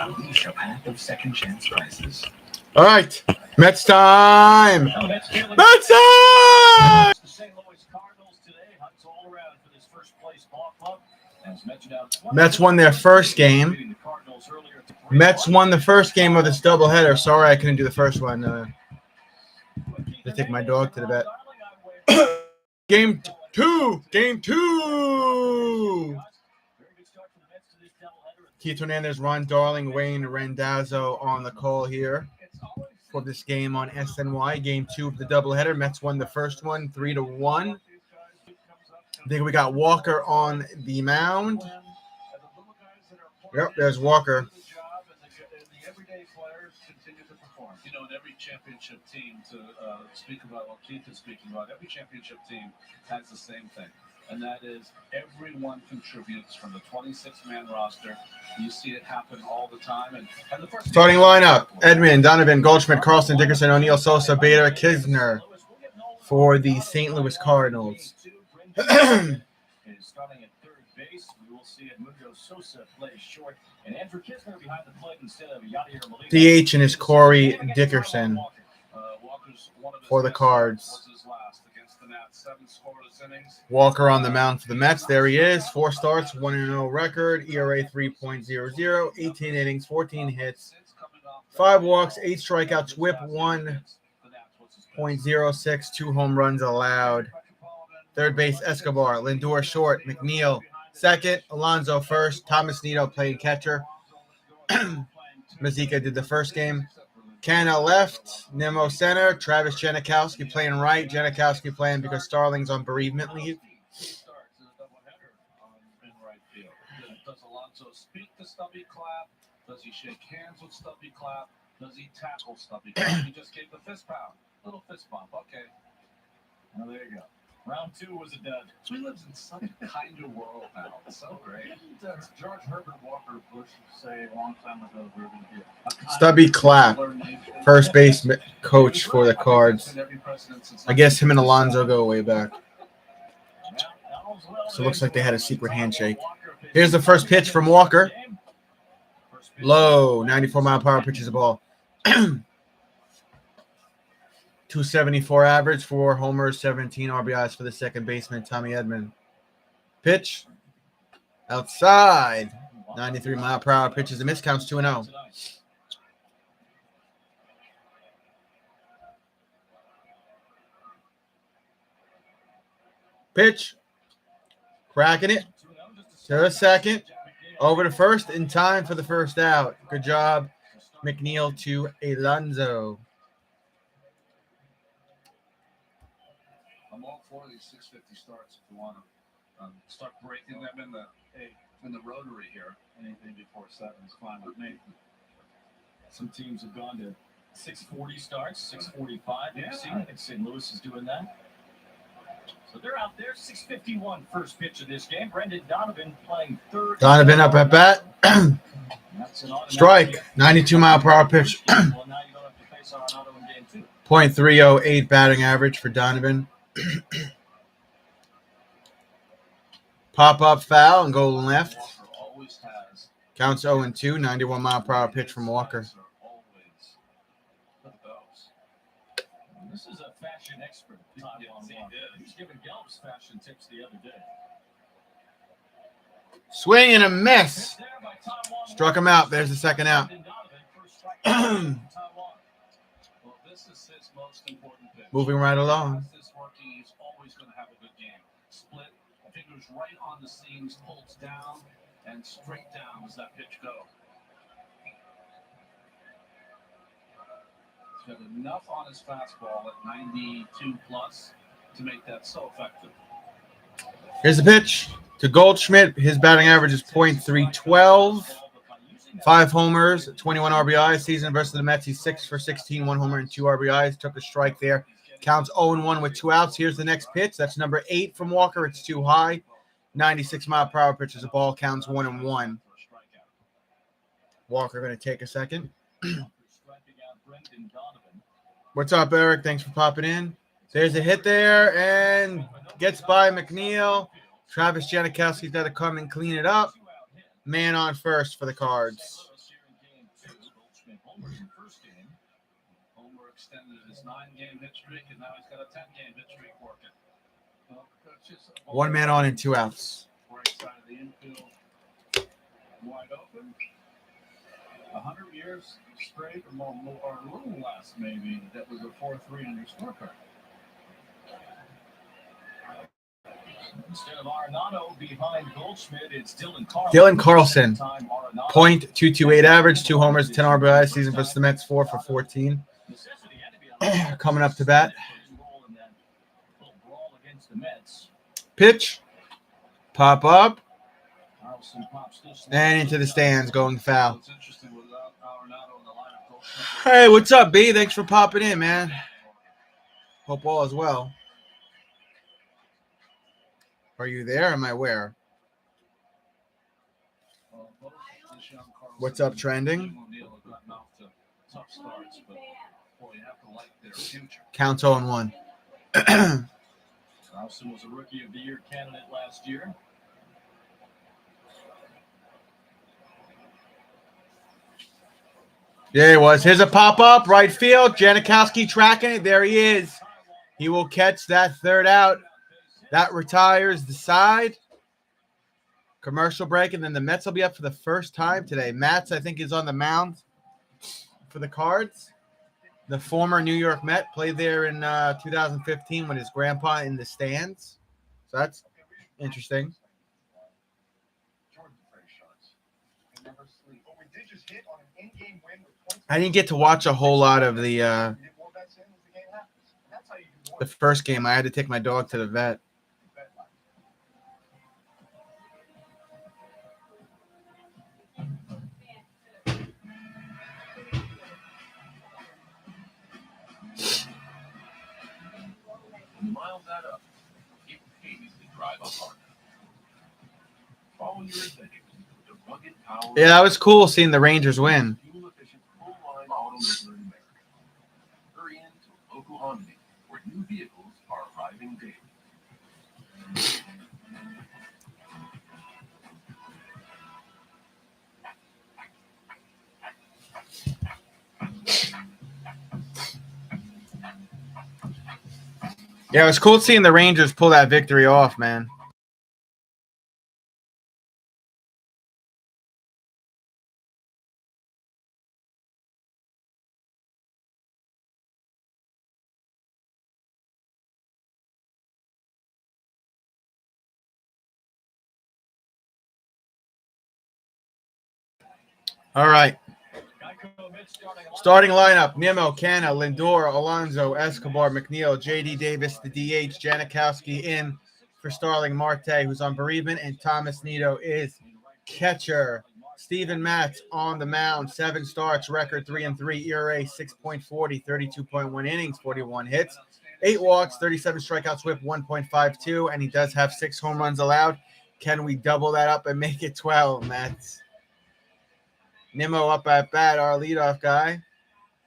Unleash a path of second chance prizes. All right, Mets time. Mets time. The St. Louis Cardinals today hunts all around for this first place ball club. Mets won their first game. Mets won the first game of this doubleheader. Sorry, I couldn't do the first one. To take my dog to the vet. Game two. Keith Hernandez, Ron Darling, Wayne Randazzo on the call here for this game on SNY. Game 2 of the doubleheader. Mets won the first one 3-1. I think we got Walker on the mound. Yep, there's Walker. You know, in every championship team, to speak about what Keith is speaking about, every championship team has the same thing, and that is everyone contributes from the 26-man roster. You see it happen all the time. And the first starting lineup: Edman, Donovan, Goldschmidt, Carlson, Dickerson, O'Neill, Sosa, Bader, Kisner for the St. Louis Cardinals. Starting at third base, we will see Edmundo Sosa play short, and Andrew Kisner behind the plate instead of Yadier Molina. DH and is Corey Dickerson for the Cards. Walker on the mound for the Mets. There he is. 4 starts, 1-0 record, ERA 3.00, 18 innings, 14 hits, 5 walks, 8 strikeouts, whip 1.06, 2 home runs allowed. Third base, Escobar. Lindor short. McNeil second. Alonso first. Thomas Nido playing catcher. Mazika did the first game. Canna left. Nemo center. Travis Janikowski playing right. Janikowski playing because Starling's on bereavement leave. Does Alonso speak to Stubby Clapp? Does he shake hands with Stubby Clapp? Does he tackle Stubby Clapp? He just gave the fist pound. Little fist bump. Okay. Well, there you go. Round 2 was a dud. So he lives in such a kind of world now. It's so great. Didn't George Herbert Walker Bush say a long time ago we're going to be Stubby Clapp, first base coach for the Cards. I guess him and Alonso go way back. So it looks like they had a secret handshake. Here's the first pitch from Walker. Low, 94-mile-per-hour pitches the ball. 274 average, 4 homers, 17 RBIs for the second baseman, Tommy Edman. Pitch. Outside. 93-mile-per-hour pitches. The miss counts 2-0. Pitch. Cracking it. To the second. Over to first in time for the first out. Good job, McNeil to Alonso. I'm all for these 650 starts if you want to start breaking them in the rotary here. Anything before 7 is fine with me. Some teams have gone to 640 starts, 645. Yeah. I think St. Louis is doing that. So they're out there. 6:51 first pitch of this game. Brendan Donovan playing third. Donovan up at bat. Strike. 92-mile-per-hour pitch. Well, now you don't have to face Arenado in game 2. .308 batting average for Donovan. Pop up foul and go left. Counts 0-2. 91-mile-per-hour pitch from Walker. This is a fashion expert. He's giving Gelb's fashion tips the other day. Swing and a miss. Struck him out. There's the second out. Moving right along. He's always going to have a good game. Split, fingers right on the seams, pulls down, and straight down as that pitch go. He's got enough on his fastball at 92 plus to make that so effective. Here's the pitch to Goldschmidt. His batting average is .312. 5 homers, 21 RBIs. Season versus the Mets, he's 6 for 16, 1 homer and 2 RBIs. Took a strike there. Counts 0-1 with 2 outs. Here's the next pitch. That's number 8 from Walker. It's too high. 96-mile-per-hour pitch is a ball. Counts 1-1. Walker going to take a second. What's up, Eric? Thanks for popping in. There's a hit there and gets by McNeil. Travis Janikowski's got to come and clean it up. Man on first for the Cards. Goldschmidt homers in the first game. Homer extended his 9-game hit streak, and now he's got a 10-game hit streak working. Well, just One man on and 2 outs. right side of the infield, wide open. 100 years straight or more, or a little less, maybe. That was a 4-3 on your scorecard. Instead of Arenado behind Goldschmidt, it's Dylan Carlson. Dylan Carlson, .228 average, 2 homers, 10 RBI season versus the Mets, 4 for 14. Coming up to bat. Pitch. Pop up. And into the stands, going foul. It's interesting without Arenado in the lineup. Hey, what's up, B? Thanks for popping in, man. Hope all is well. Are you there? Am I where? What's up, trending? Tough starts, but boy, you have to like their future. Count 0-1. Carlson was a Rookie of the Year candidate last year. Yeah, he was. Here's a pop-up, right field. Janikowski tracking it. There he is. He will catch that third out. That retires the side. Commercial break, and then the Mets will be up for the first time today. Matz, I think, is on the mound for the Cards. The former New York Met played there in 2015 with his grandpa in the stands. So that's interesting. I didn't get to watch a whole lot of the first game. I had to take my dog to the vet. Mild that up. It pays to drive a partner. Follow your adventures with the rugged power. Yeah, that was cool seeing the Rangers win. Fuel-efficient full-line automobiles in America. Hurry in to a local Honda dealer where new vehicles are arriving daily. Yeah, it was cool seeing the Rangers pull that victory off, man. All right. Starting lineup: Nimmo, Canna, Lindor, Alonso, Escobar, McNeil, J.D. Davis, the DH, Janikowski in for Starling Marte, who's on bereavement, and Thomas Nido is catcher. Steven Matz on the mound, 7 starts, record 3-3, ERA 6.40, 32.1 innings, 41 hits, 8 walks, 37 strikeouts, whip 1.52, and he does have 6 home runs allowed. Can we double that up and make it 12, Matz? Nimmo up at bat, our leadoff guy.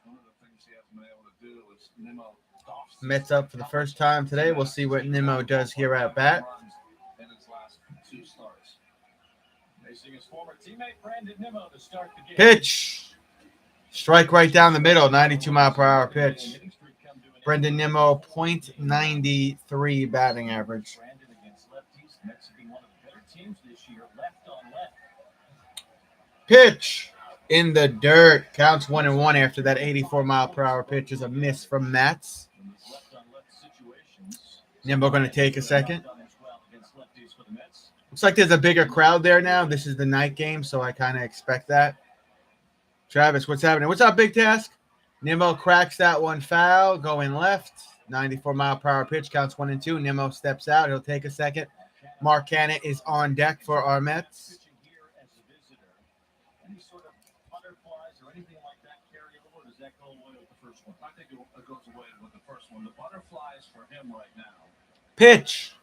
One of the things he hasn't been able to do is Nimmo golfs Mets up for the first time today. We'll see what Nimmo does here at bat. in his last 2 starts. Facing his former teammate Brandon Nimmo to start the game. Pitch. Strike right down the middle, 92-mile-per-hour pitch. Brendan Nimmo, .93 batting average. Brandon against lefties. Mets have been one of the better teams this year, left on left. Pitch. In the dirt. Counts 1-1 after that 84-mile-per-hour pitch is a miss from Matz. Nimmo going to take a second. Looks like there's a bigger crowd there now. This is the night game, so I kind of expect that. Travis, what's happening? What's up, Big Task? Nimmo cracks that one foul, going left. 94-mile-per-hour pitch, counts 1-2. Nimmo steps out. He'll take a second. Mark Cannon is on deck for our Mets. Any sort of butterflies or anything like that carry over, or does that go away with the first one? I think it goes away with the first one. The butterflies for him right now. Pitch.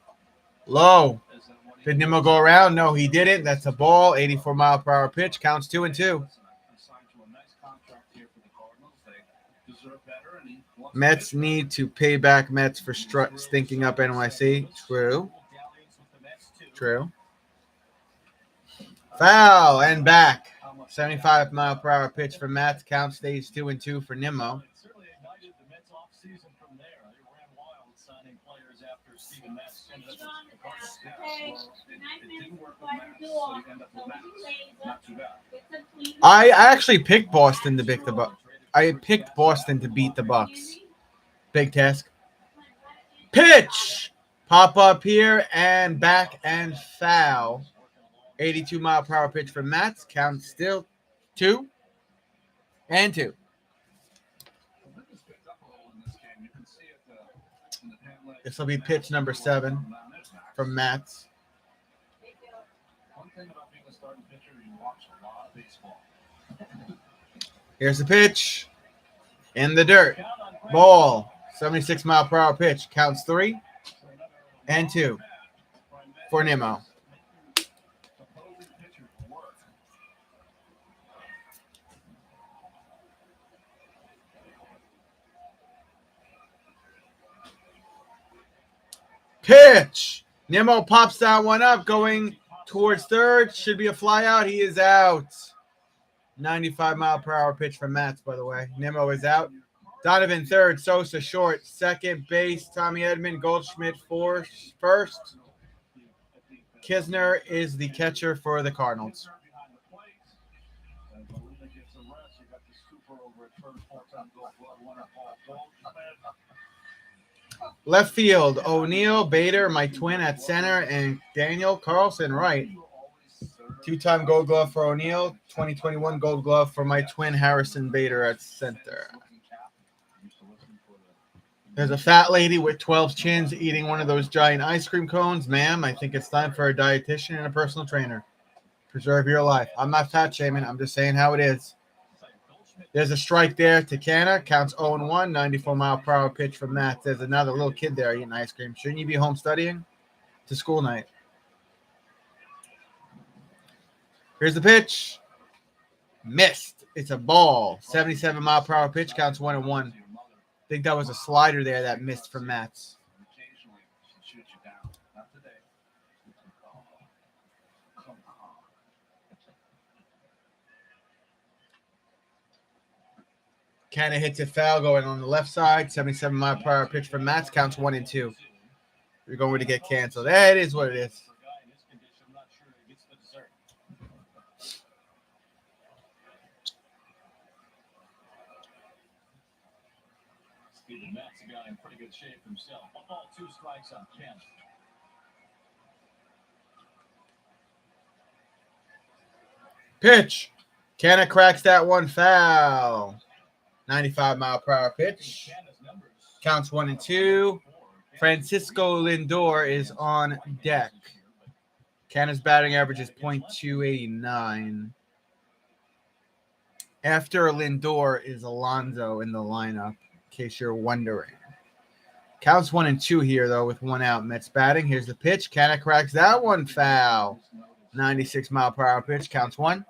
Low. Is that when he Did Nimmo go around? No, he didn't. That's a ball. 84-mile-per-hour pitch. Counts 2-2. Listen, I signed to a nice contract here for the Cardinals. They deserve better, and he wants Mets to need to pay back Mets for stinking up NYC. True. True. Foul and back. how much 75-mile-per-hour pitch for Mats. Count stays 2-2 for Nimmo. It certainly ignited the Mets off season from there. They ran wild signing players after Steven Matz ended up with the Cardinals. Yes, well, it didn't work with Max, so you end up with Max. Not too bad. I actually picked Boston to beat the Bucks. I picked Boston to beat the Bucks. Big task. Pitch! Pop up here and back and foul. 82-mile-per-hour pitch for Mats. Count still 2-2. The Lakers picked up a little in this game. You can see it in the pan leg. This will be pitch number 7 from Mats. One thing about being a starting pitcher, you watch a lot of baseball. Here's the pitch. In the dirt. Ball. 76-mile-per-hour pitch. Counts 3-2 for Nimmo. Opposing pitchers work. Pitch. Nimmo pops that one up, going towards third. Should be a fly out. He is out. 95-mile-per-hour pitch from Mats, by the way. Nimmo is out. Donovan third. Sosa short. Second base. Tommy Edman. Goldschmidt first. Kisner is the catcher for the Cardinals. Left field, O'Neill, Bader, my twin at center, and Daniel Carlson right. 2-time Gold Glove for O'Neill, 2021 Gold Glove for my twin Harrison Bader at center. There's a fat lady with 12 chins eating one of those giant ice cream cones. Ma'am, I think it's time for a dietitian and a personal trainer. Preserve your life. I'm not fat shaming. I'm just saying how it is. There's a strike there to Canna. Counts 0-1. 94-mile-per-hour pitch from Matt. There's another little kid there eating ice cream. Shouldn't you be home studying? It's a school night. Here's the pitch. Missed. It's a ball. 77-mile-per-hour pitch. Counts 1-1. I think that was a slider there that missed from Mats. Occasionally, she'll shoot you down. Not today. Come on. Canna hits a foul going on the left side. 77-mile-per-hour pitch from Mats. Counts 1-2. You're going to get canceled. That is what it is. Steven Matz, a guy in pretty good shape himself. 1 ball, 2 strikes on Ken. Pitch. Canna cracks that one foul. 95-mile-per-hour pitch. Counts 1-2. Francisco Lindor is on deck. Canna's batting average is .289. After Lindor is Alonso in the lineup, in case you're wondering. Counts 1-2 here, though, with 1 out. Mets batting. Here's the pitch. Canna cracks that one foul. 96-mile-per-hour pitch. Counts 1-2.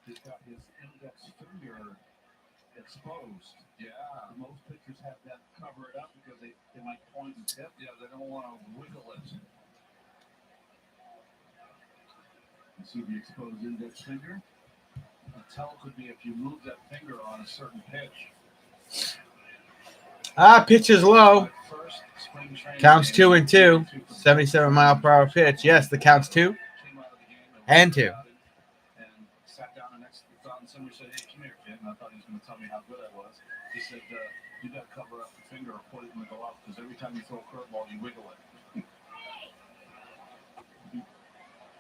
He's got his index finger exposed. Yeah, most pitchers have that cover it up because they might point and tip. Yeah, they don't want to wiggle it. You see the exposed index finger? A tell could be if you move that finger on a certain pitch. Pitch is low. Counts 2-2. 77-mile-per-hour pitch. Yes, the counts 2-2. And sat down and next to Don Somebody said, "Hey, come here, kid." And I thought he was going to tell me how good I was. He said, "You got to cover up the finger or put it in the glove because every time you throw a curveball, you wiggle it."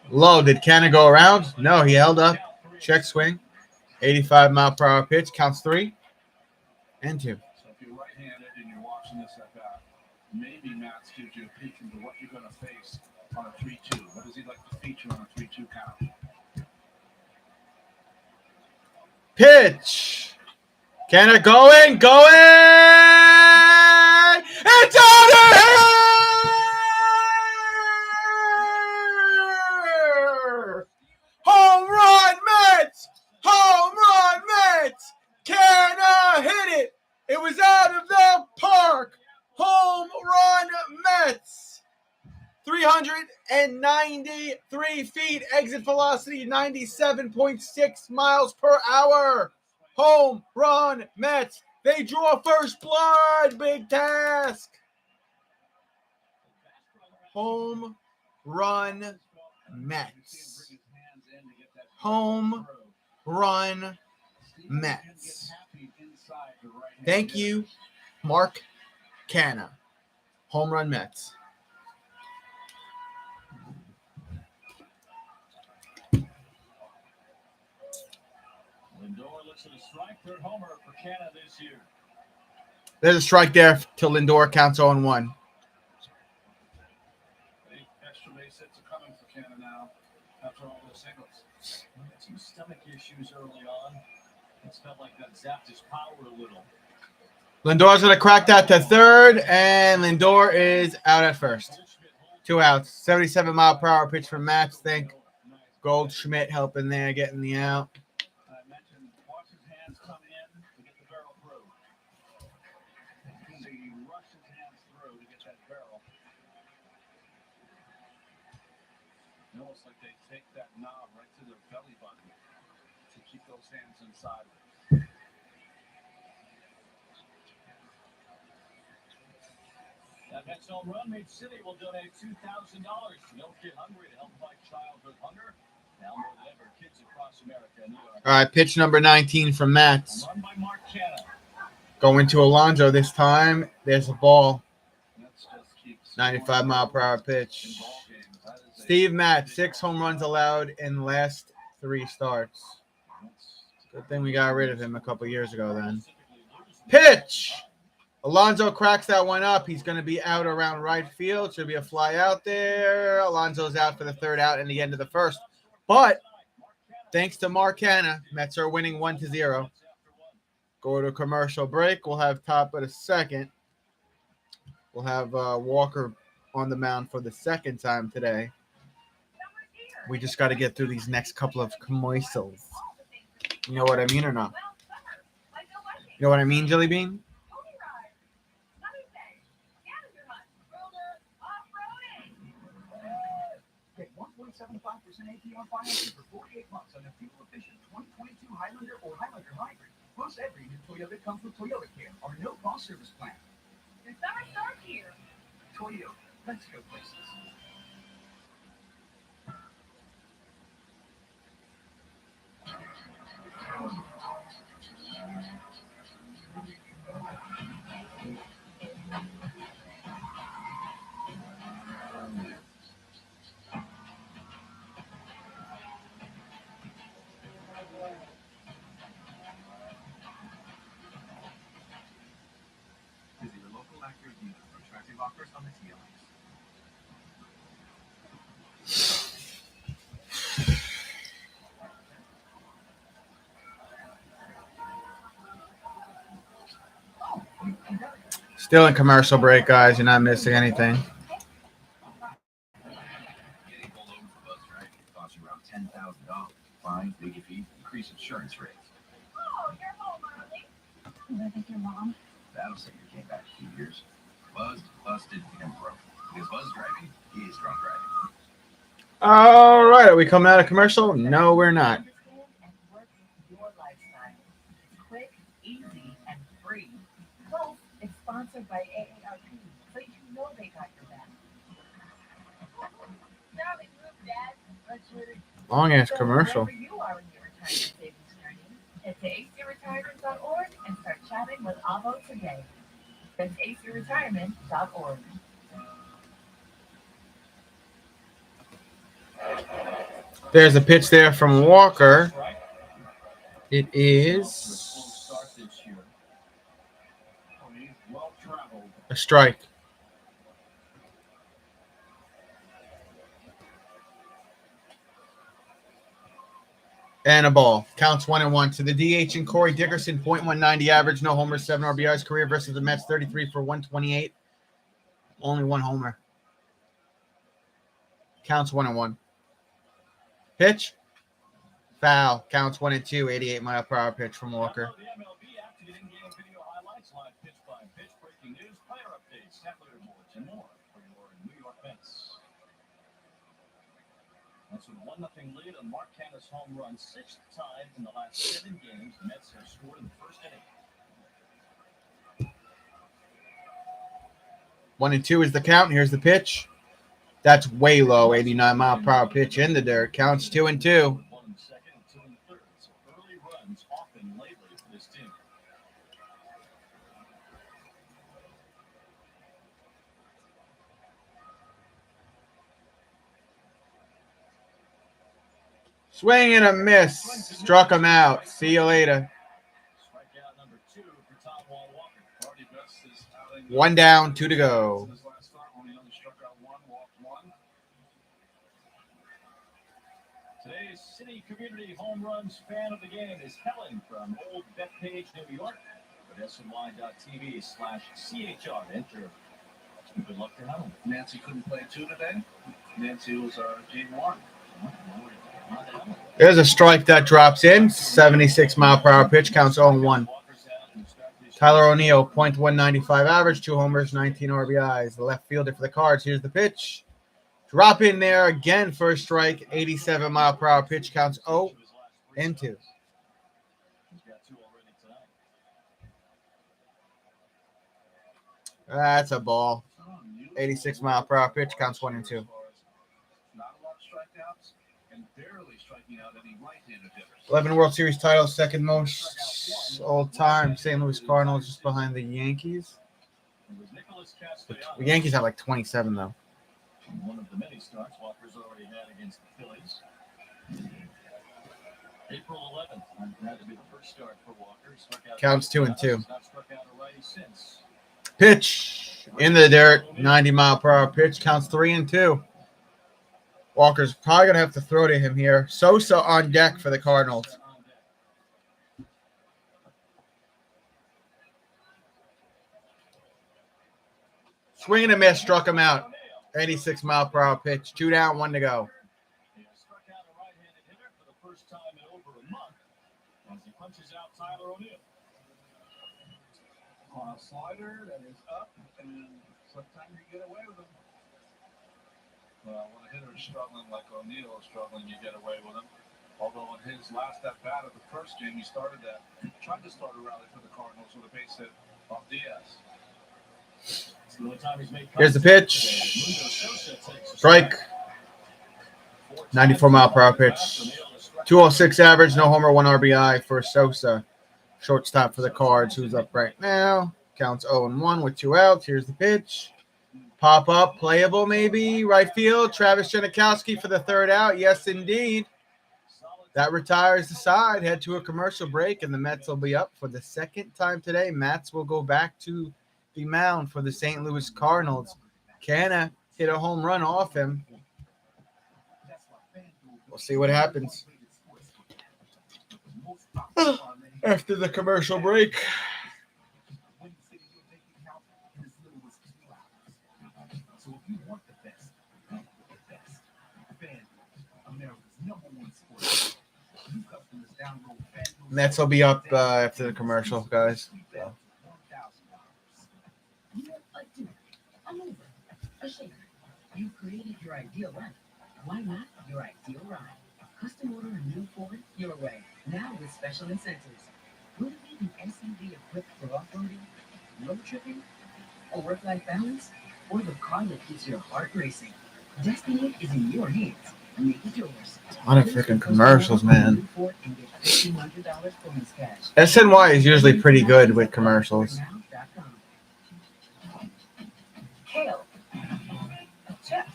Low. Did Canna go around? No, he held up. Check swing. 85-mile-per-hour pitch. Counts 3-2. So if you're right-handed and you're watching this at bat, maybe Matz gives you a peek into what you're going to face on a 3-2. What does he like to feature on a 3-2 count? Pitch. Canna going. It's out of here! Home run, Mets! Home run, Mets! Canna hit it. It was out of the park. Home run, Mets. 193 feet. Exit velocity 97.6 miles per hour. Home run, Mets. They draw first blood. Big task. Home run, Mets. Home run, Mets. Thank you, Mark Canna. Home run, Mets. Lindor looks at a strike. Third homer for Canada this year. There's a strike there till Lindor counts 0-1. Extra base hits are coming for Canada now after all those singles. He had some stomach issues early on. It's felt like that zapped his power a little. Lindor's going to crack that to third, and Lindor is out at first. 2 outs. 77-mile-per-hour pitch from Mats. Think Goldschmidt helping there, getting the out. I mentioned watch his hands come in to get the barrel through. He rushes his hands through to get that barrel. Almost like they take that knob right to their belly button to keep those hands inside. That next home run, Made City will donate $2,000 to No Kid Hungry to help fight childhood hunger. Now more than ever, kids across America need our All right, pitch number 19 from Mats. run by Mark Canna. Going to Alonso this time. There's a ball. Let's just keep 95-mile-per-hour pitch. Steve Matz, 6 home runs allowed in the last 3 starts. Good thing we got rid of him a couple years ago then. Pitch! Alonso cracks that one up. He's going to be out around right field. Should be a fly out there. Alonso's out for the 3rd out in the end of the 1st. But thanks to Mark Canna, Mets are winning 1-0. Go to commercial break. We'll have top of the 2nd. We'll have Walker on the mound for the 2nd time today. We just got to get through these next couple of commercials. You know what I mean or not? You know what I mean, Jelly Bean? Get 1.75% APR financing for 48 months on a fuel-efficient 2022 Highlander or Highlander Hybrid. Plus, every new Toyota comes with Toyota Care, our no-cost service plan. The summer starts here. Toyota, let's go places. Visit your local Acura dealer for attractive offers on the TLX. Still in commercial break, guys. You're not missing anything. Getting pulled over for buzz driving costs you around $10,000. Fines, legal fees, increased insurance rates. Oh, you're home early. Did I think your mom? That'll set your game back a few years. Buzzed, busted, and broke. Because buzz driving is drunk driving. All right. Are we coming out of commercial? No, we're not. Understand and work your lifestyle. Quick, easy, and free. Plus, it's sponsored by AARP, so you know they got your back. Darling group, Dad. Let's let it Long ass go commercial. wherever you are in your retirement savings journey. Head to acretirement.org and start chatting with Avo today. That's acretirement.org. There's a pitch there from Walker. It Off to a slow is start this year. He's well traveled. a strike. And a ball. Counts 1-1 to the DH and Corey Dickerson, .190 average, no homers, 7 RBIs. Career versus the Mets, 33 for 128. Only 1 homer. Counts 1-1. Pitch. Foul. Counts 1-2. 88-mile-per-hour pitch from Walker. Download the MLB app to get in-game video highlights, live pitch by pitch, breaking news, player updates, stat leaderboards, and more for your New York Mets. 1-0 lead on Mark Canha's home run, 6th time in the last 7 games. The Mets have scored in the first inning. 1-2 is the count. Here's the pitch. That's way low. 89-mile-per-hour pitch in the dirt. Counts 2-2. 1 in the second and 2 in the third. So early runs often lately for this team. Swing and a miss. Struck him out. See you later. Strikeout number 2 for Tom Walker. Marty Best is outing 1 down, 2 to go. his last start when he only struck out 1, walked 1. Today's City Community Home Runs fan of the game is Helen from Old Bethpage, New York. At SNY.TV/CHR. Enter. Good luck to Helen. Nancy couldn't play 2 today. Nancy was our game 1. There's a strike that drops in. 76-mile-per-hour pitch. Counts 0-1. Tyler O'Neill, .195 average, 2 homers, 19 RBIs. The left fielder for the Cards. Here's the pitch. Drop in there again for a strike. 87-mile-per-hour pitch. Counts 0-2. He's got 2 already tonight. That's a ball. 86-mile-per-hour pitch. Counts 1-2. Not a lot of strikeouts and barely striking out any right-handed hitters. 11 World Series titles, second most all-time. St. Louis Cardinals just behind the Yankees. It was Nicholas Castellanos. The Yankees have like 27, though. One of the many starts Walker's already had against the Phillies. April 11th. Had to be the first start for Walker. Struck out Counts 2-2. Not struck out a righty since. Pitch in the dirt, 90-mile-per-hour pitch. Counts 3-2. Walker's probably going to have to throw to him here. Sosa on deck for the Cardinals. Swing and a miss, struck him out. 86-mile-per-hour pitch. 2 down, 1 to go. He has struck out a right-handed hitter for the first time in over a month as he punches out Tyler O'Neill. On a slider that is up, and sometimes you get away with them. Well, when a hitter is struggling like O'Neill is struggling, you get away with him. Although in his last at-bat of the first game, he tried to start a rally for the Cardinals with a base hit off Diaz. It's the only time he's made Here's the pitch. Strike. 94-mile-per-hour pitch. 206 average, no homer, 1 RBI for Sosa. Shortstop for the Cards, who's up right now. Counts 0-1 with 2 outs. Here's the pitch. Pop up, playable maybe. Right field, Travis Janikowski for the 3rd out. Yes, indeed. That retires the side. Head to a commercial break, and the Mets will be up for the 2nd time today. Mets will go back to the mound for the St. Louis Cardinals. Canha hit a home run off him. We'll see what happens after the commercial break. So if you want the best, America's #1 sport. New customers download FanDuel. Mets will be up after the commercial, guys. So. I'm over. A shaker. You created your ideal life. Why not your ideal ride? Custom order a new Ford your way. Now with special incentives. Will it be an SUV equipped for off-roading, road tripping, or work-life balance, or the car that keeps your heart racing? Destiny is in your hands. Make it yours. A lot of freaking commercials, man. $1,500 bonus cash. SNY is usually pretty good with commercials. Kale. Chips.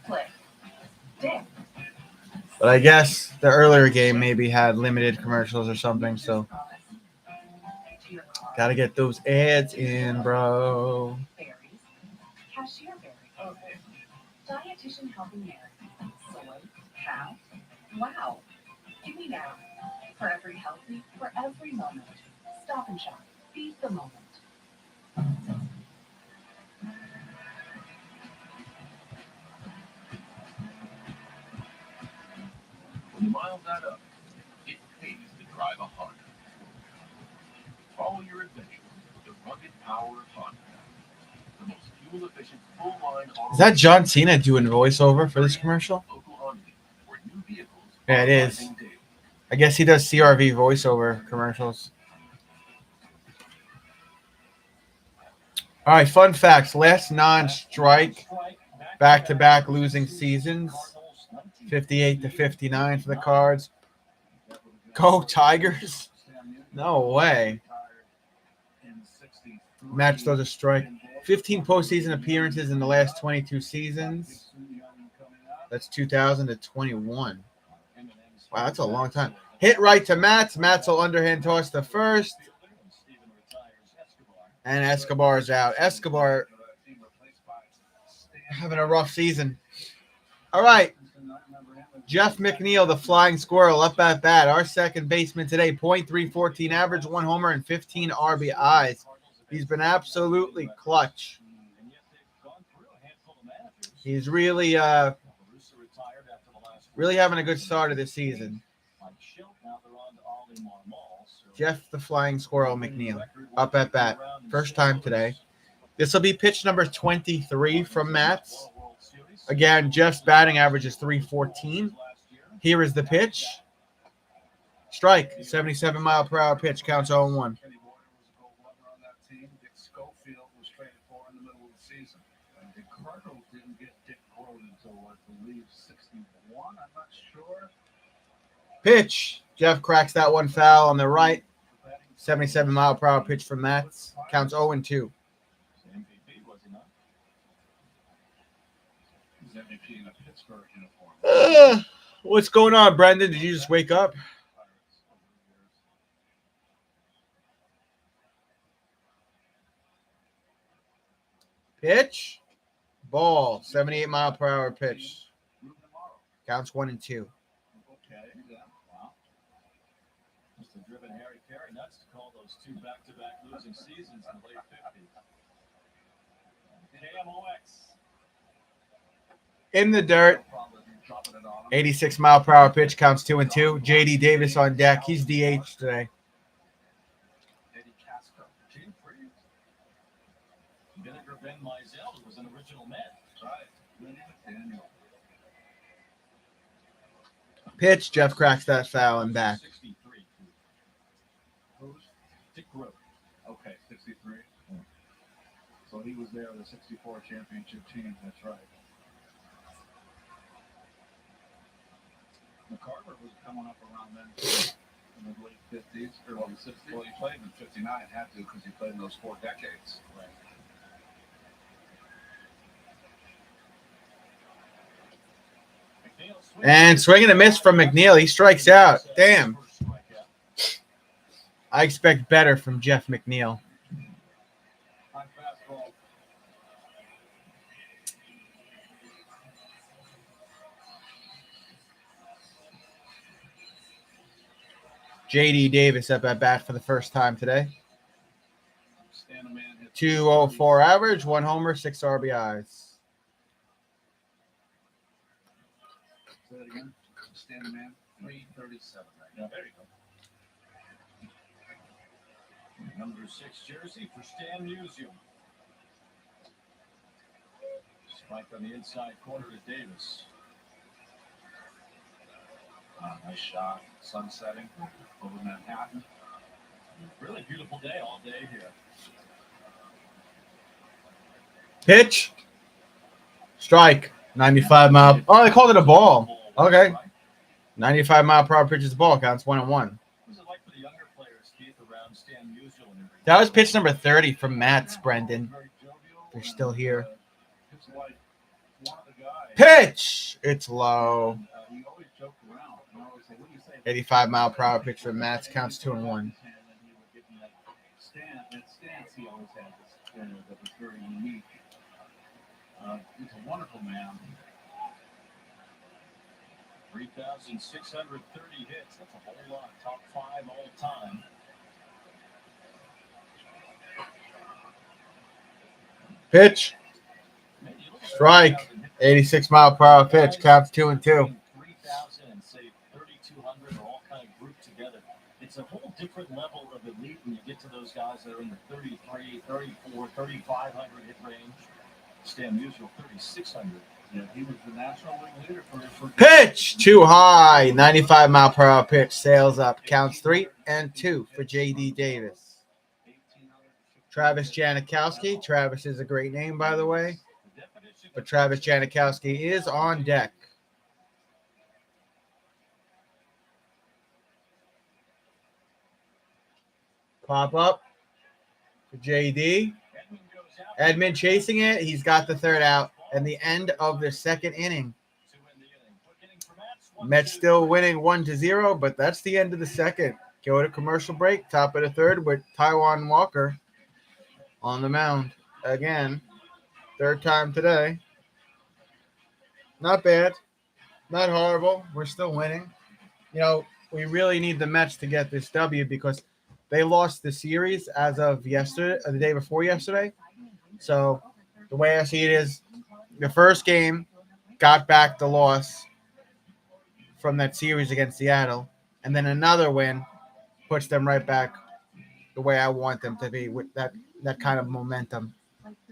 Click. Dip. But I guess the earlier game maybe had limited commercials or something, so gotta get those ads in, bro. Berries. Cashier berry. Dietitian helping hand. Soy. Cow. Wow. Give me now. For every healthy, for every moment. Stop and shop. Feed the moment. When you mile that up, it pays to drive a Honda. Follow your adventure with the rugged power of Honda. The most fuel-efficient full-line auto. Is that John Cena doing voiceover for this commercial? Local Honda, where Yeah, it is. I guess he does CRV voiceover commercials. All right, fun facts. Last non-strike back-to-back losing seasons, 58-59 for the Cards. Go Tigers! No way. Match those a strike. 15 postseason appearances in the last 22 seasons. That's 2000 to 21. Wow, that's a long time. Hit right to Mats. Mats will underhand toss the first. And Escobar's out. Escobar having a rough season. All right. Jeff McNeil, the flying squirrel, up at bat. Our second baseman today, .314 average, 1 homer, and 15 RBIs. He's been absolutely clutch. He's really having a good start of this season. Jeff the Flying Squirrel McNeil, up at bat. First time today. This will be pitch number 23 from Mats. Again, Jeff's batting average is .314. Here is the pitch. Strike, 77-mile-per-hour pitch, counts 0-1. The Cardinals didn't get Dick Grohl until, I believe, 61. I'm not sure. Pitch. Jeff cracks that one foul on the right. 77-mile-per-hour pitch from Mats. Counts 0-2. MVP, was he not? He's MVP in a Pittsburgh uniform. What's going on, Brendan? Did you just wake up? Pitch. Ball. 78-mile-per-hour pitch. Counts 1-2. Okay, yeah, wow. Must have driven Harry Carey nuts to call those two back-to-back losing seasons in the late 50s. KMOX. In the dirt. 86-mile-per-hour pitch, counts 2-2. JD Davis on deck. He's DH today. Eddie Casco. Gene Freeze. Vinegar Ben Mizell, who was an original Met. Right. William McDaniel. Pitch. Jeff cracks that foul and back. 63. Who's? Dick Grohl. Okay, 63. So he was there with the 64 championship team. That's right. McCarver was coming up around then in the late 50s, early 60s. Well, he played in 59, had to, because he played in those 4 decades. Right. And swinging a miss from McNeil. He strikes out. Damn. I expect better from Jeff McNeil. On fastball. JD Davis up at bat for the first time today. Stand a man hit 204 average, 1 homer, 6 RBIs. Say that again. Stand a man. 337 right now. There you go. Number 6 jersey for Stan Musial. Spike on the inside corner to Davis. Nice shot. Sun setting over Manhattan. Really beautiful day all day here. Pitch. Strike. 95 mile. Oh, they called it a ball. Okay. 95 mile per hour pitch is the ball. Counts 1-1. What was it like for the younger players, Keith, around Stan Musial? That was pitch number 30 from Mats, Brendan. They're still here. His wife, one of the guys. Pitch. It's low. He always joked around. I always say, what do you say? 85 mile per hour pitch from Mats. Counts 2-1. And he would give me that stance he always had that was very unique. He's a wonderful man. 3,630 hits. That's a whole lot. Top 5 all time. Pitch. Strike. 86 mile per hour pitch. Counts 2-2. 3,000 and say 3,200 are all kind of grouped together. It's a whole different level of elite when you get to those guys that are in the 33, 34, 3,500 hit range. Stan Musial, 3,600. Yeah, he was the national league leader for Pitch too high. 95-mile-per-hour pitch. Sails up. Counts 3-2 for J.D. Davis. Travis Janikowski. Travis is a great name, by the way. But Travis Janikowski is on deck. Pop up for JD. Edmund chasing it. He's got the third out. And the end of the second inning. Mets still winning 1-0, but that's the end of the second. Go to commercial break. Top of the third with Taijuan Walker on the mound. Again, third time today. Not bad. Not horrible. We're still winning. You know, we really need the Mets to get this W because they lost the series as of yesterday, the day before yesterday. So the way I see it is the first game got back the loss from that series against Seattle, and then another win puts them right back the way I want them to be with that kind of momentum.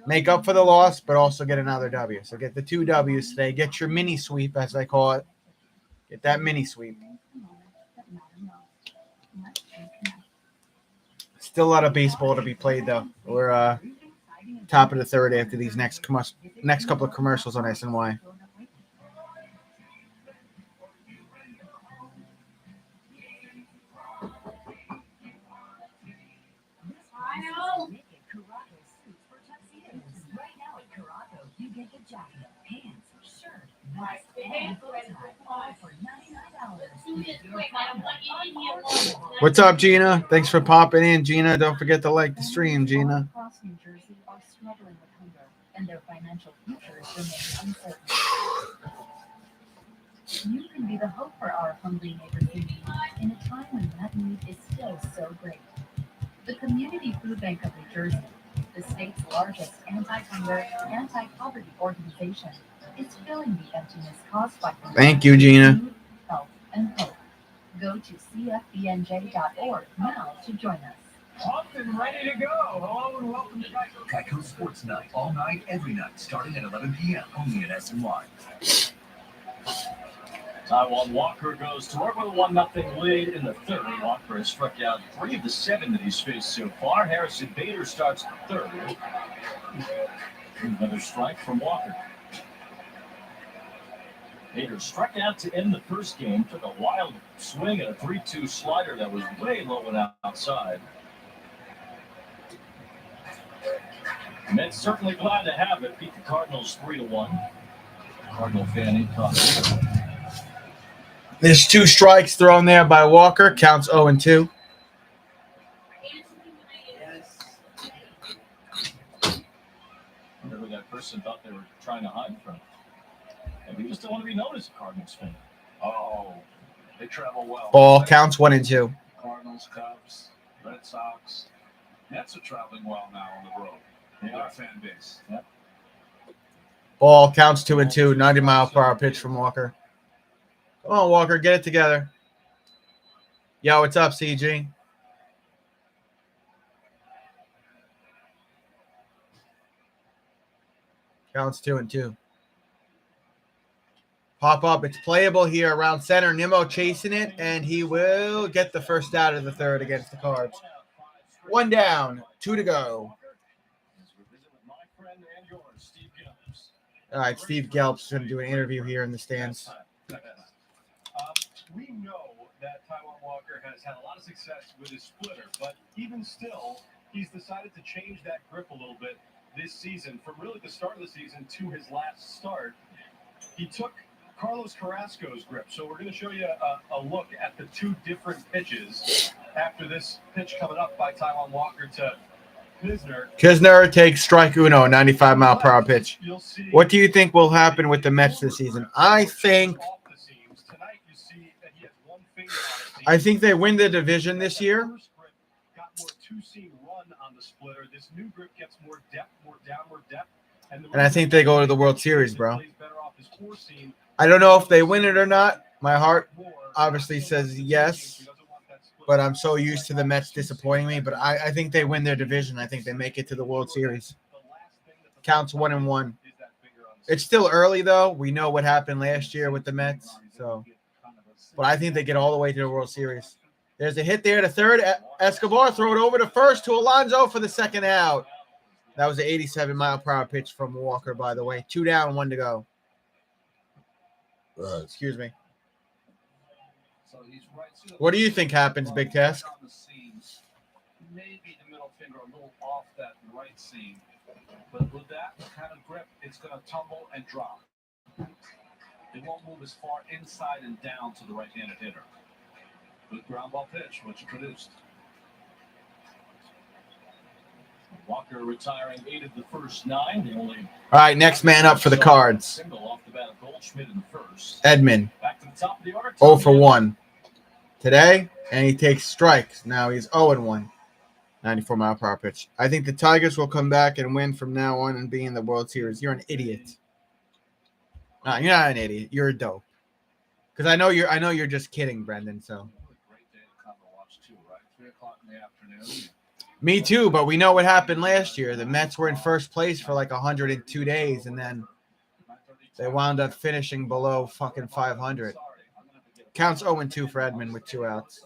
Make up for the loss, but also get another W. So get the 2 W's today. Get your mini sweep, as I call it. Get that mini sweep. Still a lot of baseball to be played, though. We're top of the third after these next couple of commercials on SNY. What's up, Gina? Thanks for popping in, Gina. Don't forget to like the stream, Gina. Across New Jersey are struggling with hunger, and their financial futures remain uncertain. You can be the hope for our hungry neighbors in need in a time when that need is still so great. The Community Food Bank of New Jersey, the state's largest anti-hunger, anti-poverty organization, is filling the emptiness caused by hunger. Thank you, Gina. Food, health, and hope. Go to cfbnj.org now to join us. Up and ready to go. Hello and welcome to Geico Sports Night. All night, every night, starting at 11 p.m. only at SNY. Taijuan Walker goes to work with a 1-0 lead in the third. Walker has struck out 3 of the 7 that he's faced so far. Harrison Bader starts third. Another strike from Walker. Bader struck out to end the first game, took a wild swing at a 3-2 slider that was way low and outside. Mets certainly glad to have it. Beat the Cardinals 3-1. Cardinal fan in comment. There's 2 strikes thrown there by Walker. Counts 0-2. Wonder who that person thought they were trying to hide from. Maybe he just don't want to be known as a Cardinals fan. Oh, they travel well. Ball counts 1-2. Cardinals, Cubs, Red Sox. Mets are traveling well now on the road. They are fan base. Yep. Ball counts 2-2. 90-mile-per-hour pitch from Walker. Come on, Walker, get it together. Yo, what's up, CG? Counts 2-2. Pop up. It's playable here around center. Nimmo chasing it, and he will get the first out of the third against the Cards. 1 down, 2 to go. All right, Steve Gelb's going to do an interview here in the stands. We know that Taijuan Walker has had a lot of success with his splitter, but even still, he's decided to change that grip a little bit this season from really the start of the season to his last start. He took Carlos Carrasco's grip. So we're going to show you a look at the 2 different pitches after this pitch coming up by Taijuan Walker to Kisner. Kisner takes strike uno, 95-mile-per-hour pitch. What do you think will happen with the Mets this season? I think they win the division this year. And I think they go to the World Series, bro. I don't know if they win it or not. My heart obviously says yes, but I'm so used to the Mets disappointing me. But I think they win their division. I think they make it to the World Series. Counts 1-1. It's still early, though. We know what happened last year with the Mets. So, but I think they get all the way to the World Series. There's a hit there to third. Escobar throw it over to first to Alonso for the second out. That was an 87-mile-per-hour pitch from Walker, by the way. 2 down, 1 to go. Excuse me. What do you think happens, Big Task? Maybe the middle finger a little off that right seam. But with that kind of grip, it's going to tumble and drop. It won't move as far inside and down to the right-handed hitter. Good ground ball pitch, which produced. Walker retiring 8 of the first 9. The only All right, next man up for the Cards. single off the bat of Goldschmidt in the first. Edmund, Back to the top of the order. 0 for 1 today, and he takes strikes. Now he's 0-1. 94-mile-per-hour pitch. I think the Tigers will come back and win from now on and be in the World Series. You're an idiot. No, you're not an idiot. You're a dope. Because I know you're just kidding, Brendan. So. Great day to come and watch too, right? 3 o'clock in the afternoon. Me too, but we know what happened last year. The Mets were in first place for like 102 days, and then they wound up finishing below fucking 500. Counts 0-2 for Edmund with 2 outs.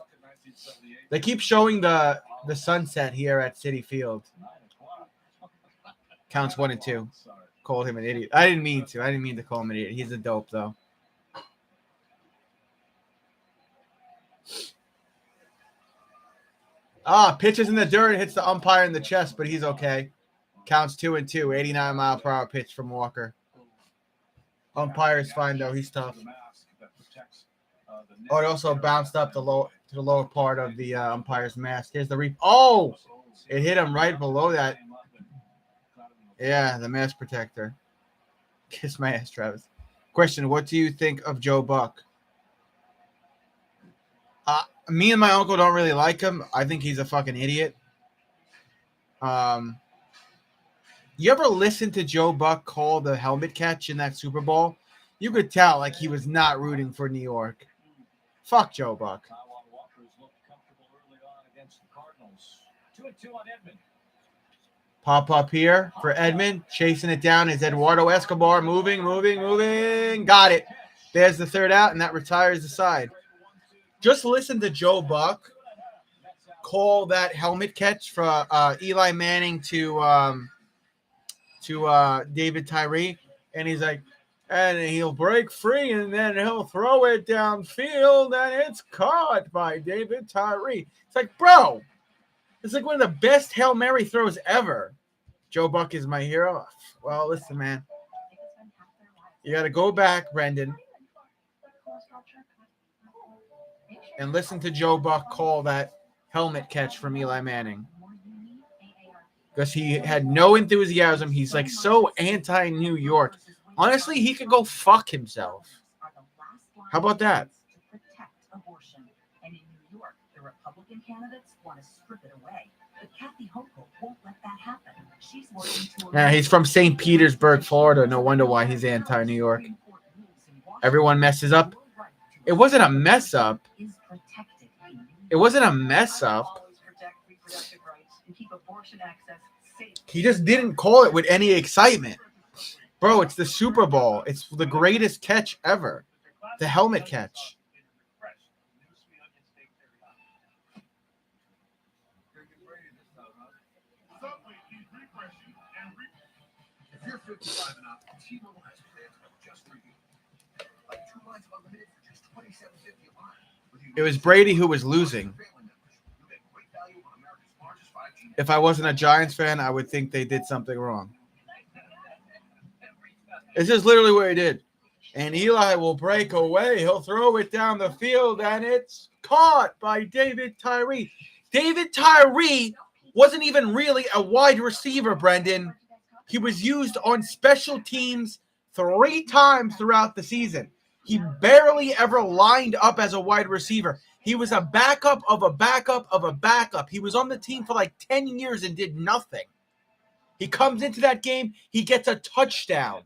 They keep showing the sunset here at Citi Field. Counts 1-2. Called him an idiot. I didn't mean to call him an idiot. He's a dope, though. Pitches in the dirt, hits the umpire in the chest, but he's okay. Counts 2-2. 89-mile-per-hour pitch from Walker. Umpire's fine, though. He's tough. Oh, it also bounced up to the lower part of the umpire's mask. Here's the Oh! It hit him right below that. Yeah, the mask protector. Kiss my ass, Travis. Question, what do you think of Joe Buck? Me and my uncle don't really like him. I think he's a fucking idiot. You ever listen to Joe Buck call the helmet catch in that Super Bowl? You could tell like he was not rooting for New York. Fuck Joe Buck. Taiwan Walker's looked comfortable early on against the Cardinals. 2-2 on Edmund. Pop up here for Edmund. Chasing it down is Eduardo Escobar. Moving. Got it. There's the third out, and that retires the side. Just listen to Joe Buck call that helmet catch for Eli Manning to David Tyree, and he's like, and he'll break free, and then he'll throw it downfield, and it's caught by David Tyree. It's like, bro, it's like one of the best Hail Mary throws ever. Joe Buck is my hero. Well, listen, man. You got to go back, Brendan, and listen to Joe Buck call that helmet catch from Eli Manning. Because he had no enthusiasm. He's like so anti-New York. Honestly, he could go fuck himself. How about that? And in New York, the Republican candidates want to strip it away. But Kathy Hochul won't let that happen. She's working to Yeah, he's from St. Petersburg, Florida. No wonder why he's anti-New York. Everyone messes up. It wasn't a mess up. It wasn't a mess up. He just didn't call it with any excitement. Bro, it's the Super Bowl. It's the greatest catch ever. The helmet catch. If you're 55 and up, T-Mobile has plans just for you. Like 2 lines unlimited for just $27.50 a month. It was Brady who was losing. If I wasn't a Giants fan, I would think they did something wrong. It's just literally what he did. And Eli will break away. He'll throw it down the field, and it's caught by David Tyree. David Tyree wasn't even really a wide receiver, Brendan. He was used on special teams 3 times throughout the season. He barely ever lined up as a wide receiver. He was a backup of a backup of a backup. He was on the team for like 10 years and did nothing. He comes into that game, he gets a touchdown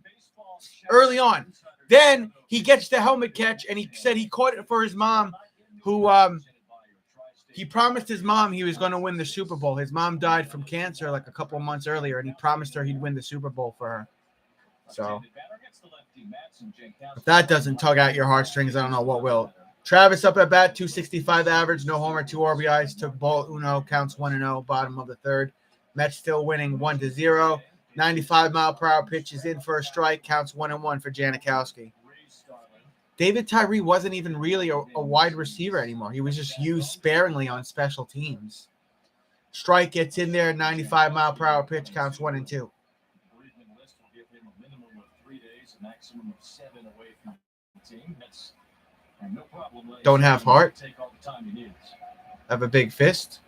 early on. Then he gets the helmet catch, and he said he caught it for his mom, who he promised his mom he was going to win the Super Bowl. His mom died from cancer like a couple of months earlier, and he promised her he'd win the Super Bowl for her. So If that doesn't tug out your heartstrings, I don't know what will. Travis up at bat, 265 average, no homer, 2 RBIs. Took ball uno, counts 1-0, bottom of the third. Mets still winning 1-0. 95-mile-per-hour pitch is in for a strike, counts 1-1 for Janikowski. David Tyree wasn't even really a wide receiver anymore. He was just used sparingly on special teams. Strike gets in there, 95-mile-per-hour pitch, counts 1-2. Don't have heart. Have a big fist.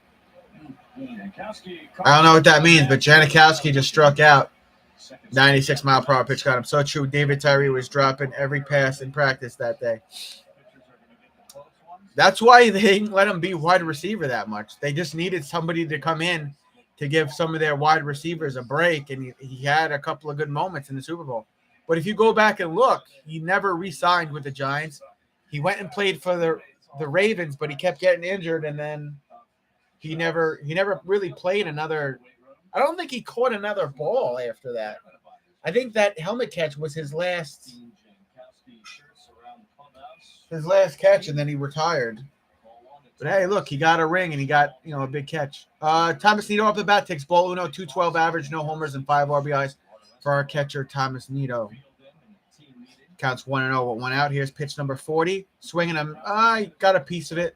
I don't know what that means, but Janikowski just struck out. 96-mile-per-hour pitch got him. So true. David Tyree was dropping every pass in practice that day. That's why they didn't let him be wide receiver that much. They just needed somebody to come in to give some of their wide receivers a break, and he had a couple of good moments in the Super Bowl. But if you go back and look, he never re-signed with the Giants. He went and played for the Ravens, but he kept getting injured, and then he never really played another. I don't think he caught another ball after that. I think that helmet catch was his last catch, and then he retired. But hey, look, he got a ring and he got a big catch. Thomas Nido off the bat takes ball uno, 212 average, no homers and 5 RBIs for our catcher Thomas Nido. Counts 1-0 with 1 out. Here's pitch number 40, swinging him. I got a piece of it.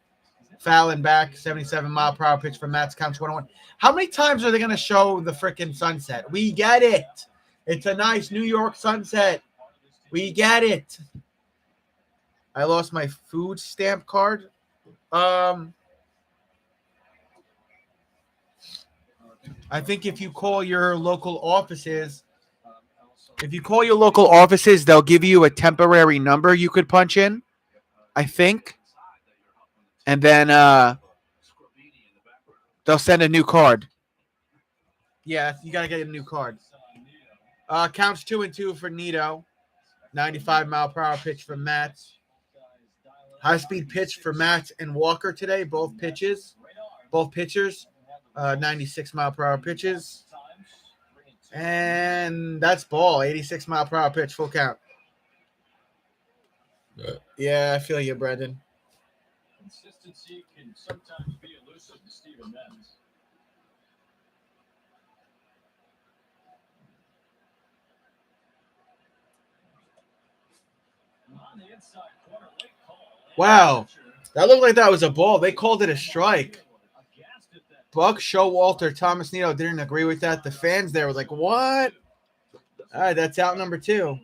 Fouling back, 77-mile-per-hour pitch from Mats. Counts 1-1. How many times are they going to show the freaking sunset? We get it. It's a nice New York sunset. We get it. I lost my food stamp card. I think if you call your local offices, they'll give you a temporary number you could punch in, I think. And then they'll send a new card. Yeah, you got to get a new card. Counts 2-2 for Nido. 95-mile-per-hour pitch from Mats. High-speed pitch for Mats and Walker today. Both pitchers. 96-mile-per-hour pitches. And that's ball. 86-mile-per-hour pitch. Full count. Yeah, I feel you, Brendan. Consistency can sometimes be elusive to Steven Matz. On the inside corner, late call. Wow. That looked like that was a ball. They called it a strike. Buck, Showalter, Thomas Nido didn't agree with that. The fans there were like, what? All right, that's out number 2.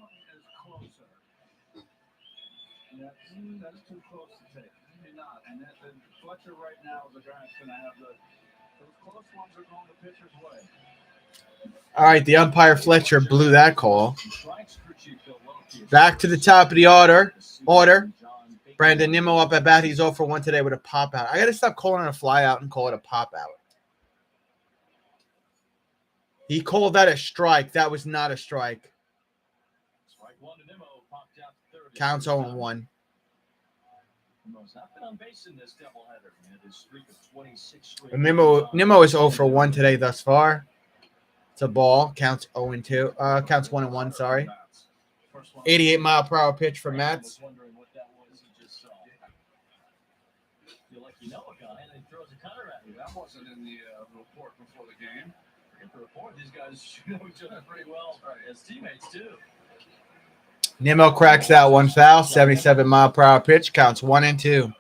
That's too close to take. Maybe not. And then Fletcher right now is the guy that's going to have those close ones are going the pitcher's way. All right, the umpire Fletcher blew that call. Back to the top of the order. Brandon Nimmo up at bat. He's 0 for 1 today with a pop out. I got to stop calling it a fly out and call it a pop out. He called that a strike. That was not a strike. Counts 0-1. Nimmo is 0 for 1 today thus far. It's a ball. Counts 0-2. Counts 1-1, sorry. 88-mile-per-hour pitch for Mats. That wasn't in the report before the game. Forget the report. These guys know each other pretty well as teammates, too. Nimmo cracks out one foul. 77-mile-per-hour pitch. Counts 1-2.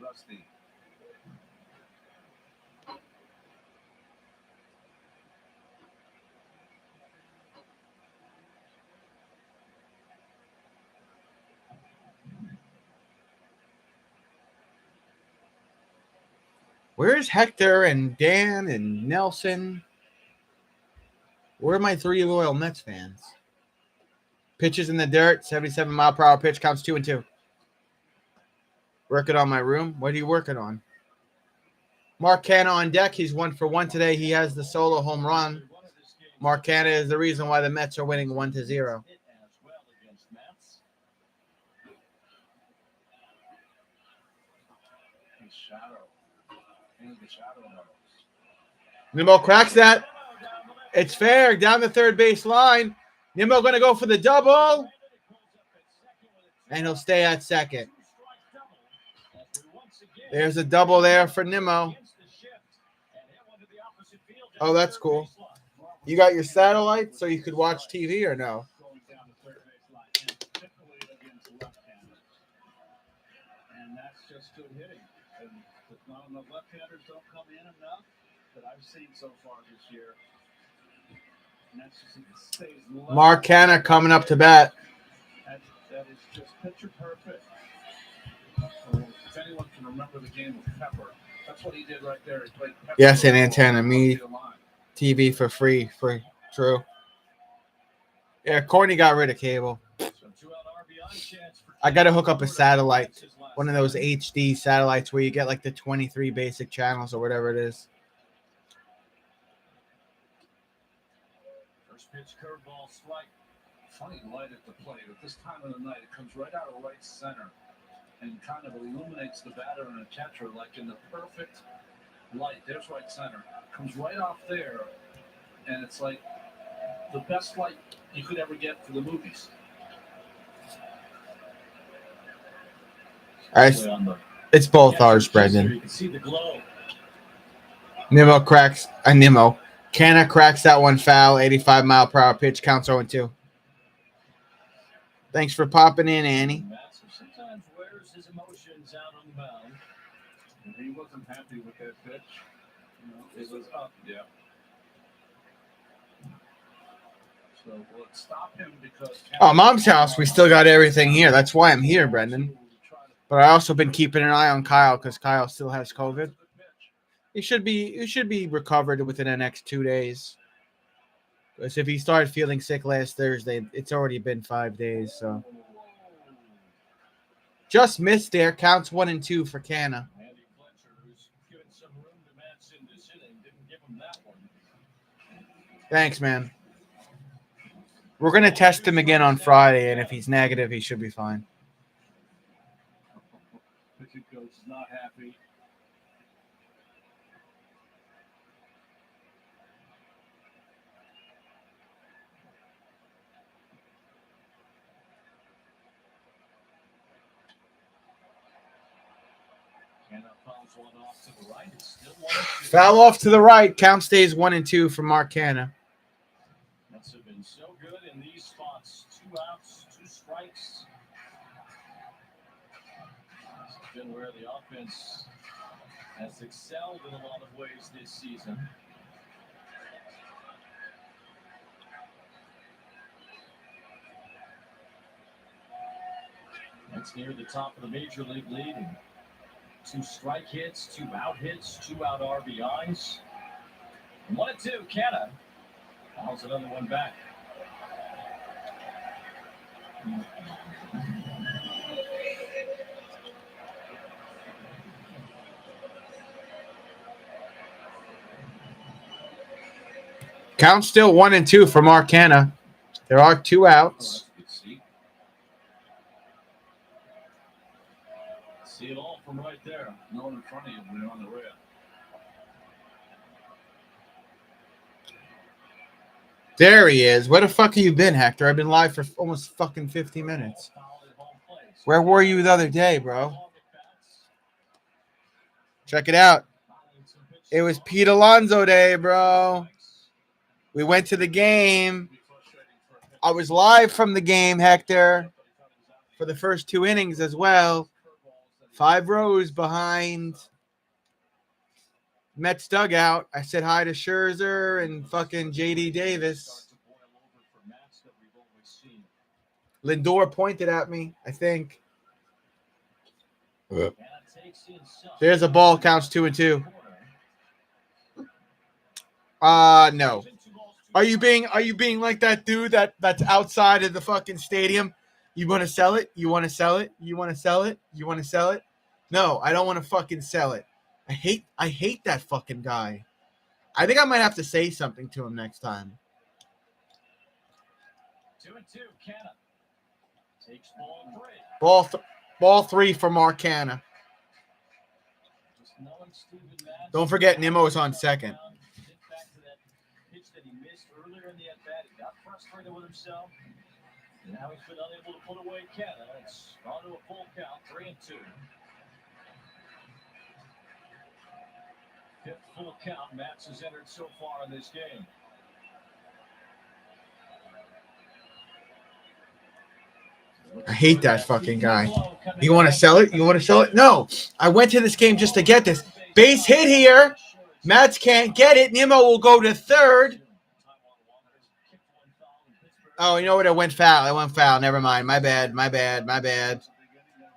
Rusty. Where's Hector and Dan and Nelson? Where are my 3 loyal Mets fans? Pitches in the dirt. 77-mile-per-hour pitch. Counts 2-2. Working on my room. What are you working on? Mark Canha on deck. He's 1 for 1 today. He has the solo home run. Mark Canha is the reason why the Mets are winning 1-0. Nimmo cracks that. It's fair. Down the third base line. Nimmo going to go for the double. And he'll stay at second. There's a double there for Nimmo. Oh, that's cool. You got your satellite so you could watch TV or no? And that's just good hitting. And not enough left-handers don't come in enough that I've seen so far this year. And that's just, it stays low. Mark Hanna coming up to bat. That is just picture perfect. So if anyone can remember the game with Pepper, that's what he did right there. He played Pepper. Yes, an antenna. Me, TV for free. True. Yeah, Courtney got rid of cable. I got to hook up a satellite. One of those HD satellites where you get like the 23 basic channels or whatever it is. First pitch, curveball, strike. Funny light at the plate. At this time of the night, it comes right out of right center and kind of illuminates the batter and the catcher like in the perfect light. There's right center. Comes right off there, and it's like the best light you could ever get for the movies. All right, it's both ours, Brendan. You can see the glow. Nimmo cracks a Nimmo. Canna cracks that one foul. 85-mile-per-hour pitch. Counts 0-2. Thanks for popping in, Annie. Sometimes wears his emotions out on the mound. And he wasn't happy with that pitch. You know, it was up. Yeah. So will it stop him because? Oh, Mom's house. We still got everything here. That's why I'm here, Brendan. But I also been keeping an eye on Kyle because Kyle still has COVID. He should be recovered within the next 2 days. Because if he started feeling sick last Thursday, it's already been 5 days. So just missed there. Counts 1-2 for Canna. Andy Fletcher, who's given some room to Madsen this inning, didn't give him that one. Thanks, man. We're gonna test him again on Friday, and if he's negative, he should be fine. Pitching coach is not happy. Foul off to the right. Count stays 1-2 for Mark Canna. Mets have been so good in these spots. 2 outs, 2 strikes. This has been where the offense has excelled in a lot of ways this season. That's near the top of the major league lead. 2 strike hits, 2 out hits, 2 out RBIs. 1-2, Canna. Fouls another one back. Count still 1-2 for Mark Canna. There are 2 outs. See it all from right there. No one in front of you when you're on the rail. There he is. Where the fuck have you been, Hector? I've been live for almost fucking 50 minutes. Where were you the other day, bro? Check it out. It was Pete Alonso Day, bro. We went to the game. I was live from the game, Hector, for the first 2 innings as well. 5 rows behind Mets dugout. I said hi to Scherzer and fucking J.D. Davis. Lindor pointed at me, I think. There's a ball. Counts 2-2. No. Are you being like that dude that's outside of the fucking stadium? You want to sell it? You want to sell it? You want to sell it? You want to sell it? No, I don't want to fucking sell it. I hate that fucking guy. I think I might have to say something to him next time. 2-2, Canna. Takes ball 3. Ball 3 for Mark Canna. Don't forget Nimmo's on second. that he missed earlier in the at-bat. He got frustrated with himself. And now he's been unable to put away Canada. It's on to a full count, 3-2. Fifth full count. Matz has entered so far in this game. I hate that fucking guy. You want to sell it? You want to sell it? No. I went to this game just to get this. Base hit here. Matz can't get it. Nimmo will go to third. Oh, you know what? It went foul. It went foul. Never mind. My bad. My bad. My bad.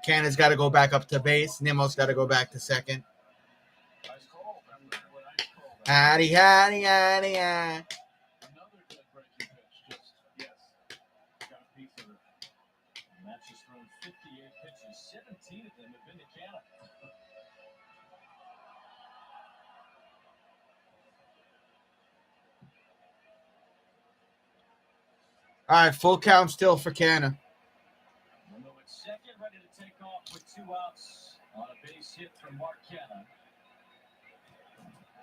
Canada's got to go back up to base. Nimmo's got to go back to second. Hattie, hattie, hattie, hattie. Another good breaking pitch. Got a piece of it. Matz has thrown 58 pitches. 17 of them have been to Canada. All right, full count still for Canada. Nimmo at second, ready to take off with 2 outs on a base hit from Mark Canna.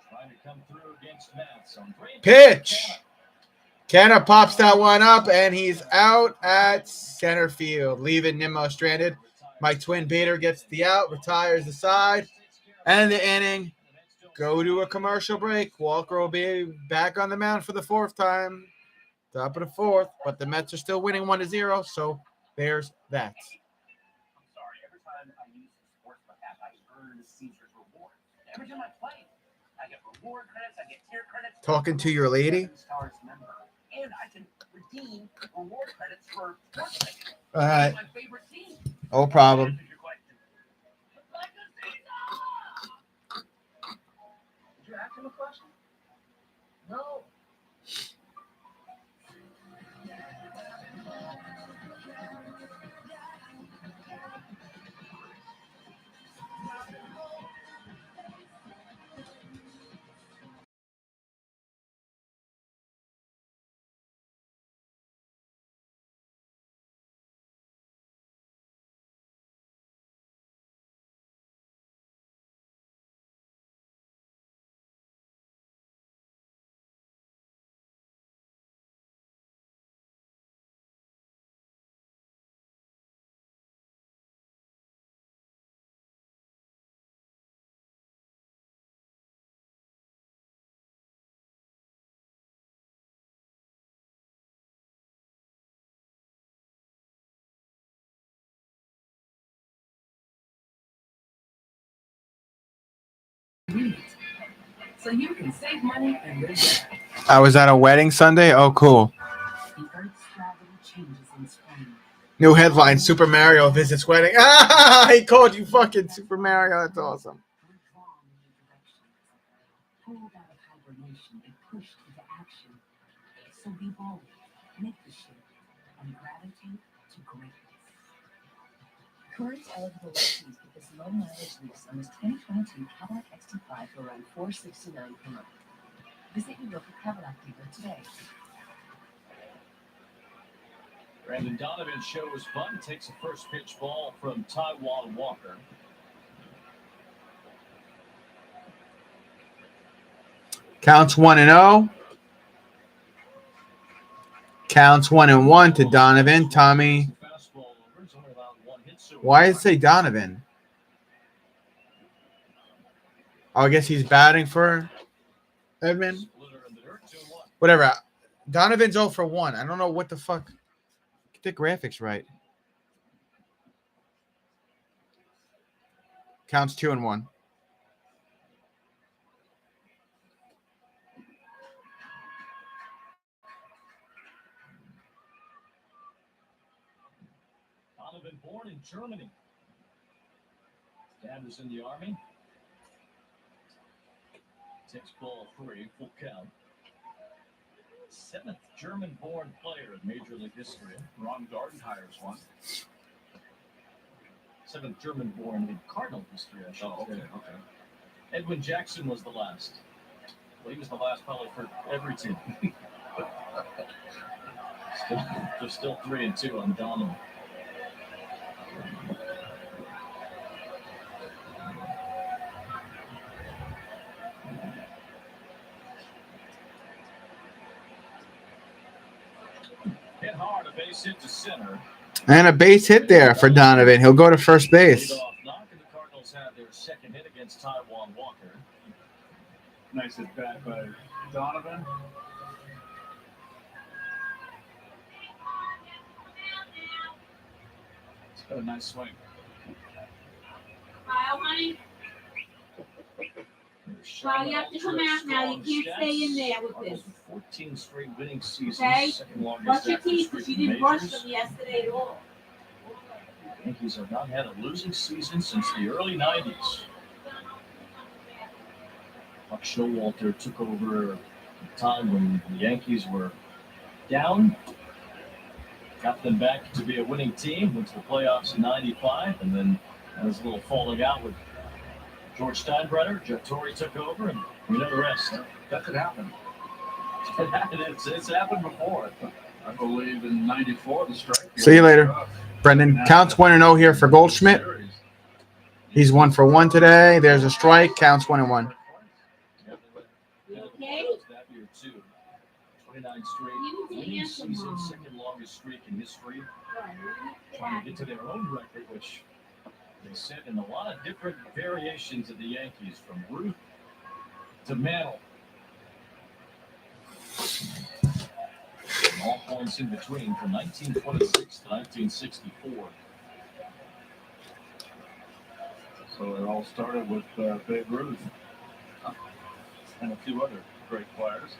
Trying to come through against Matz on great Pitch. Canada pops that one up, and he's out at center field, leaving Nimmo stranded. My twin Bader gets the out, retires the side, and the inning. Go to a commercial break. Walker will be back on the mound for the 4th time. Top of the 4th, but the Mets are still winning 1-0, so there's that. I'm sorry, every time I use the sportsbook app, I earn Caesar's rewards. Every time I play, I get reward credits, I get tier credits. Talking to your lady? Stars member. And I can redeem reward credits for sports tickets. All right. My favorite team. No problem. Did you ask him a question? No. So you can save money and live better. I was at a wedding Sunday. Oh, cool. The Earth's gravity changes in spring. New headline, Super Mario visits wedding. Ah, he called you fucking Super Mario. That's awesome. We're drawn in new directions. Pulled out of hibernation and pushed into action. So be bold, make the shift, and gravitate to greatness. Current eligible listings get this low mileage lease on this 2022 Cadillac XT5 for around $469 per month. Visit your local Cadillac dealer today. Brandon Donovan's show was fun. Takes a first pitch ball from Taiwan Walker. Counts 1-0. Counts 1-1 to Donovan. Tommy. Why did it say Donovan? Oh, I guess he's batting for Edmund. Whatever. Donovan's 0 for 1. I don't know what the fuck. Get the graphics right. Counts 2-1. Donovan born in Germany. Dad was in the Army. Takes ball 3, full count. 7th German-born player in Major League history. Ron Gardenhire's one. 7th German-born in Cardinal history, I should say. Okay. Edwin Jackson was the last. Well, he was the last probably for every team. There's still 3-2 on Donovan. Hit hard, a base hit to center. And a base hit there for Donovan. He'll go to first base. Leadoff knock, and the Cardinals have their second hit against Taiwan Walker. Nice at bat by Donovan. It's got a nice swing. Kyle, honey. Kyle, you have to come out now. You can't stay in there with this. 14 straight winning seasons. Okay. Second longest Brush your active teeth streak because you in didn't brush majors. them yesterday at all. The Yankees have not had a losing season since the early 90s. Buck Showalter took over a time when the Yankees were down. Got them back to be a winning team. Went to the playoffs in 95, and then there was a little falling out with George Steinbrenner. Jeff Torrey took over, and we know the rest. That could happen. It's happened before. I believe in '94 the strike. See you later. Brendan counts 1-0 here for Goldschmidt. He's 1 for 1 today. There's a strike. Counts 1-1. You okay? 29 straight winning season, second longest streak in history. Trying to get to their own record, which they set in a lot of different variations of the Yankees, from Ruth to Mantle. And all points in between from 1926 to 1964. So it all started with Babe Ruth and a few other great players.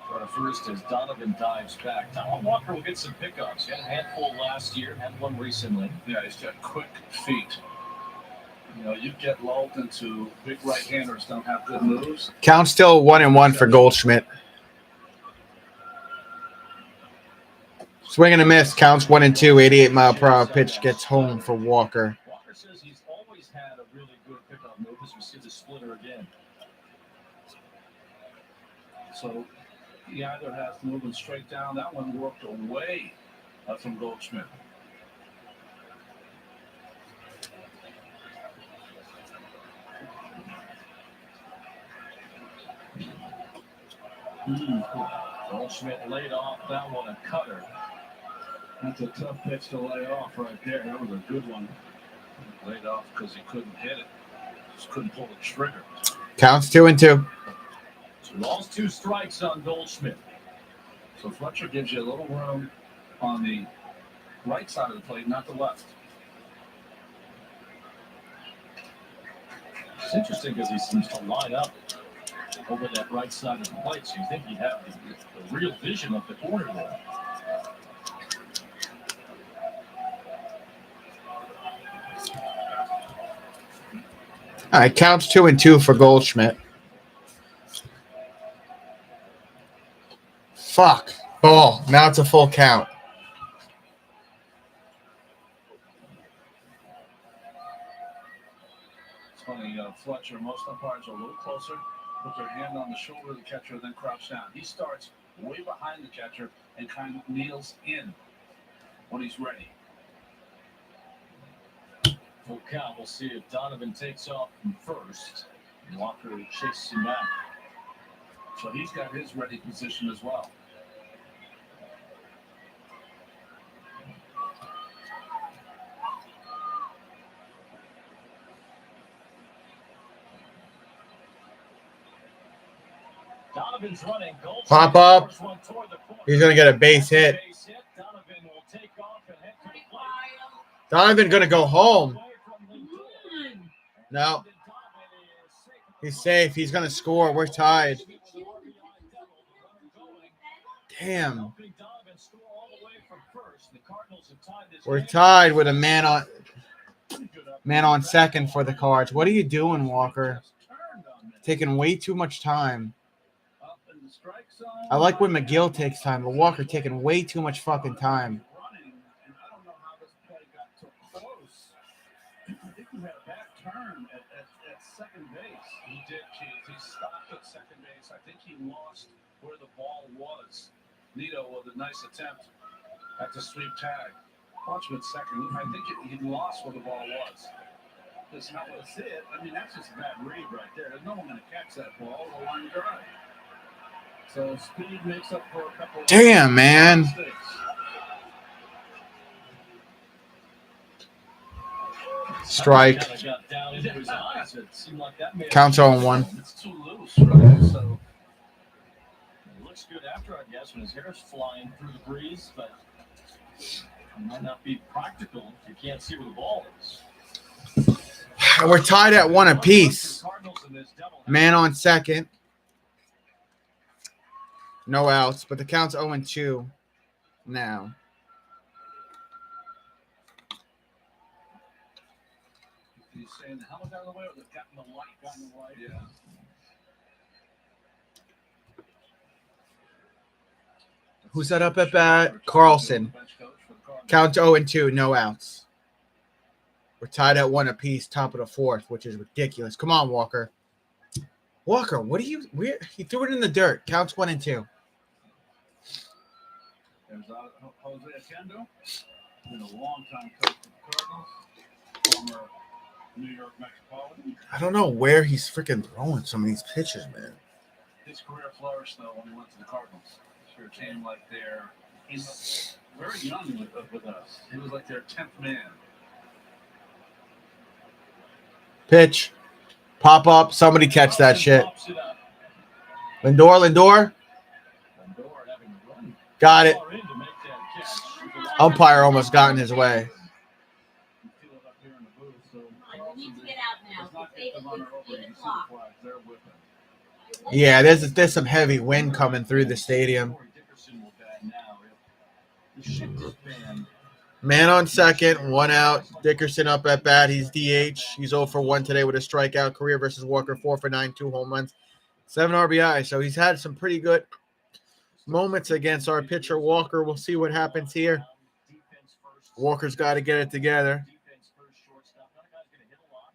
For first, as Donovan dives back, Taiwan Walker will get some pickups. He had a handful last year, had one recently. Yeah, he's got quick feet. You know, you get lulled into big right-handers don't have good moves. Count still 1-1 for Goldschmidt. Swing and a miss. Counts 1-2. 88-mile-per-hour pitch gets home for Walker. Walker says he's always had a really good pickup move. As we see the splitter again. So he either has moving straight down. That one worked away from Goldschmidt. Goldschmidt laid off that one, a cutter. That's a tough pitch to lay off right there. That was a good one. Laid off because he couldn't hit it. Just couldn't pull the trigger. Counts 2-2. 2 balls, 2 strikes on Goldschmidt. So Fletcher gives you a little room on the right side of the plate, not the left. It's interesting because he seems to line up over that right side of the plate, so you think he'd have the real vision of the corner there. All right, counts 2-2 for Goldschmidt. Fuck. Ball. Now it's a full count. It's funny, Fletcher, most umpires are a little closer, put their hand on the shoulder of the catcher, then crouch down. He starts way behind the catcher and kind of kneels in when he's ready. Full count. We'll see if Donovan takes off from first. Walker chases him back. So he's got his ready position as well. Donovan's running. Goldschmidt Pop up. first one toward the corner. He's going to get a base hit. Base hit. Donovan will take off and head to the plate. Donovan going to go home. Away from Lindor. No. He's safe. He's going to score. We're tied. Damn. We're tied with a man on second for the Cards. What are you doing, Walker? Taking way too much time. I like when McGill takes time, but Walker taking way too much fucking time. Turn at second base. He did, Keith. He stopped at second base. I think he lost where the ball was. Nito with a nice attempt at the sweep tag. Watch him at second. I think he lost where the ball was. Just how to see it. I mean, that's just a bad read right there. There's no one going to catch that ball. The line drive. So speed makes up for a couple of Damn, man. mistakes. Strike. Kinda got down into his eyes. It seemed like that may have Counts 0-1. It's too loose, right? So It looks good after, I guess, when his hair's flying through the breeze, but it might not be practical if you can't see where the ball is. And we're tied at 1 apiece. Cardinals in this doubleheader. Man on second. No outs, but the count's 0-2 now. he's saying the helmet out of the way, or they've gotten the light, Yeah. Who's that up at bat? Carlson. Count 0-2, no outs. We're tied at 1 apiece, top of the fourth, which is ridiculous. Come on, Walker. Walker, what are you? He threw it in the dirt. Counts 1-2. There's Jose Acando, been a long-time coach for the Cardinals, former New York Metropolitan. I don't know where he's freaking throwing some of these pitches, man. His career flourished, though, when he went to the Cardinals. For a team like he's very young with us. He was like their 10th man. Pitch. Pop up. Somebody catch that shit. Lindor. Lindor having a run Got it. far in to make that catch. Umpire almost got in his way. You feel it up here in the booth, so Come on, you need to get out now. does not Save get it the runner with over. You even see clock. the flag. They're with him. Yeah, there's some heavy wind coming through the stadium. Dickerson will bat now. The shift is banned. Man on second, 1 out. Dickerson up at bat. He's DH. He's 0 for 1 today with a strikeout. Career versus Walker, 4 for 9, 2 home runs, 7 RBI. So he's had some pretty good moments against our pitcher Walker. We'll see what happens here. Walker's got to get it together. Defense first, shortstop. That guy's going to hit a lot.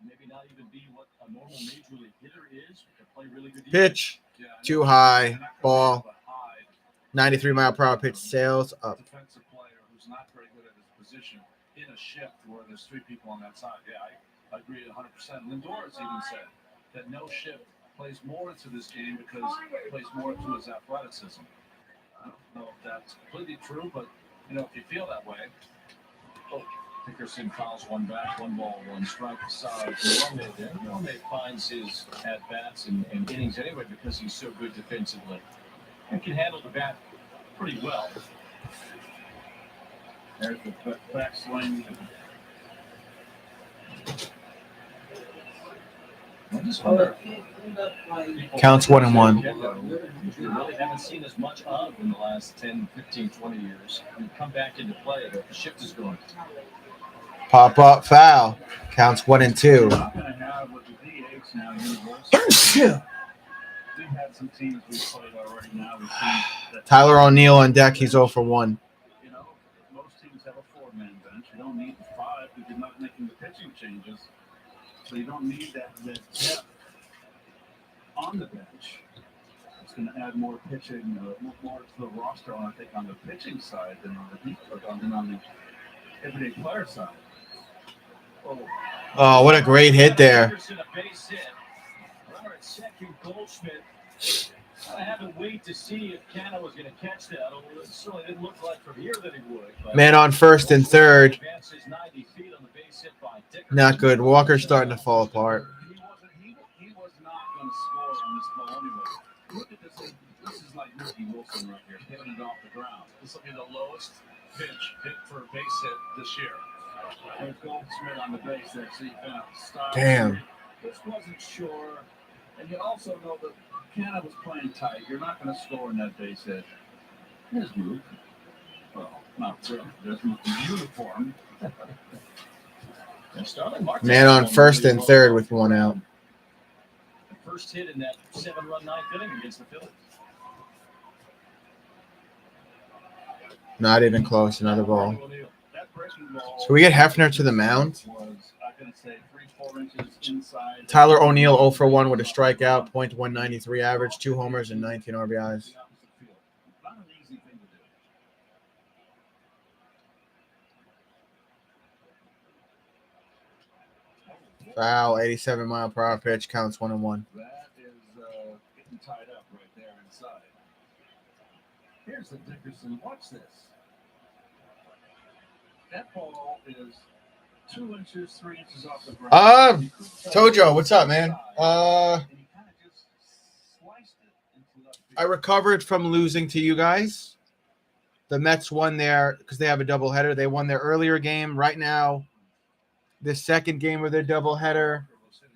Maybe not even be what a normal major league hitter is. But play really good defense. Pitch. Yeah, I know. Too high. They're not gonna Ball. be able to hide 93-mile-per-hour pitch. Sails up. defensive player who's not very good at his position in a shift where there's 3 people on that side. Yeah, I agree 100%. Lindor has even said that no shift plays more into this game because it plays more to his athleticism. I don't know if that's completely true, but if you feel that way. Dickerson fouls one back, 1 ball, 1 strike. Normally finds his at-bats and innings anyway because he's so good defensively. He can handle the bat pretty well. There's the backswing. I just wonder. Counts 1-1. We really haven't seen as much of in the last 10, 15, 20 years. And come back into play, the shift is going. Pop up foul. Counts 1-2. We're not going to have with the DH now universal. We've had some teams we've played already now. We've seen that, Tyler O'Neill on deck. He's 0 for 1. most teams have a 4-man bench. You don't need 5 because you're not making the pitching changes. So you don't need that depth on the bench. It's going to add more pitching, more to the roster, I think, on the pitching side than on the everyday player side. Oh, what a great hit there. Dickerson, a base hit. Runner at second, Goldschmidt. I had to wait to see if Canna was going to catch that. It certainly didn't look like from here that he would. But Man on first and third. advances 90 feet on the base hit by Dickerson. Not good. Walker's starting to fall apart. He was not going to score on this ball anyway. Look at this thing. This is like Ricky Wilson right here, hitting it off the ground. This will be the lowest pitch hit for a base hit this year. There's Goldschmidt on the base there, so you found style. Damn. Just wasn't sure. And you also know that Canada was playing tight. You're not going to score in that base hit. His move. Well, not really. There's uniform. And Starling Martinez Man on won first really and well. third with 1 out. The first hit in that 7-run 9th inning against the Phillies. Not even close. Another ball. That breaking ball So we get Hefner to the mound. was, I'm going to say, 3-4 inches inside. Tyler O'Neill 0 for 1 with a strikeout, .193 average, 2 homers and 19 RBIs. The opposite field. Not an easy thing to do. Foul, 87-mile-per-hour pitch, counts 1-1. That is getting tied up right there inside. Here's the Dickerson. Watch this. That ball is 2 inches, 3 inches off the ground. Tojo, what's up, man? And he kind of just sliced it into left field. I recovered from losing to you guys. The Mets won there because they have a doubleheader. They won their earlier game. Right now, the second game of their doubleheader.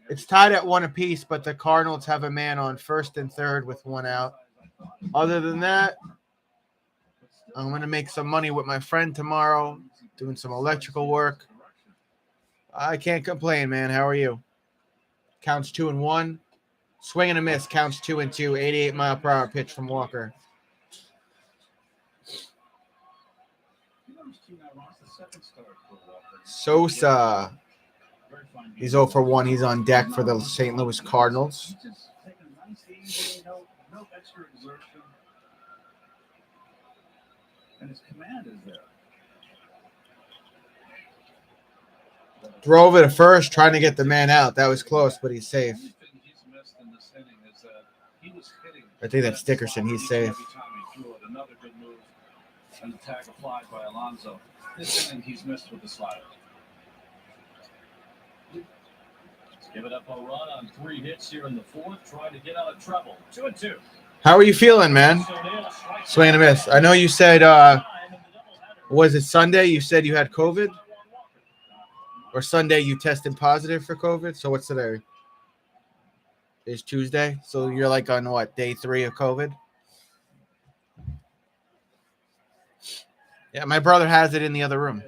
It's tied at 1 apiece, but the Cardinals have a man on first and third with 1 out. Other than that, I'm going to make some money with my friend tomorrow, doing some electrical work. I can't complain, man. How are you? Counts 2-1. Swing and a miss. Counts 2-2. 88-mile-per-hour pitch from Walker. Sosa. He's 0 for 1. He's on deck for the St. Louis Cardinals. No extra exertion. And his command is there. Drove it at first, trying to get the man out. That was close, but he's safe. The only thing he's missed in this inning is that he was hitting. I think that's Dickerson. He's safe. Every time he threw it, another good move, and the tag applied by Alonso. This inning he's missed with the slider. Let's give it up a run on 3 hits here in the fourth, trying to get out of trouble. 2-2. How are you feeling, man? Swing and a miss. I know you said, was it Sunday? You said you had COVID? Or Sunday you tested positive for COVID? So what's today? It's Tuesday. So you're like on what, day 3 of COVID? Yeah, my brother has it in the other room.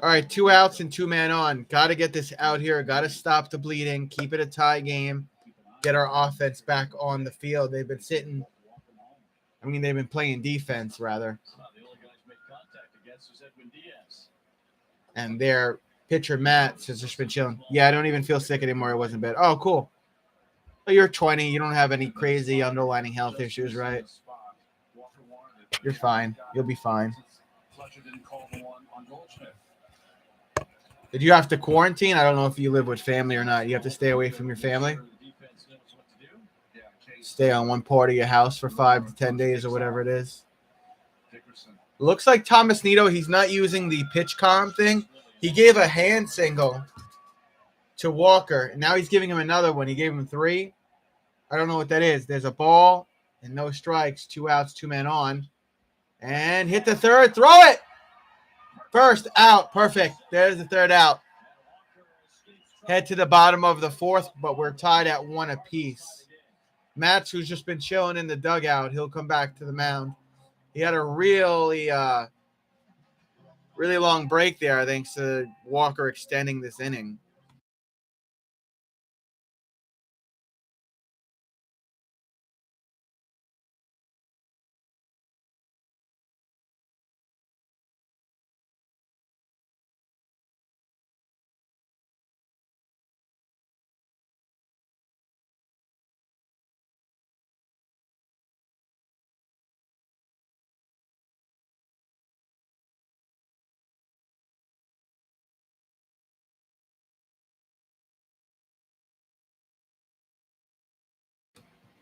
All right, 2 outs and 2 man on. Got to get this out here. Got to stop the bleeding. Keep it a tie game. Get our offense back on the field. They've been sitting. I mean, they've been playing defense, rather. And their pitcher, Matt, has just been chilling. Yeah, I don't even feel sick anymore. It wasn't bad. Oh, cool. Well, you're 20. You don't have any crazy underlying health issues, right? You're fine. You'll be fine. Did you have to quarantine? I don't know if you live with family or not. You have to stay away from your family? Stay on one part of your house for 5 to 10 days or whatever it is. Looks like Thomas Nito, he's not using the pitch comm thing. He gave a hand single to Walker, and now he's giving him another one. He gave him 3. I don't know what that is. There's a ball and no strikes, 2 outs, 2 men on. And hit the third. Throw it! First out. Perfect. There's the third out. Head to the bottom of the fourth, but we're tied at 1 apiece. Matz, who's just been chilling in the dugout, he'll come back to the mound. He had a really long break there, thanks to Walker extending this inning.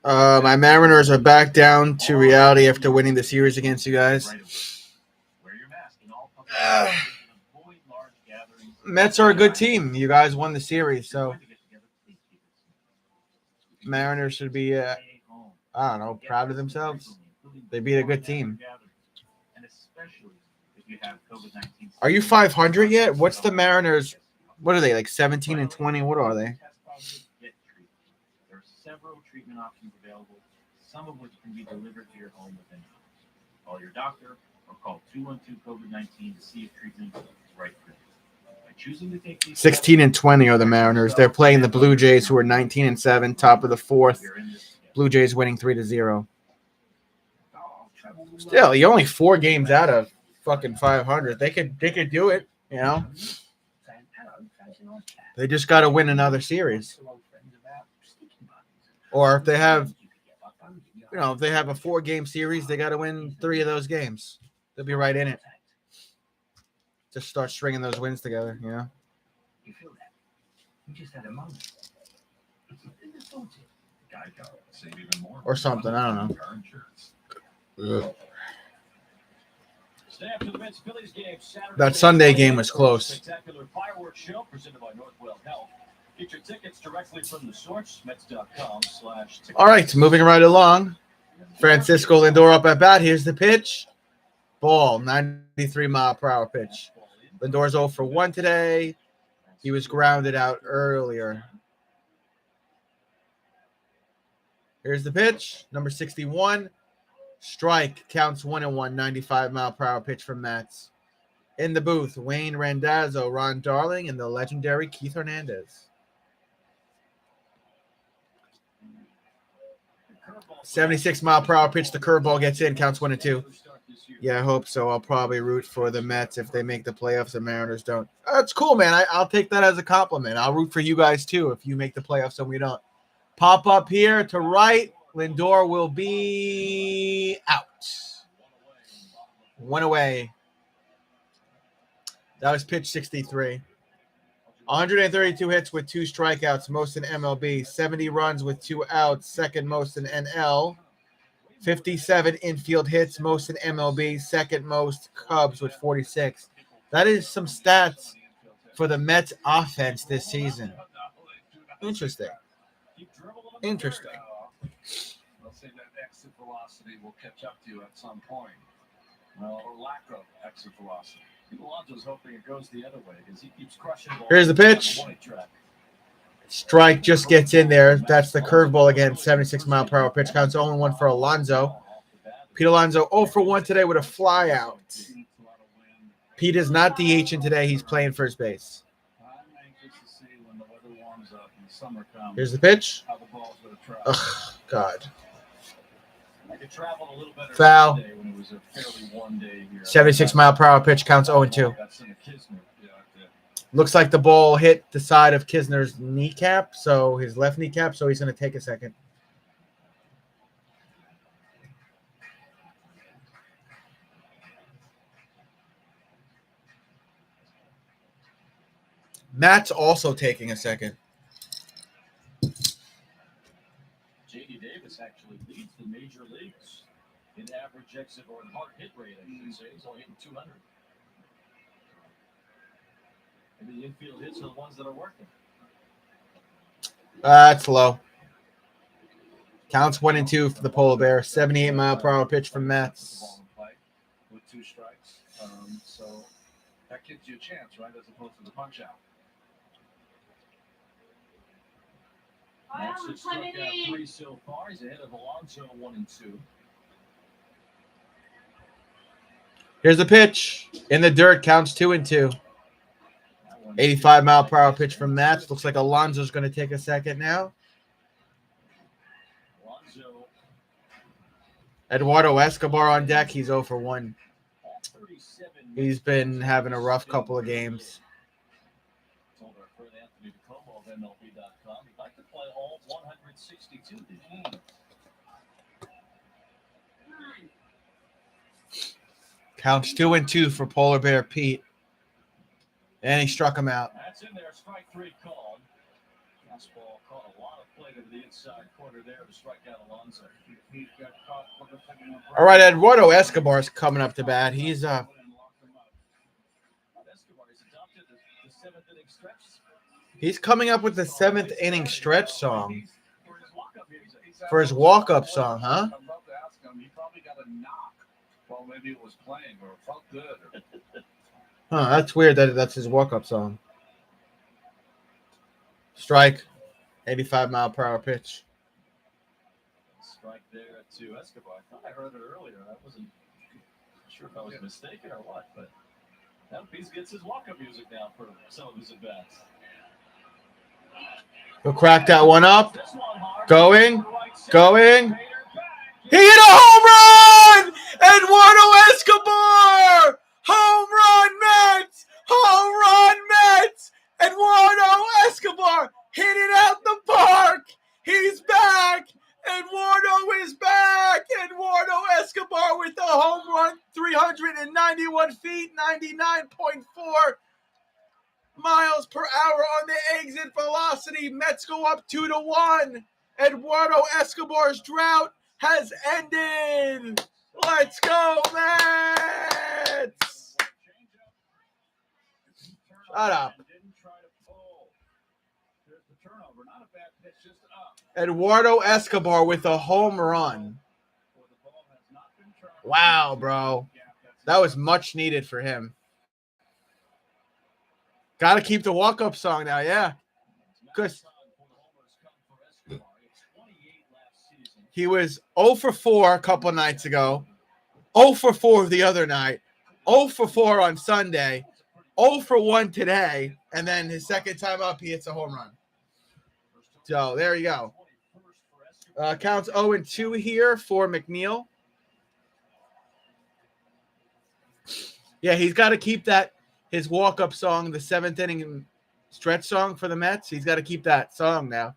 My Mariners are back down to reality after winning the series against you guys. Mets are a good team. You guys won the series, so Mariners should be, I don't know, proud of themselves. They beat a good team. Are you 500 yet? What's the Mariners? What are they, like 17 and 20? What are they? Several treatment options available, some of which can be delivered to your home within hours. Call your doctor or call 212-COVID-19 to see if treatment is right for you. By choosing to take these 16 and 20 are the Mariners. They're playing the Blue Jays, who are 19 and 7, top of the fourth. Blue Jays winning 3-0. Still, you're only 4 games out of fucking 500. They could do it, you know. They just got to win another series. Or if they have, if they have a 4-game series, they got to win 3 of those games. They'll be right in it. Just start stringing those wins together, you know? You feel that? You just had a moment. Don't you? Geico, save even more. Or something, I don't know. Car insurance. Ugh. Stay after the Mets Phillies game Saturday. That Sunday game was close. Spectacular fireworks show presented by Northwell Health. Get your tickets directly from the source, Mets.com/tickets. All right, moving right along. Francisco Lindor up at bat. Here's the pitch. Ball, 93-mile-per-hour pitch. Lindor's 0 for 1 today. He was grounded out earlier. Here's the pitch, number 61. Strike, counts 1-1, 95-mile-per-hour pitch from Mets. In the booth, Wayne Randazzo, Ron Darling, and the legendary Keith Hernandez. 76-mile-per-hour pitch. The curveball gets in, counts 1-2. Yeah, I hope so. I'll probably root for the Mets if they make the playoffs. The Mariners don't. That's cool, man. I'll take that as a compliment. I'll root for you guys, too, if you make the playoffs and we don't. Pop up here to right. Lindor will be out. 1 away. That was pitch 63. 132 hits with 2 strikeouts, most in MLB. 70 runs with 2 outs, second most in NL. 57 infield hits, most in MLB. Second most Cubs with 46. That is some stats for the Mets offense this season. Interesting. Interesting. They'll say that exit velocity will catch up to you at some point. Well, or lack of exit velocity. Alonso's hoping it goes the other way because he keeps crushing balls. Here's the pitch. Strike just gets in there. That's the curveball again. 76-mile-per-hour pitch. Counts 0-1 for Alonso. Pete Alonso 0 for 1 today with a fly out. Pete is not DHing today. He's playing first base. I'm anxious to see when the weather warms up and summer comes. Here's the pitch. How the ball's going to travel. Ugh, God. It traveled a little better Foul. Sunday when it was a fairly warm day here. 76-mile-per-hour pitch. Counts 0-2. That's in the Kisner. Looks like the ball hit the side of Kisner's kneecap, so his left kneecap, so he's going to take a second. Matt's also taking a second. J.D. Davis actually leads the major leagues in average exit or in hard hit rate, I should say. He's only hitting 200. Maybe the infield hits are the ones that are working. That's low. Counts 1-2 for the Polar Bear. 78-mile-per-hour pitch from Mets. With 2 strikes. So that gives you a chance, right, as opposed to the punch out. Mets have struck out 3 so far. He's ahead of Alonso 1-2. Here's the pitch. In the dirt, counts 2-2. 85-mile-per-hour pitch from Mets. Looks like Alonso's going to take a second now. Alonso. Eduardo Escobar on deck. He's 0 for 1. He's been having a rough couple of games. Told our friend Anthony DeComo of MLB.com he'd like to play all 162 this year. Counts 2-2 for Polar Bear Pete. And he struck him out. That's in there. Strike 3 called. Fastball caught a lot of play to the inside corner there to strike out Alonso. He got caught. All right, Eduardo Escobar's coming up to bat. He's Escobar has adopted the 7th inning stretch. He's coming up with the 7th inning stretch song For his walk-up song, huh? I'm about to ask him. He probably got a knock. Well, maybe it was playing or it felt good. Huh, that's weird that that's his walk-up song. Strike. 85-mile-per-hour pitch. Strike there to Escobar. I thought I heard it earlier. I wasn't sure if I was mistaken or what, but now he gets his walk-up music now for some of his at-bats. He'll crack that one up. This one hard. Going. Going. He hit a home run! Eduardo Escobar! Home run Mets! Home run Mets! Eduardo Escobar hit it out the park! He's back! Eduardo is back! Eduardo Escobar with the home run, 391 feet, 99.4 miles per hour on the exit velocity. Mets go up 2-1. Eduardo Escobar's drought has ended. Let's go, Mets! Shut up. Eduardo Escobar with a home run. Wow, bro. That was much needed for him. Got to keep the walk-up song now, yeah. Because he was 0 for 4 a couple nights ago, 0 for 4 the other night, 0 for 4 on Sunday, 0 for 1 today, and then his second time up, he hits a home run. So there you go. Counts 0-2 here for McNeil. Yeah, he's got to keep that, his walk-up song, the 7th inning stretch song for the Mets. He's got to keep that song now.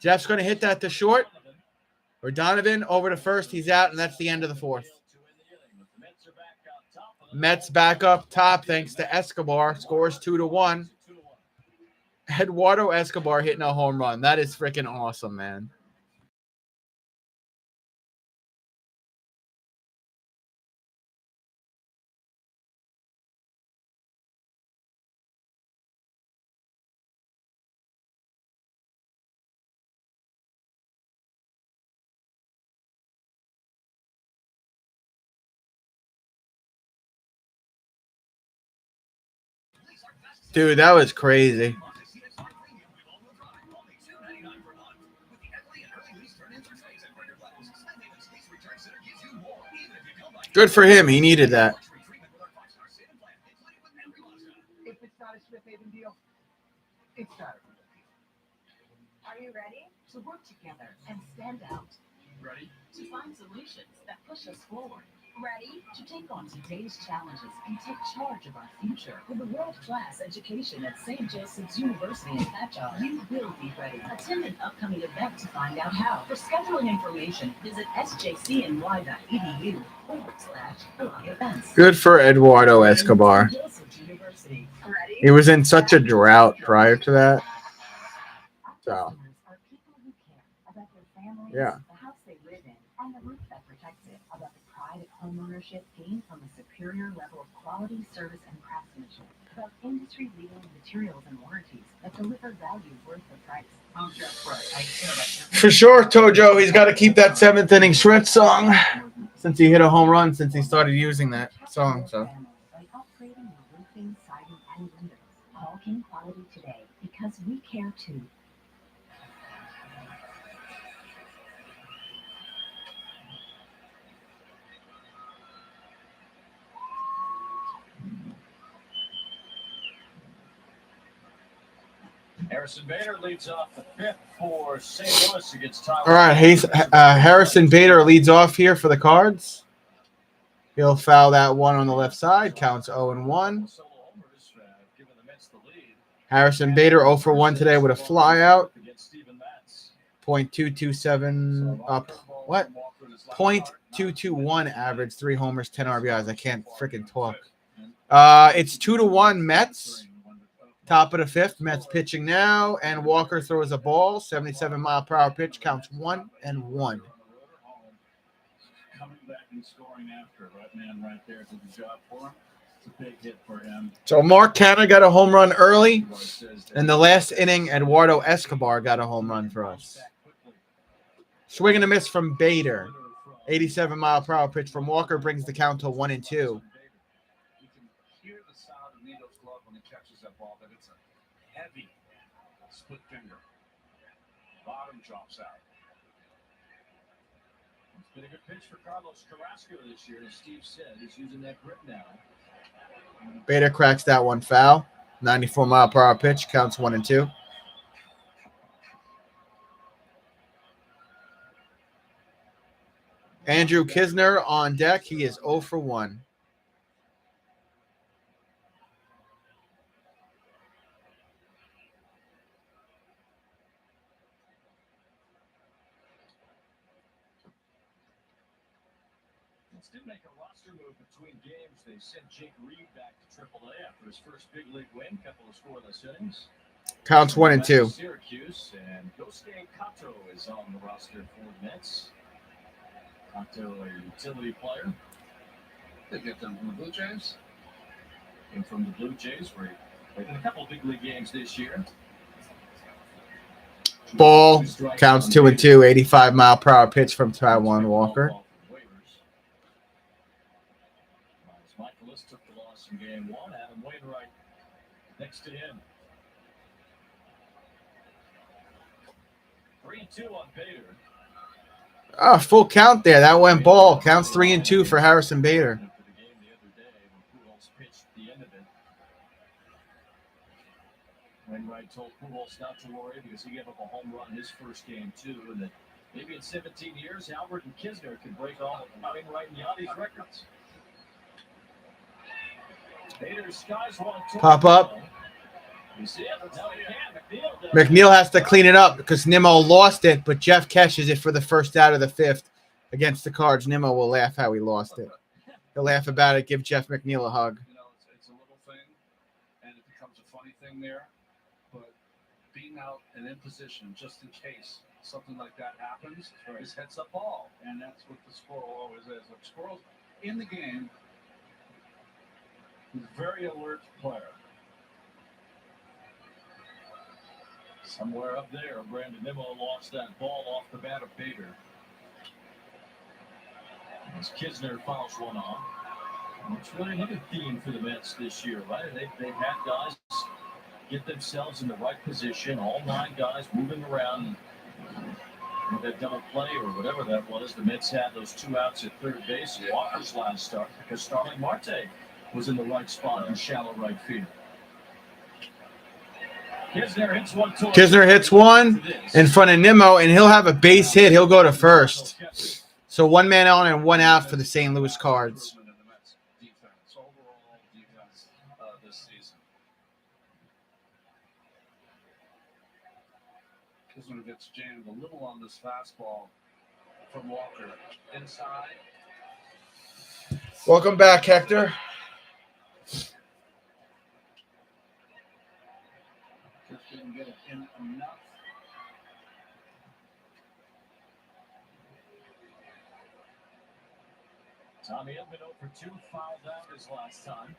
Jeff's going to hit that to short. Or Donovan over to first. He's out, and that's the end of the 4th. Mets back up top thanks to Escobar. Scores 2-1. Eduardo Escobar hitting a home run. That is freaking awesome, man. Dude, that was crazy. Good for him. He needed that. If it's not a Smith Haven deal, it's not. Are you ready to work together and stand out? Ready? To find solutions that push us forward. Ready to take on today's challenges and take charge of our future. With a world-class education at St. Joseph's University in Patchogue, you will be ready. Attend an upcoming event to find out how. For scheduling information, visit sjcny.edu/events. Good for Eduardo Escobar. St. Joseph's University. Ready? He was in such a drought prior to that. So, Our people who care about their families, yeah. the house they live in, and the roof that protects it. About the pride of homeownership gained from a superior level of quality, service, and craftsmanship. About industry-leading materials and warranties that deliver value worth the price. I'm Jeff Price. I care about For sure, Tojo, he's got to keep that 7th inning stretch song since he hit a home run since he started using that song. So, By upgrading your roofing, siding, and windows. Call King Quality today because we care too. Harrison Bader leads off the 5th for St. Louis against Taiwan. all right, Harrison Bader leads off here for the Cards. He'll foul that one on the left side. Counts 0-1. Harrison Bader 0 for 1 today with a flyout. .227 up. What? .221 average, 3 homers, 10 RBIs. I can't freaking talk. It's 2-1 Mets. Top of the 5th. Mets pitching now, and Walker throws a ball. 77-mile-per-hour pitch. Counts 1-1. Coming back and scoring after. That man right there did the job for him. It's a big hit for him. So Mark Canha got a home run early. In the last inning, Eduardo Escobar got a home run for us. Swing and a miss from Bader. 87-mile-per-hour pitch from Walker brings the count to 1-2. You can hear the sound of Nito's glove when he catches that ball, but it's a heavy split finger. Bottom drops out. It's been a good pitch for Carlos Carrasco this year, as Steve said. He's using that grip now. Bader cracks that one foul. 94-mile-per-hour pitch. Counts 1-2. Andrew Kisner on deck. He is 0 for 1. Didn't make a roster move between games. They sent Jake Reed back to AAA after his first big league win, couple of scoreless innings. Counts 1 and 2. Syracuse, and Yosuke Kato is on the roster for the Mets. Kato, a utility player. They get them from the Blue Jays. Came from the Blue Jays, where he played in a couple of big league games this year. Ball. Counts 2 and 2. 85-mile-per-hour pitch from Taiwan Walker. Michaelis took the loss in game 1. Adam Wainwright next to him. 3-2 on Bader. Oh, full count there. That went ball. Counts 3 and 2 for Harrison Bader. After the game the other day when Pujols pitched the end of it. Wainwright told Pujols not to worry because he gave up a home run his first game too, and that maybe in 17 years Albert and Kisner could break all of Wainwright and Yachty's records. Bader's skies one. Pop up. You see it? No, he can't. McNeil has to clean it up because Nimmo lost it, but Jeff catches it for the first out of the 5th against the Cards. Nimmo will laugh how he lost it. He'll laugh about it, give Jeff McNeil a hug. You know, it's a little thing, and it becomes a funny thing there. But being out and in position just in case something like that happens is heads up ball, and that's what the squirrel always is. Like squirrels in the game, he's a very alert player. Somewhere up there, Brandon Nimmo lost that ball off the bat of Bader. As Kisner fouls one off. It's really another theme for the Mets this year, right? They've had guys get themselves in the right position, all 9 guys moving around. With that double play or whatever that was, the Mets had those 2 outs at third base. Walker's last start because Starling Marte was in the right spot in shallow right field. Kisner hits one in front of Nimmo, and he'll have a base hit. He'll go to first. So 1 man on and 1 out for the St. Louis Cards. Kisner gets jammed a little on this fastball from Walker. Inside. Welcome back, Hector. Just didn't get it in enough. Tommy Edman 0 for 2, fouled out his last time.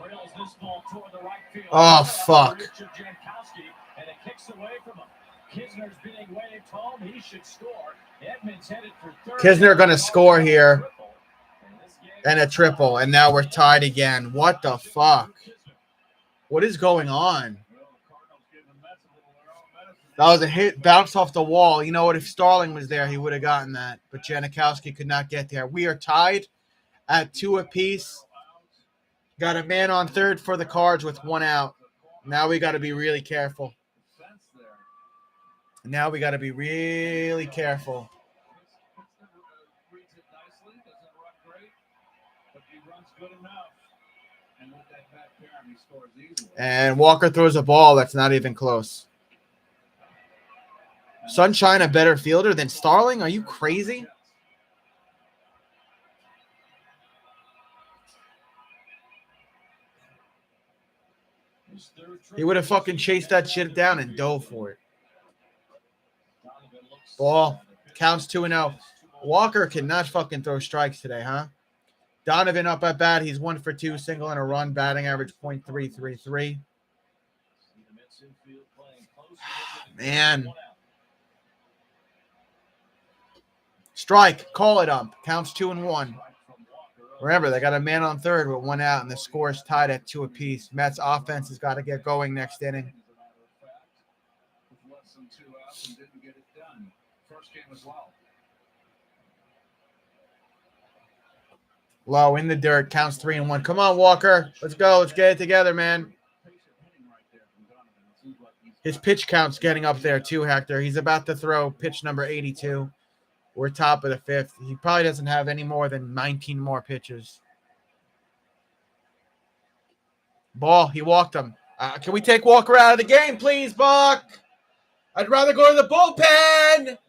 Drills this ball toward the right field. Oh, fuck. Richard Jankowski, and it kicks away from him. Kisner's being waved home. He should score. Edman's headed for third. Kisner going to score here. And a triple. And now we're tied again. What the fuck? What is going on? That was a hit. Bounced off the wall. You know what? If Starling was there, he would have gotten that. But Janikowski could not get there. We are tied at 2 apiece. Got a man on third for the Cards with 1 out. Now we got to be really careful. Now we got to be really careful. And Walker throws a ball that's not even close. Sunshine a better fielder than Starling? Are you crazy? He would have fucking chased that shit down and dove for it. Ball. Counts 2-0. Walker cannot fucking throw strikes today, huh? Donovan up at bat. He's 1 for 2, single and a run, batting average .333. Man. Strike. Call it up. Counts 2-1. Remember, they got a man on third with 1 out, and the score is tied at 2 apiece. Mets offense has got to get going next inning. Low in the dirt. Counts 3-1. Come on, Walker. Let's go. Let's get it together, man. His pitch count's getting up there too, Hector. He's about to throw pitch number 82. We're top of the 5th. He probably doesn't have any more than 19 more pitches. Ball. He walked him. Can we take Walker out of the game, please, Buck? I'd rather go to the bullpen.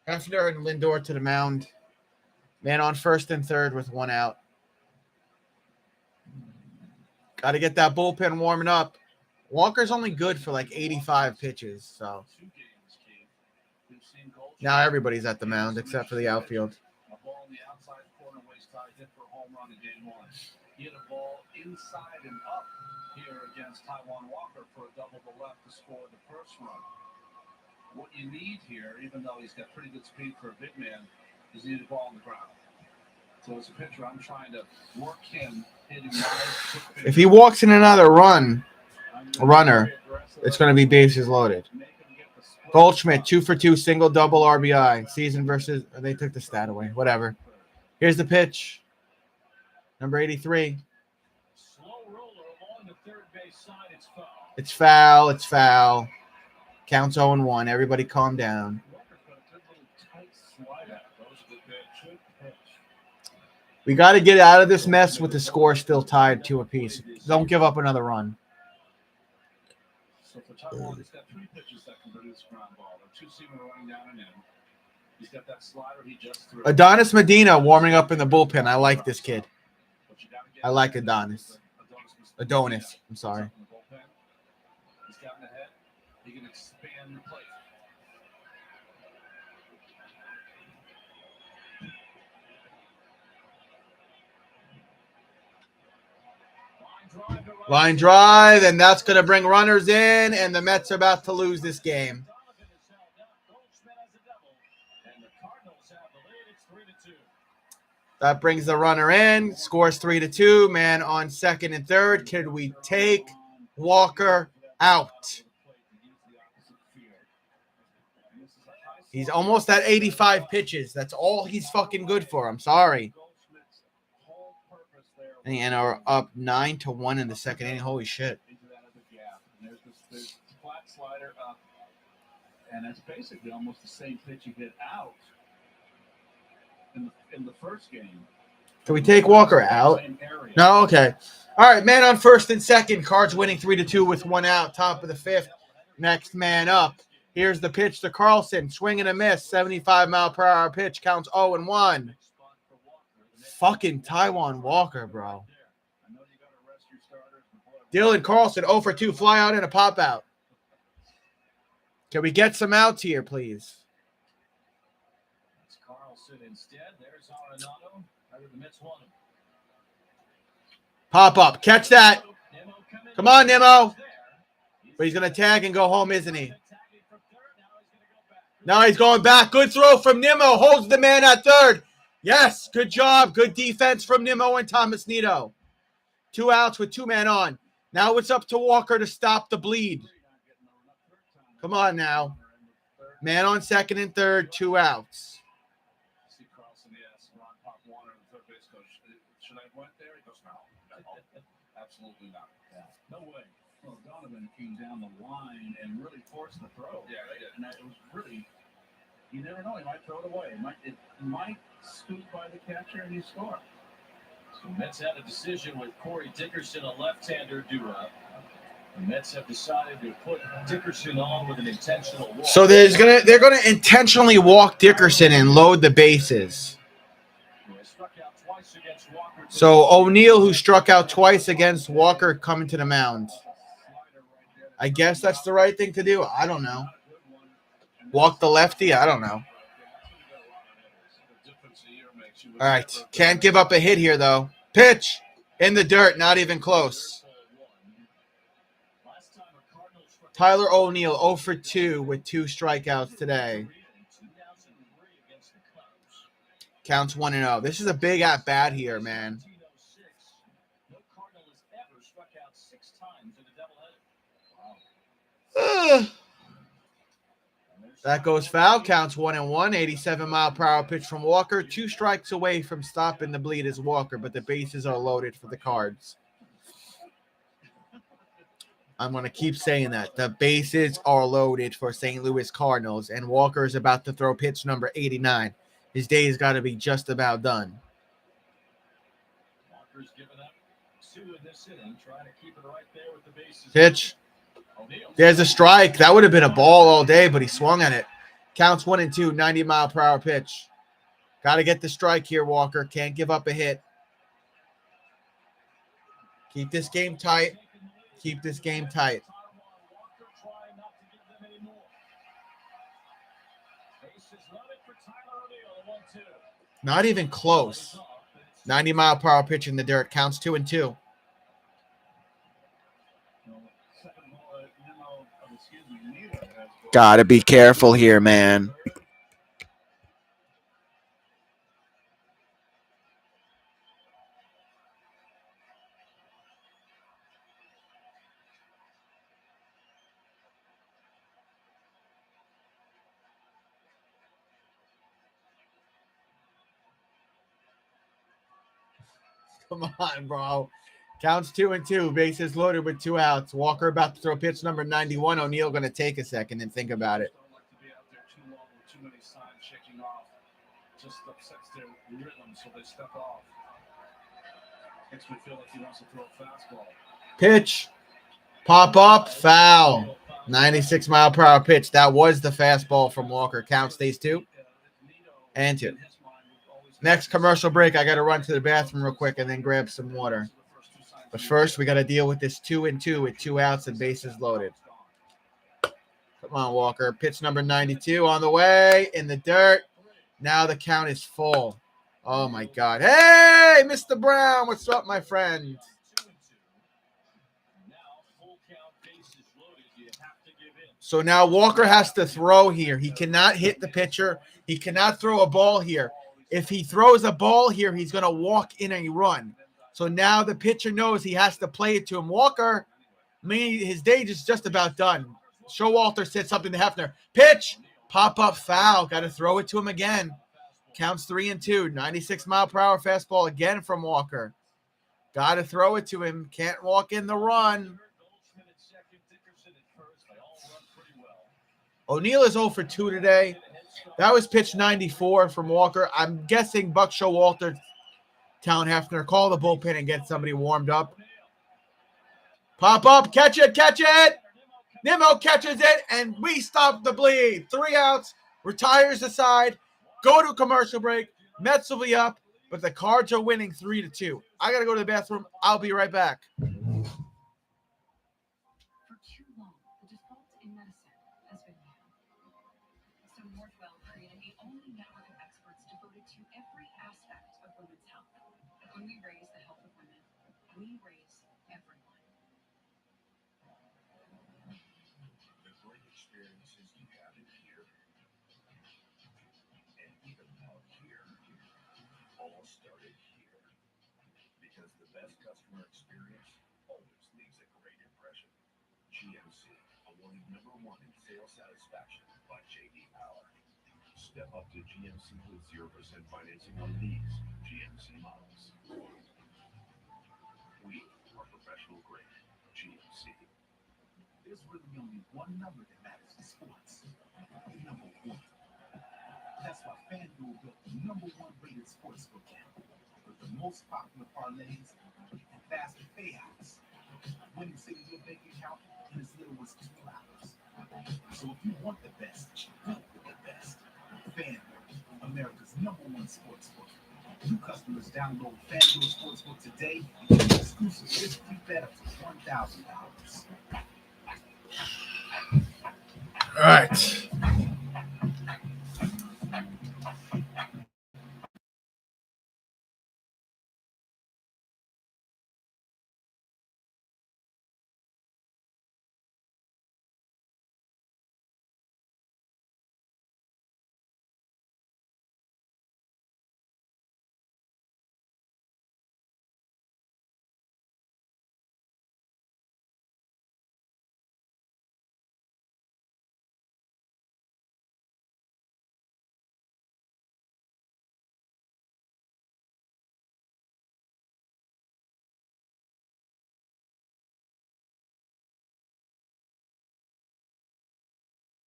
Hefner and Lindor to the mound. Man on first and third with one out. Got to get that bullpen warming up. Walker's only good for like 85 pitches, so now everybody's at the mound except for the outfield. A ball in the outside corner was tied in for a home run in game one. He had a ball inside and up here against Taiwan Walker for a double to left to score the first run. What you need here, even though he's got pretty good speed for a big man, is you need a ball on the ground. So as a pitcher, I'm trying to work him hitting my If he walks in another runner, it's going to be bases loaded. Goldschmidt, 2 for 2, single, double RBI. Season versus, they took the stat away. Whatever. Here's the pitch. Number 83. Slow roller along the third base side. It's foul. It's foul. It's foul. Counts 0-1. Everybody calm down. We got to get out of this mess with the score still tied 2 apiece. Don't give up another run. So for Taiwan, he's got 3 pitches that can produce a ground ball. The 2-seamer running down and in. He's got that slider he just threw. Adonis Medina warming up in the bullpen. I like this kid. I like Adonis. Adonis. I'm sorry. He's gotten ahead. He can expand the plate. Line drive, and that's going to bring runners in, and the Mets are about to lose this game. That brings the runner in, scores 3-2. Man on second and third. Could we take Walker out? He's almost at 85 pitches. That's all he's fucking good for. I'm sorry. And are up 9-1 in the second inning. Holy shit. There's this flat slider up, and that's basically almost the same pitch he hit out in the first game. Can we take Walker out? No? Okay. All right, man on first and second. Cards winning 3-2 with one out. Top of the fifth. Next man up. Here's the pitch to Carlson. Swing and a miss. 75-mile-per-hour pitch. Counts 0-1. Fucking Taiwan Walker, bro. Dylan Carlson, 0 for 2, fly out and a pop out. Can we get some outs here, please? Carlson instead. There's Arenado. The Mets want him. Pop up. Catch that. Come on, Nimmo. But he's going to tag and go home, isn't he? No, he's going back. Good throw from Nimmo. Holds the man at third. Yes, good job. Good defense from Nimmo and Thomas Nito. 2 outs with 2 men on. Now it's up to Walker to stop the bleed. Come on now. Man on second and third, 2 outs. See Carlson, yes. Ron Pop Warner, the third base coach. Should I have went there? He goes, no. Absolutely not. Yeah. No way. Well, Donovan came down the line and really forced the throw. Yeah, right? And it was really, you never know. He might throw it away. It might scoot by the catcher and he score. So Mets had a decision with Corey Dickerson, a left-hander, due up. The Mets have decided to put Dickerson on with an intentional walk. So they're gonna intentionally walk Dickerson and load the bases. So O'Neill, who struck out twice against Walker, coming to the mound. I guess that's the right thing to do. I don't know. Walk the lefty? I don't know. All right. Can't give up a hit here, though. Pitch in the dirt. Not even close. Tyler O'Neill, 0 for 2 with 2 strikeouts today. Counts 1-0. This is a big at-bat here, man. That goes foul. Counts 1-1. 87-mile-per-hour pitch from Walker. 2 strikes away from stopping the bleed is Walker, but the bases are loaded for the Cards. I'm going to keep saying that. The bases are loaded for St. Louis Cardinals, and Walker is about to throw pitch number 89. His day has got to be just about done. Walker's given up 2 in this inning, trying to keep it right there with the bases. Pitch. There's a strike. That would have been a ball all day, but he swung at it. Counts 1 and 2, 90-mile-per-hour pitch. Got to get the strike here, Walker. Can't give up a hit. Keep this game tight. Keep this game tight. Not even close. 90-mile-per-hour pitch in the dirt. Counts 2 and 2. Gotta be careful here, man. Come on, bro. Counts 2 and 2. Bases loaded with 2 outs. Walker about to throw pitch number 91. O'Neill going to take a second and think about it. Just upsets their rhythm, so they step off. Makes me feel like he wants to throw a fastball. Pitch. Pop up. Foul. 96-mile-per-hour pitch. That was the fastball from Walker. Count stays 2 and 2. Next commercial break. I got to run to the bathroom real quick and then grab some water. But first, we got to deal with this 2 and 2 with 2 outs and bases loaded. Come on, Walker. Pitch number 92 on the way in the dirt. Now the count is full. Oh, my God. Hey, Mr. Brown. What's up, my friend? So now Walker has to throw here. He cannot hit the pitcher. He cannot throw a ball here. If he throws a ball here, he's going to walk in a run. So now the pitcher knows he has to play it to him. Walker, his day is just about done. Showalter said something to Hefner. Pitch, pop-up foul. Got to throw it to him again. Counts 3 and 2. 96-mile-per-hour fastball again from Walker. Got to throw it to him. Can't walk in the run. O'Neill is 0 for 2 today. That was pitch 94 from Walker. I'm guessing Buck Showalter, Town Hefner, call the bullpen and get somebody warmed up. Pop up, catch it, catch it. Nimmo catches it, and we stop the bleed. 3 outs, retires the side, go to a commercial break. Mets will be up, but the Cards are winning 3-2. I got to go to the bathroom. I'll be right back. For too long, the default in medicine has been man. So Northwell created the only network of experts devoted to every aspect of women's health. When we raise the health of women, we raise everyone. The great experiences you have in here, and even out here, all started here. Because the best customer experience always leaves a great impression. GMC, awarded #1 in sales satisfaction by J.D. Power. Step up to GMC with 0% financing on these GMC models. We are professional grade GMC. There's really only one number that matters in sports. Number 1. That's why FanDuel built the #1 rated sportsbook app with the most popular parlays and faster payouts. Winning sitting your bank account in as little as 2 hours. So if you want the best, go with the best. FanDuel, America's #1 sportsbook. New customers download FanDuel Sportsbook today and get an exclusive risk-free bet up to $1,000. All right.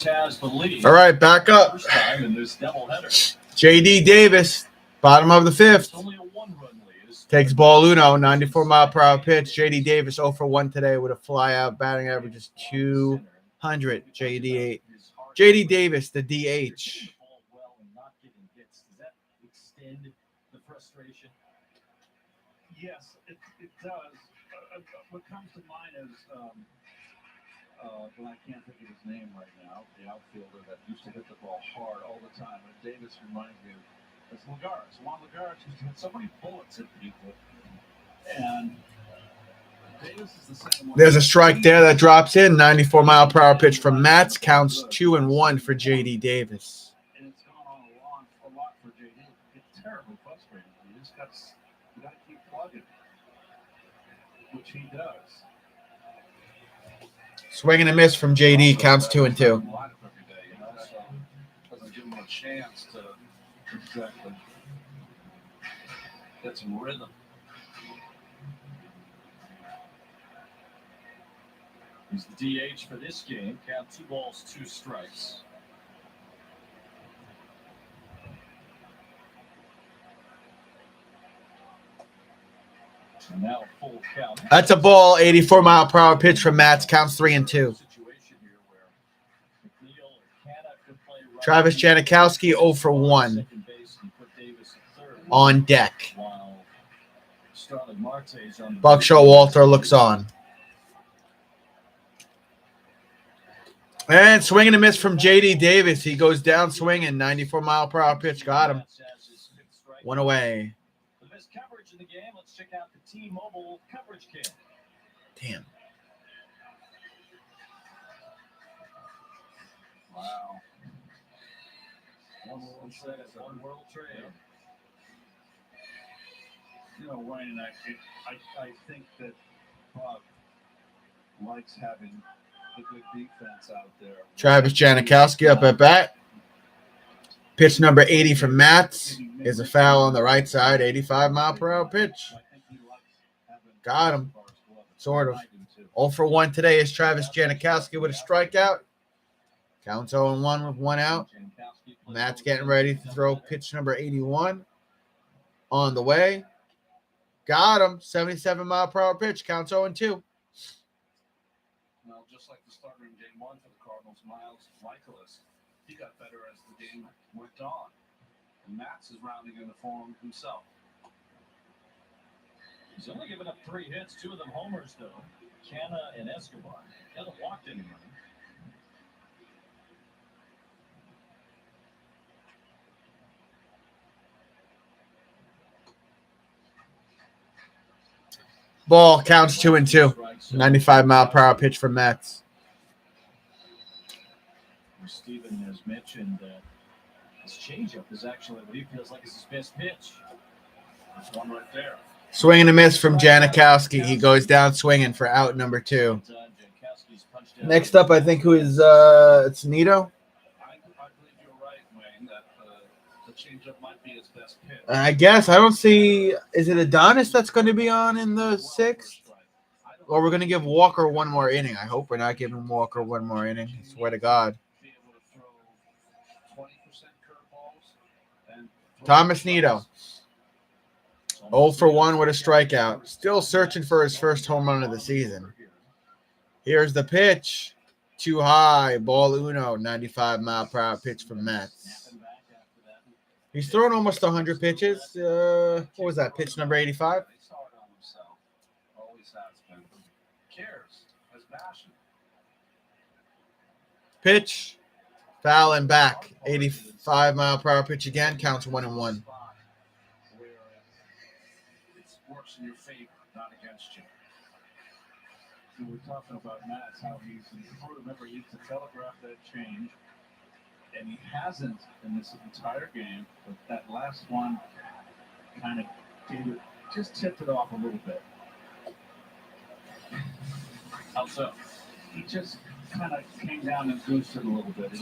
Has the lead. All right, back up. First time in this doubleheader. J.D. Davis, bottom of the 5th. Only a 1-run lead. Takes ball Uno, 94-mile-per-hour pitch. J.D. Davis 0 for 1 today with a flyout. Batting average is 200. JD Davis, the DH. Hitting the ball well and not getting hits. Does that extend the frustration? Yes, it does. What comes to mind is, well, I can't think of his name right now, the outfielder that used to hit the ball hard all the time. And Davis reminds me of Lagares. Juan Lagares used to hit so many bullets at people. And Davis is the same way. There's a strike there that drops in. 94-mile-per-hour pitch from Mats. Counts 2-1 for JD Davis. And it's gone on a lot for JD. It's terribly frustrating. You just got to keep plugging, which he does. Swing and a miss from JD. Counts 2-2. Every day, you know, so doesn't give him a chance to exactly get some rhythm. He's the DH for this game. Count 2 balls, 2 strikes. And now full count. That's a ball. 84-mile-per-hour pitch from Mats. Counts 3-2. Situation here where McNeil or Canna could play right Travis Janikowski 0 for 1 second base and put Davis at third. on deck. While Starling Marte is on the Buckshot Walter looks on. And swing and a miss from JD Davis. He goes down swinging. 94-mile-per-hour pitch. Got him. 1 away. For the best coverage in the game, let's check out the T-Mobile coverage kit. Damn. Wow. One set, one world trade. You know, Wayne, I think that Buck likes having a good defense out there. Travis Janikowski up at bat. Pitch number 80 from Mats is a foul on the right side. 85-mile-per-hour pitch. Got him. Sort of. 0 for 1 today is Travis Janikowski with a strikeout. Counts 0-1 with 1 out. Matt's getting ready to throw pitch number 81 on the way. Got him. 77-mile-per-hour pitch. Counts 0-2. Well, just like the starter in game 1 for the Cardinals, Miles Michaelis, he got better as the game went on. And Mats is rounding into form himself. He's only given up 3 hits, 2 of them homers, though. Canna and Escobar. Hasn't walked anyone. Ball counts 2-2. 95-mile-per-hour pitch from Mats. Steven has mentioned that his changeup is actually what he feels like is his best pitch. There's one right there. Swing and a miss from Janikowski. He goes down swinging for out number 2. Next up, I think, who is it's Nito. I believe you're right, Wayne, that the changeup might be his best pitch. I guess I don't see. Is it Adonis that's going to be on in the 6th? Or we're going to give Walker 1 more inning. I hope we're not giving Walker 1 more inning. I swear to God. Be able to throw 20% curveballs and Thomas Nito. 0 for 1 with a strikeout. Still searching for his first home run of the season. Here's the pitch. Too high. Ball uno. 95-mile-per-hour pitch from Mats. He's thrown almost 100 pitches. What was that? Pitch number 85? He saw it on himself. Always has been. Cares. Has passion. Pitch. Foul and back. 85-mile-per-hour pitch again. Counts 1-1. Where it works in your favor, not against you. So we're talking about Mats, how he's improved. Remember, he used to telegraph that change, and he hasn't in this entire game. But that last one kind of just tipped it off a little bit. How so? He just kind of came down and boosted a little bit.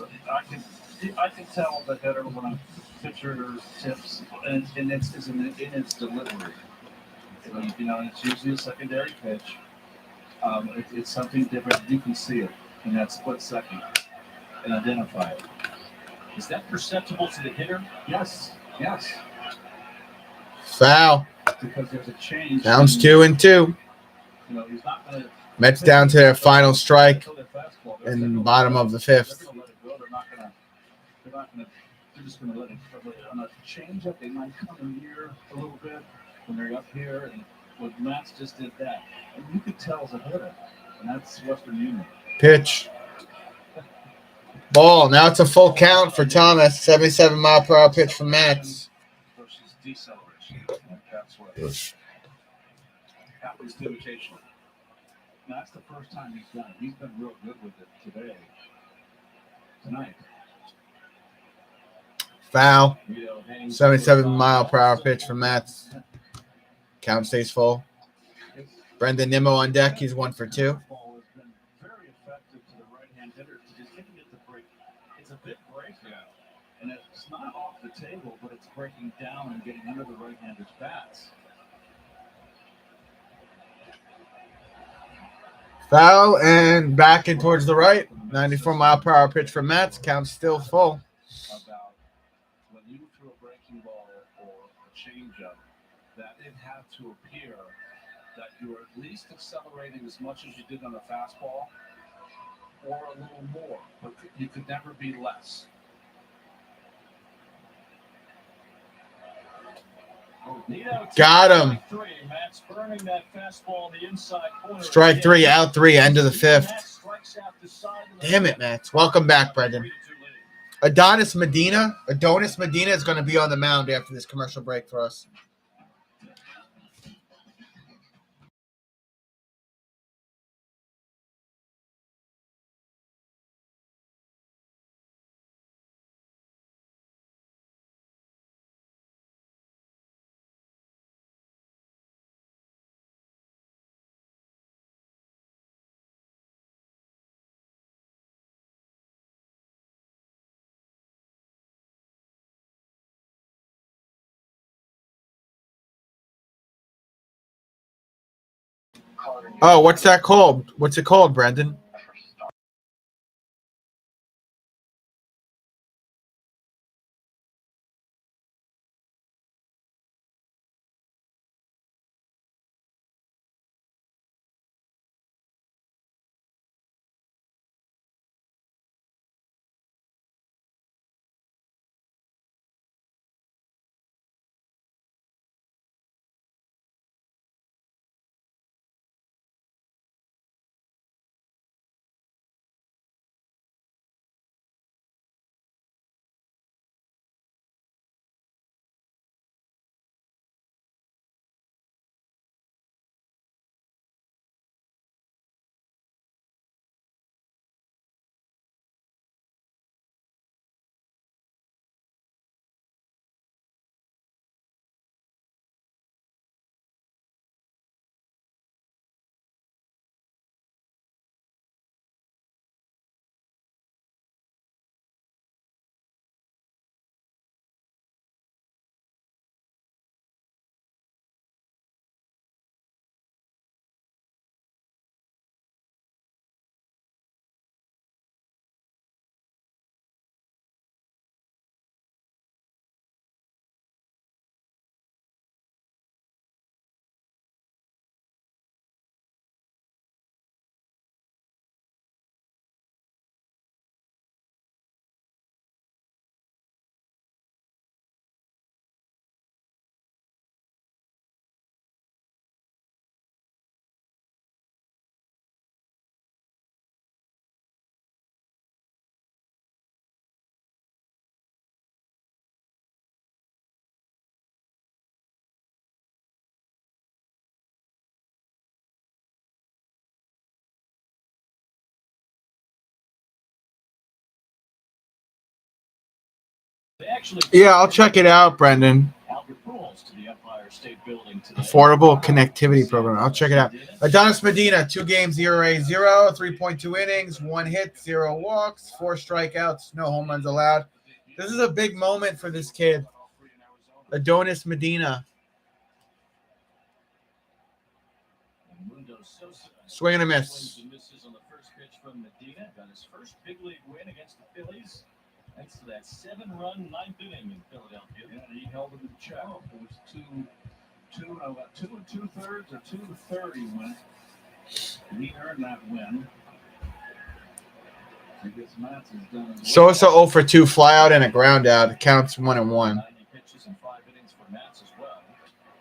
I can tell the hitter when a pitcher tips, and it's in its delivery. You know, it's usually a secondary pitch. It's something different. You can see it in that split second and identify it. Is that perceptible to the hitter? Yes. Foul. Because there's a change. Counts 2-2. You know, he's not going to. Mets down to their final strike Until their fastball, in the bottom of the 5th. They're going to let it go. They're not going just going to let it on a change up. They might come in here a little bit when they're up here, and what Matt's just did that, and you could tell it's a hitter, and that's Western Union. Pitch. Ball. Now it's a full count for Thomas. 77-mile-per-hour pitch from Mats. Versus deceleration. That's what happens to imitation. Now, that's the first time he's done it. He's been real good with it tonight. Foul. 77-mile-per-hour pitch from Mats. Count stays full. Brendan Nimmo on deck. He's 1 for 2. Ball has been very effective to the right-hand hitter. Just hitting it to break. It's a big break, and it's not off the table, but it's breaking down and getting under the right-hander's bats. Foul and back in towards the right. 94-mile-per-hour pitch from Mats. Count still full. About when you threw a breaking ball or a changeup, that it had to appear that you were at least accelerating as much as you did on a fastball, or a little more, but you could never be less. Got him. Matt's burning that fastball on the inside corner. Strike 3, out 3, end of the 5th. Damn it, Mats. Welcome back, Brendan. Adonis Medina is going to be on the mound after this commercial break for us. Oh, what's that called? What's it called, Brendan? Yeah, I'll check it out, Brendan. Affordable connectivity program. I'll check it out. Adonis Medina, 2 games, ERA 0, 3.2 innings, 1 hit, 0 walks, 4 strikeouts, no home runs allowed. This is a big moment for this kid. Adonis Medina. Swing and a miss. Misses on the first pitch from Medina. Got his first big league win against the Phillies. Thanks to that 7-run 9th inning in Philadelphia. Yeah, and he held him in check. It was 2 2.2 or 2:30 when he earned that win. I guess Matz has done as well. Sosa 0 for 2 flyout and a ground out. It counts 1-1. 90 pitches and 5 innings for Matz as well.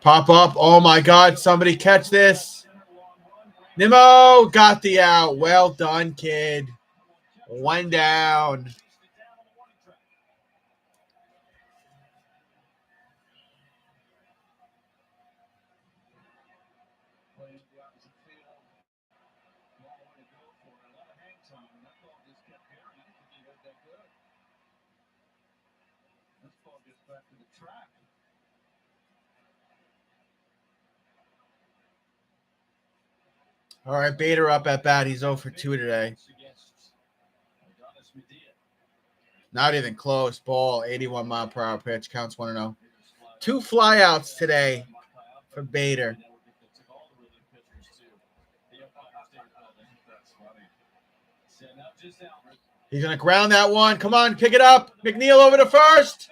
Pop up. Oh my God. Somebody catch this. Nimmo got the out. Well done, kid. 1 down. Playing the opposite field. Long way to go for it. A lot of hang time. And that ball just kept carrying. I didn't think he hit that good. This ball gets back to the track. All right, Bader up at bat. He's 0 for 2 today. Not even close. Ball, 81-mile-per-hour pitch. Counts 1-0. 2 flyouts today for Bader. He's going to ground that one. Come on, pick it up. McNeil over to first.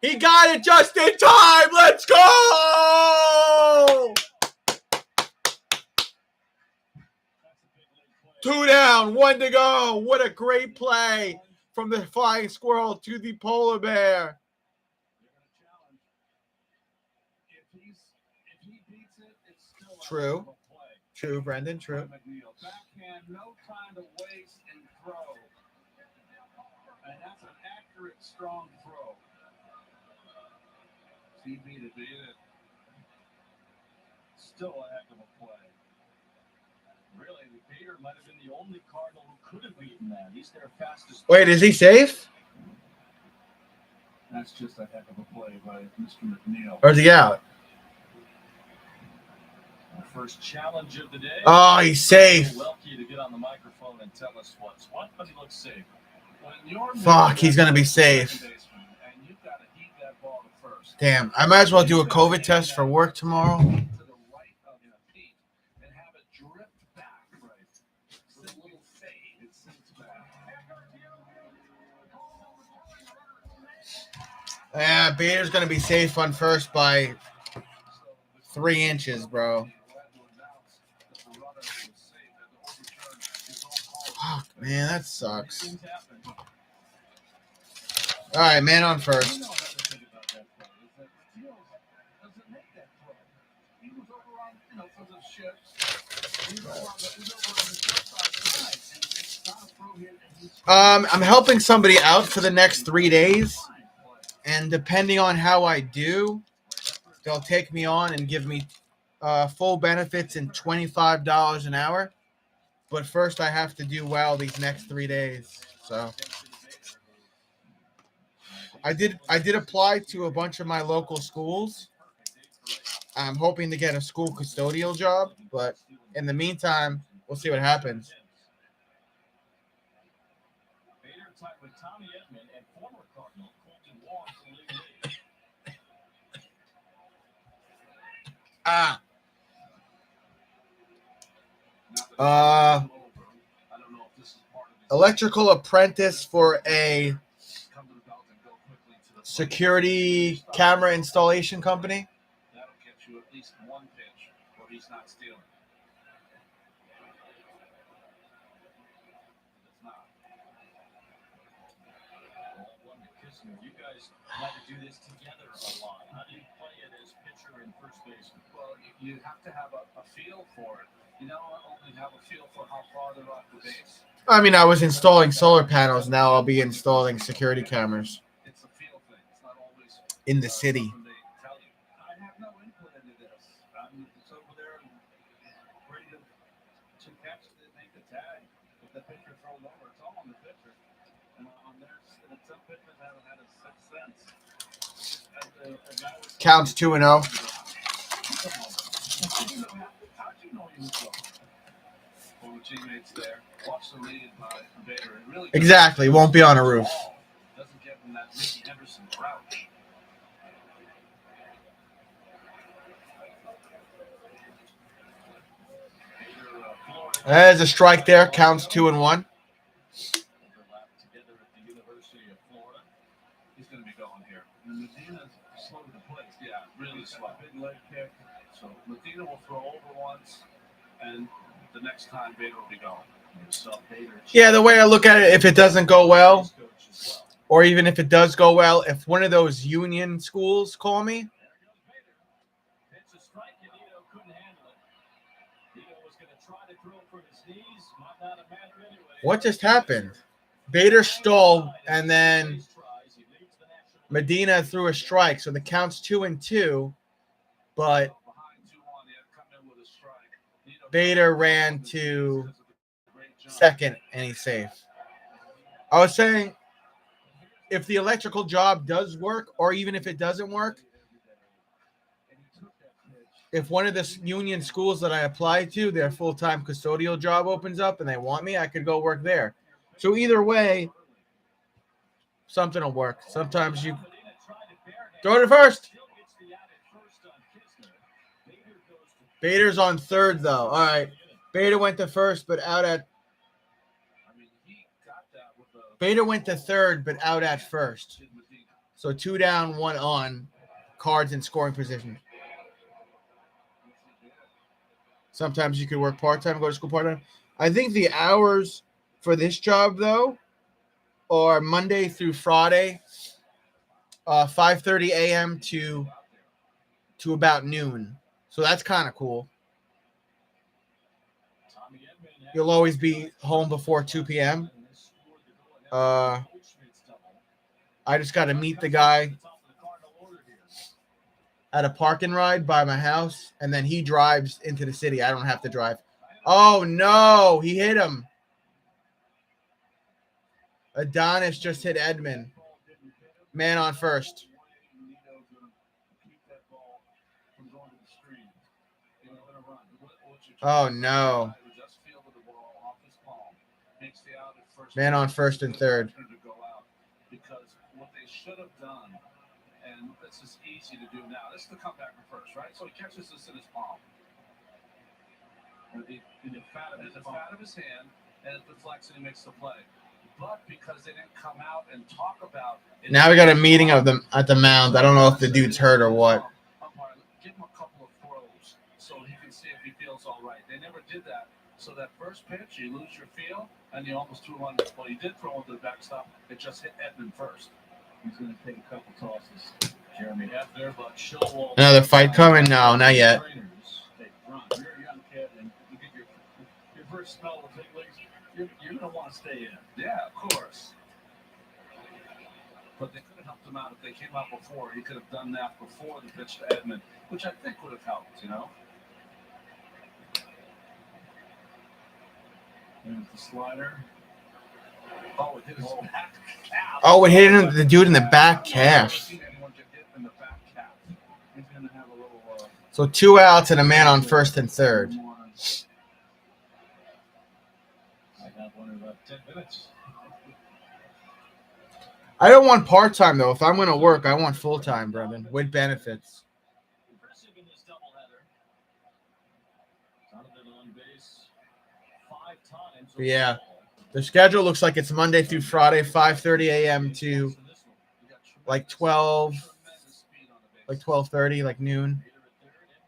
He got it just in time. Let's go! 2 down, 1 to go. What a great play from the flying squirrel to the polar bear. True. True, Brendan, true. Backhand, no time to waste and throw. And that's an accurate, strong throw. CB to beat it. Still a heck of a play. Really, Bader might have been the only Cardinal who could have beaten that. He's their fastest. Wait, is he safe? That's just a heck of a play by Mr. McNeil. Or is he out? Our first challenge of the day. Oh, he's safe. Welke to get on the microphone and tell us what's what, but he looks safe. Fuck, he's going to be safe. Damn, I might as well do a COVID test for work tomorrow. Yeah, Bader's going to be safe on first by 3 inches, bro. Fuck, man, that sucks. All right, man on first. I'm helping somebody out for the next 3 days, and depending on how I do, they'll take me on and give me full benefits and $25 an hour. But first, I have to do well these next 3 days. So I did apply to a bunch of my local schools. I'm hoping to get a school custodial job, but in the meantime, we'll see what happens. Bader tied with Tommy Edman and former Cardinal Colton Wong for the league. Electrical apprentice for a security camera installation company. That'll get you at least 1 pitch, or he's not stealing. It's not. You guys had to do this together a lot. How do you play it as pitcher and first baseman? Well, you have to have a feel for it. You know, only have a feel for how far they're off the base. I mean, I was installing solar panels. Now I'll be installing security cameras It's a feel thing. It's not always in the city. something they tell you. I have no input into this. I'm just over there and ready to catch it and make the tag. If the pitcher throws over, it's all on the pitcher. And on theirs, and some pitchers haven't had a sixth sense. Counts 2-0. How'd you know he was going? Former teammates there. Watch the lead by Bader. It really Exactly. Won't be on a roof. doesn't give him that Ricky Henderson crouch. There's a strike there. Counts 2-1. Overlap together at the University of Florida. He's going to be going here. And Medina's slow to the plate. Yeah, really slow. Big leg kick. So Medina will throw over once, and the next time Bader will be going. Yeah, the way I look at it, if it doesn't go well, or even if it does go well, if one of those union schools call me, It's a strike, and Nito couldn't handle it. Nito was going to try to throw for his knees. Might not have mattered anyway. what just happened? Bader stole, and then Medina threw a strike, so the count's 2-2, but Bader ran to second, and he's safe. I was saying, if the electrical job does work, or even if it doesn't work, if one of the union schools that I apply to, their full-time custodial job opens up and they want me, I could go work there. So either way, something will work. Sometimes you throw to first. Bader's on third, though. All right. Bader went to first, but out at Bader went to third, but out at first. So 2 down, 1 on. Cards in scoring position. Sometimes you could work part-time, go to school part-time. I think the hours for this job, though, are Monday through Friday, 5:30 a.m. to about noon. So that's kind of cool. You'll always be home before 2 p.m. I just got to meet the guy at a park and ride by my house, and then he drives into the city. I don't have to drive. Oh, no. He hit him. Adonis just hit Edmund. Man on first. Oh, no. Man on first and third. Because what they should have done, and this is easy to do now, this is the comeback from first, right? So he catches this in his palm. In the fat of his hand, and it deflects and he makes the play. But because they didn't come out and talk about it, Now we got a meeting of them at the mound. I don't know if the dude's hurt or what. Give him a couple of throws so he can see if he feels all right. They never did that. So that first pitch, you lose your feel, and you almost threw one. Well, you did throw into the backstop. It just hit Edmund first. He's going to take a couple tosses. Jeremy Hefner, but Showalter. Another fight coming? No, not yet. Hey, Ron, you're a young kid, and you get your first smell of big leagues. You're going to want to stay in. Yeah, of course. But they could have helped him out if they came out before. He could have done that before the pitch to Edmund, which I think would have helped, you know? There's the slider. Oh, it hit his back calf. Oh, it hit the dude in the back calf. I've never seen anyone get hit in the back calf. He's going to have a little... So 2 outs and a man on first and third. I have one in about 10 minutes. I don't want part-time, though. If I'm going to work, I want full-time, brother, with benefits. Impressive in this doubleheader. Donovan on base 5 times. Yeah. The schedule looks like it's Monday through Friday, 5:30 a.m. to like 12:30, like noon.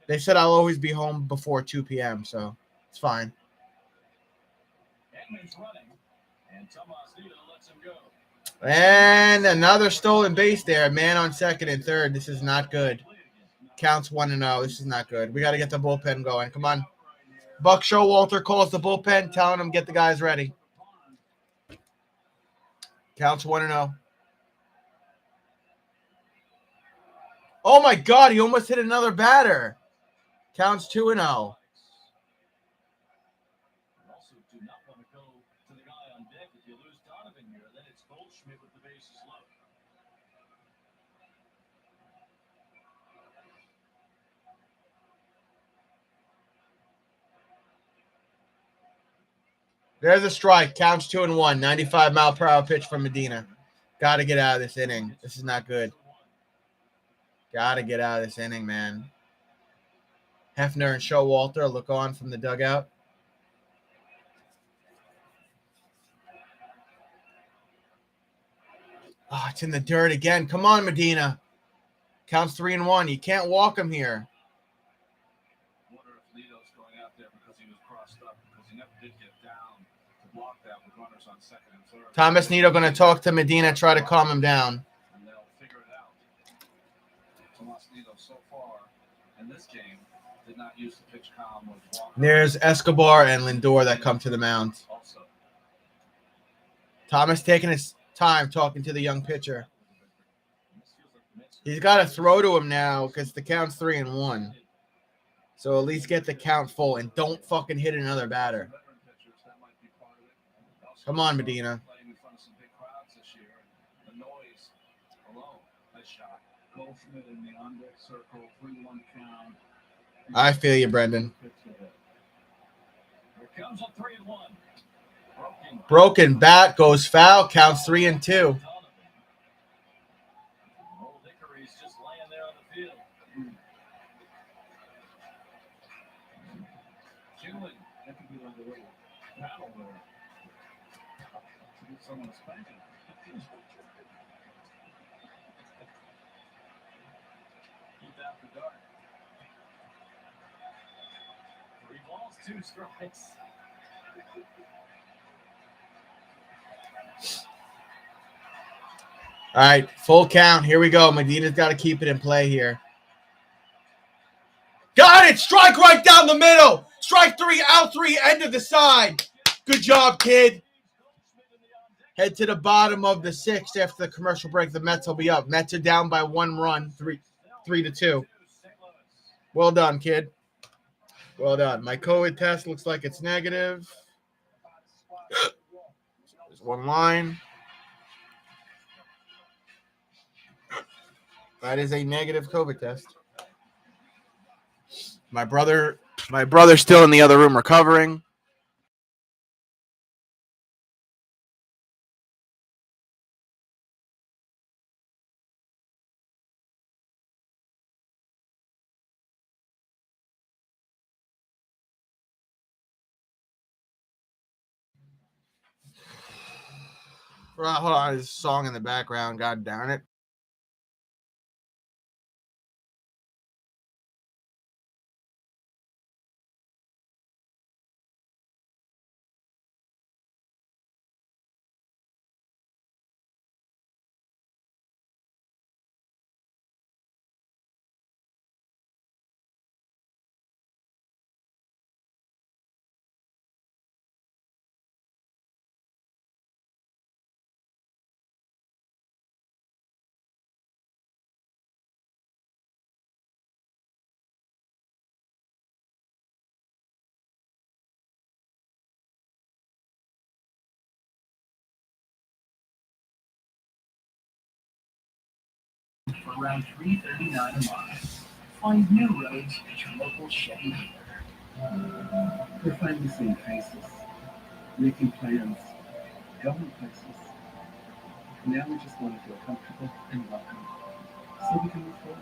They said I'll always be home before 2 p.m., so it's fine. Edmund's running, and Tomas Nito lets him go. And another stolen base there. Man on second and third. This is not good. Counts 1-0. This is not good. We got to get the bullpen going. Come on. Buck Showalter calls the bullpen, telling him get the guys ready. Counts 1-0. Oh, my God. He almost hit another batter. Counts 2-0. You also do not want to go to the guy on deck. If you lose Donovan here, then it's Goldschmidt with the bases loaded. There's a strike. Counts 2-1. 95-mile-per-hour pitch from Medina. Got to get out of this inning. This is not good. Got to get out of this inning, man. Hefner and Showalter look on from the dugout. Oh, it's in the dirt again. Come on, Medina. Counts 3-1. You can't walk him here. I wonder if Nito's going out there because he was crossed up, because he never did get down to block that with runners on second and third. Thomas Nito going to talk to Medina, try to calm him down. And they'll figure it out. Tomas Nito so far in this game did not use the pitch column with Walker. There's Escobar and Lindor that come to the mound. Also, Thomas taking his time talking to the young pitcher. He's got to throw to him now because the count's 3-1. So at least get the count full and don't fucking hit another batter. veteran pitchers, that might be part of it. Also, Come on, Medina. playing in front of some big crowds this year. The noise alone, nice shot. Goldschmidt in the on deck circle, 3-1 count. I feel you, Brendan. Here comes a 3-1. Broken bat goes foul, counts 3-2. Old Hickory's just laying there on the field. Killing. That could be like a little battle there. To get someone spanking. Keep after dark. 3 balls, 2 strikes. All right, full count. Here we go. Medina's got to keep it in play here. Got it! Strike right down the middle. Strike 3, out 3, end of the side. Good job, kid. Head to the bottom of the 6th after the commercial break. The Mets will be up. Mets are down by 1 run, 3-2. Well done, kid. Well done. My COVID test looks like it's negative. There's 1 line. That is a negative COVID test. My brother's still in the other room recovering. Hold on, there's a song in the background. God darn it. For around $3.39 a month. Find new roads at your local Chevy dealer. We're finally seeing faces, making plans, going places. Now we just want to feel comfortable and welcome, so we can move forward.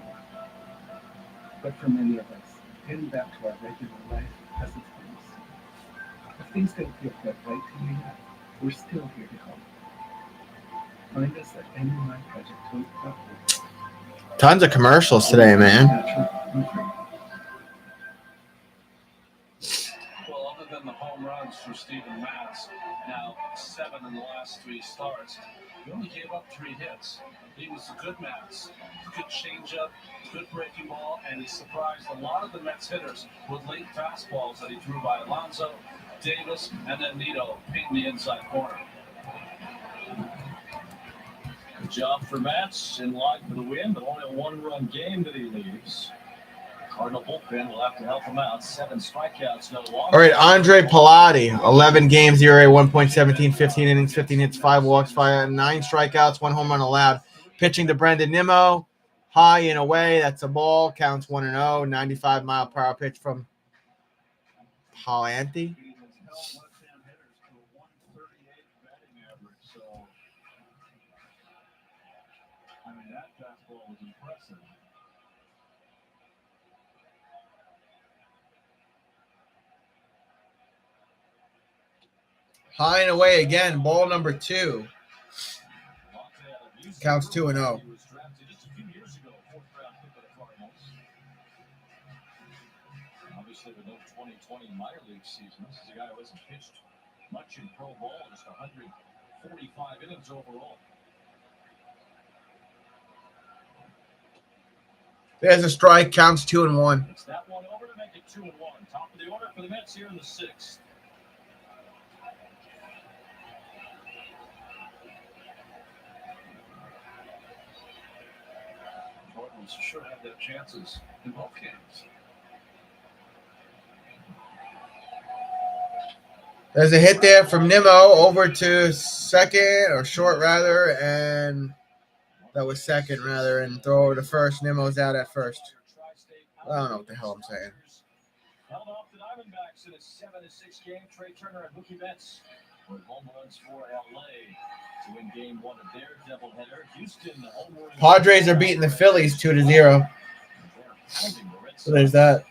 But for many of us, getting back to our regular life has its place. If things don't feel quite right to you yet, we're still here to help. Find us at NYProject.org. Tons of commercials today, man. Well, other than the home runs for Steven Matz, now 7 in the last 3 starts, he only gave up 3 hits. He was a good Matz, good changeup, good breaking ball, and he surprised a lot of the Mets hitters with late fastballs that he threw by Alonso, Davis, and then Nito painting the inside corner. Good job for Mats in line for the win, but only a 1-run game that he leaves. Cardinal bullpen will have to help him out. 7 strikeouts, no loss. All right, Andre Pallotti, 11 games, ERA 1.17, 15 innings, 15 hits, 5 walks, 9 strikeouts, 1 home run allowed. Pitching to Brendan Nimmo, high and away. That's a ball. Counts 1-0. 95-mile-per-hour pitch from Pallanti. He has helped left-hand hitters to a 138 batting average, so I mean that fastball was impressive. High and away again. Ball number 2. Counts 2-0. He was drafted just a few years ago, 4th-round pick of the Cardinals. Obviously, with no 2020 minor league season, this is a guy who hasn't pitched much in pro ball, just 145 innings overall. There's a strike. Counts 2-1. It's that one over to make it 2-1. Top of the order for the Mets here in the sixth. Cardinals sure had their chances in both games. There's a hit there from Nimmo over to second, or short rather, and that was second rather, and throw over to first. Nimmo's out at first. I don't know what the hell I'm saying. Held off the Diamondbacks in a 7-6 game. Trey Turner and Mookie Betts with home runs for LA to win game one of their doubleheader. Houston, the home run. Padres are beating the Phillies 2-0. So there's that.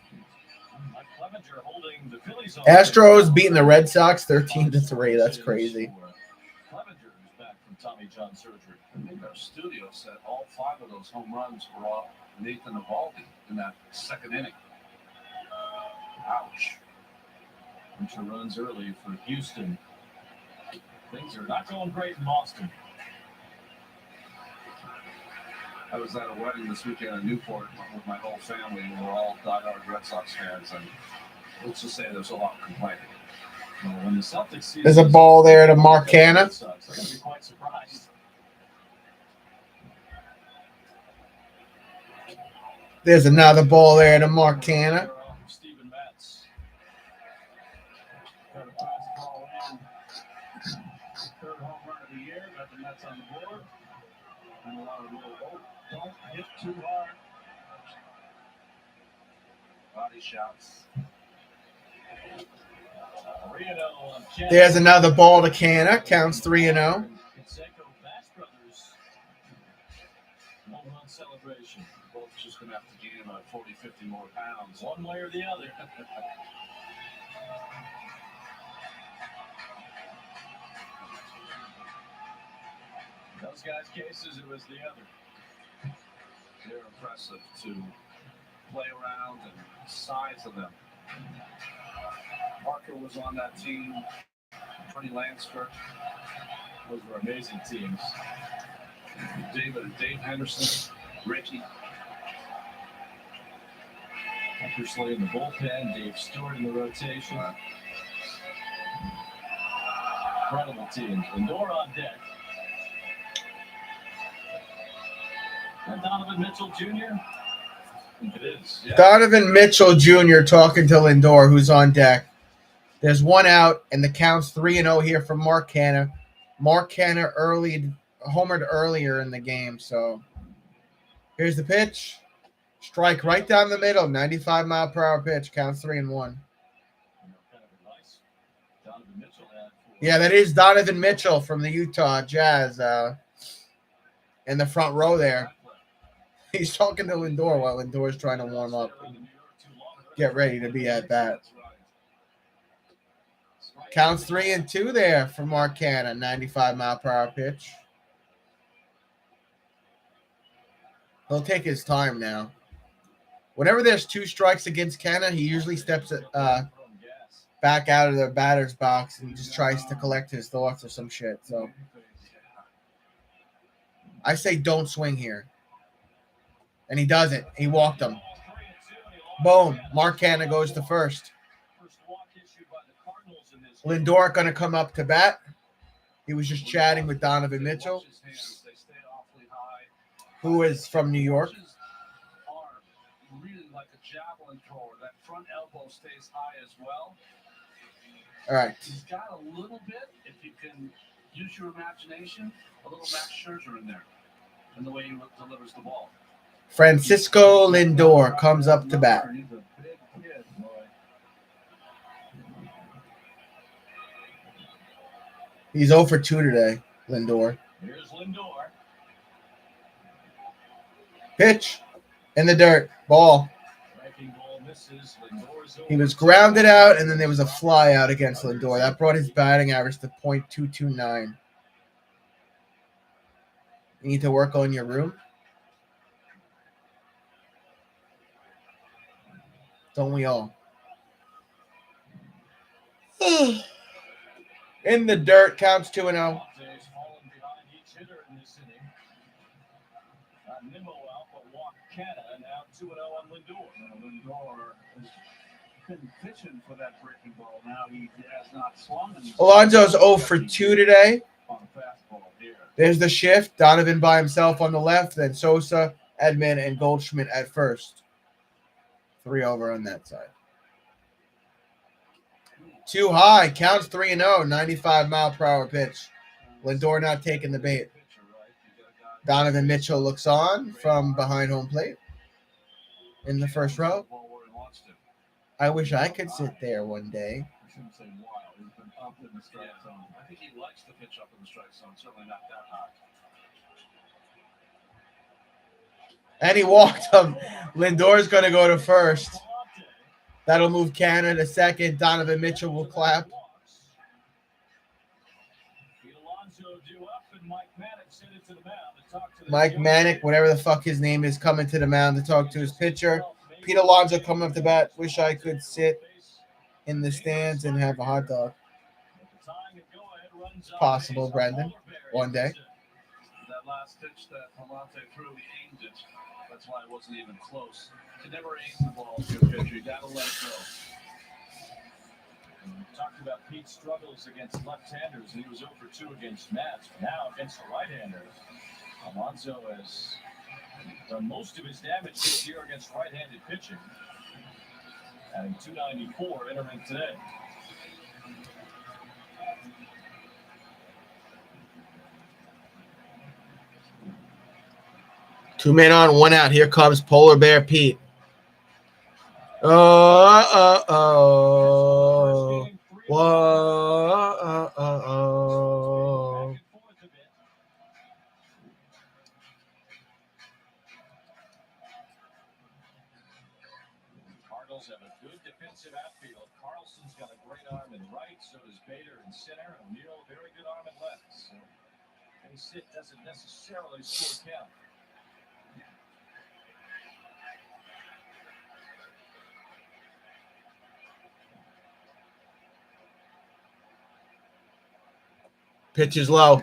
Astros beating the Red Sox 13-3. That's crazy. Clevenger is back from Tommy John surgery. I think our studio said all 5 of those home runs were off Nathan Eovaldi in that second inning. Ouch. Winter runs early for Houston. Things are not going great in Boston. I was at a wedding this weekend in Newport with my whole family. We were all diehard Red Sox fans, and let's just say there's a lot of complaining. When the Celtics see There's a ball there to Mark Canna. they're going to be quite surprised. There's another ball there to Mark Canna. Steven Matz. Got a fast ball in. Third home run of the year. Got the Mets on the board. And a lot of little, don't hit too hard. Body shots. There's another ball to Canna. Counts 3-0. Home run celebration. Both just going to have to gain about 40, 50 more pounds. One way or the other. In those guys' cases, it was the other. They're impressive to play around and size of them. Parker was on that team. Tony Lansford. Those were amazing teams. Dave Henderson, Ricky. Eckersley in the bullpen, Dave Stewart in the rotation. Incredible teams. Lindor on deck. And Donovan Mitchell Jr. It is. Yeah. Donovan Mitchell Jr. talking to Lindor, who's on deck. There's one out, and the count's 3-0 here from Mark Canna. Mark Canna homered earlier in the game, so here's the pitch. Strike right down the middle, 95-mile-per-hour pitch. Counts 3-1. Yeah, that is Donovan Mitchell from the Utah Jazz in the front row there. He's talking to Lindor while Lindor's trying to warm up and get ready to be at bat. Counts 3-2 there for Mark Canna, 95-mile-per-hour pitch. He'll take his time now. Whenever there's 2 strikes against Canna, he usually steps back out of the batter's box and just tries to collect his thoughts or some shit. So I say don't swing here. And he doesn't. He walked him. Boom. Mark Canna goes to first. Lindor going to come up to bat. He was just chatting with Donovan Mitchell, who is from New York. Really like a javelin thrower. That front elbow stays high as well. All right. He's got a little bit, if you can use your imagination, a little Max Scherzer in there, in the way he delivers the ball. Francisco Lindor comes up to bat. He's a big kid, boy. He's 0 for 2 today, Lindor. Here's Lindor. Pitch in the dirt. Ball. Ball misses. He was grounded out, and then there was a fly out against Lindor. That brought his batting average to .229. You need to work on your room? Don't we all? In the dirt, counts 2-0. Monte's fallen behind each hitter in this inning. Got Nimmo out, but walked Canna. Now 2-0 on Lindor. Lindor couldn't pitch him for that breaking ball. Now he has not swung. And Alonso's 0 for 2 today. on a fastball here. There's the shift. Donovan by himself on the left, then Sosa, Edman, and Goldschmidt at first. 3 over on that side. Too high. Counts 3-0. 95-mile-per-hour pitch. Lindor not taking the bait. Donovan Mitchell looks on from behind home plate in the first row. I wish I could sit there one day. I shouldn't say wild. He's been up in the strike zone. I think he likes to pitch up in the strike zone. Certainly not that high. And he walked him. Lindor's going to go to first. That'll move Canada to second. Donovan Mitchell will clap. Mike Manick, whatever the fuck his name is, coming to the mound to talk to his pitcher. Pete Alonso coming up to bat. Wish I could sit in the stands and have a hot dog. It's possible, Brendan. One day. That last pitch that Palante threw, he aimed it. That's why it wasn't even close. You never aim the ball to your pitcher. You got to let it go. We talked about Pete's struggles against left-handers, and he was 0 for 2 against Mets. Now against the right-handers, Alonso has done most of his damage this year against right-handed pitching. Adding 294 entering today. Two men on, one out. Here comes Polar Bear Pete. Oh. Whoa. Cardinals have a good defensive outfield. Carlson's got a great arm in right, so does Bader in center. O'Neill, very good arm in left. So base hit doesn't necessarily score count. Pitch is low.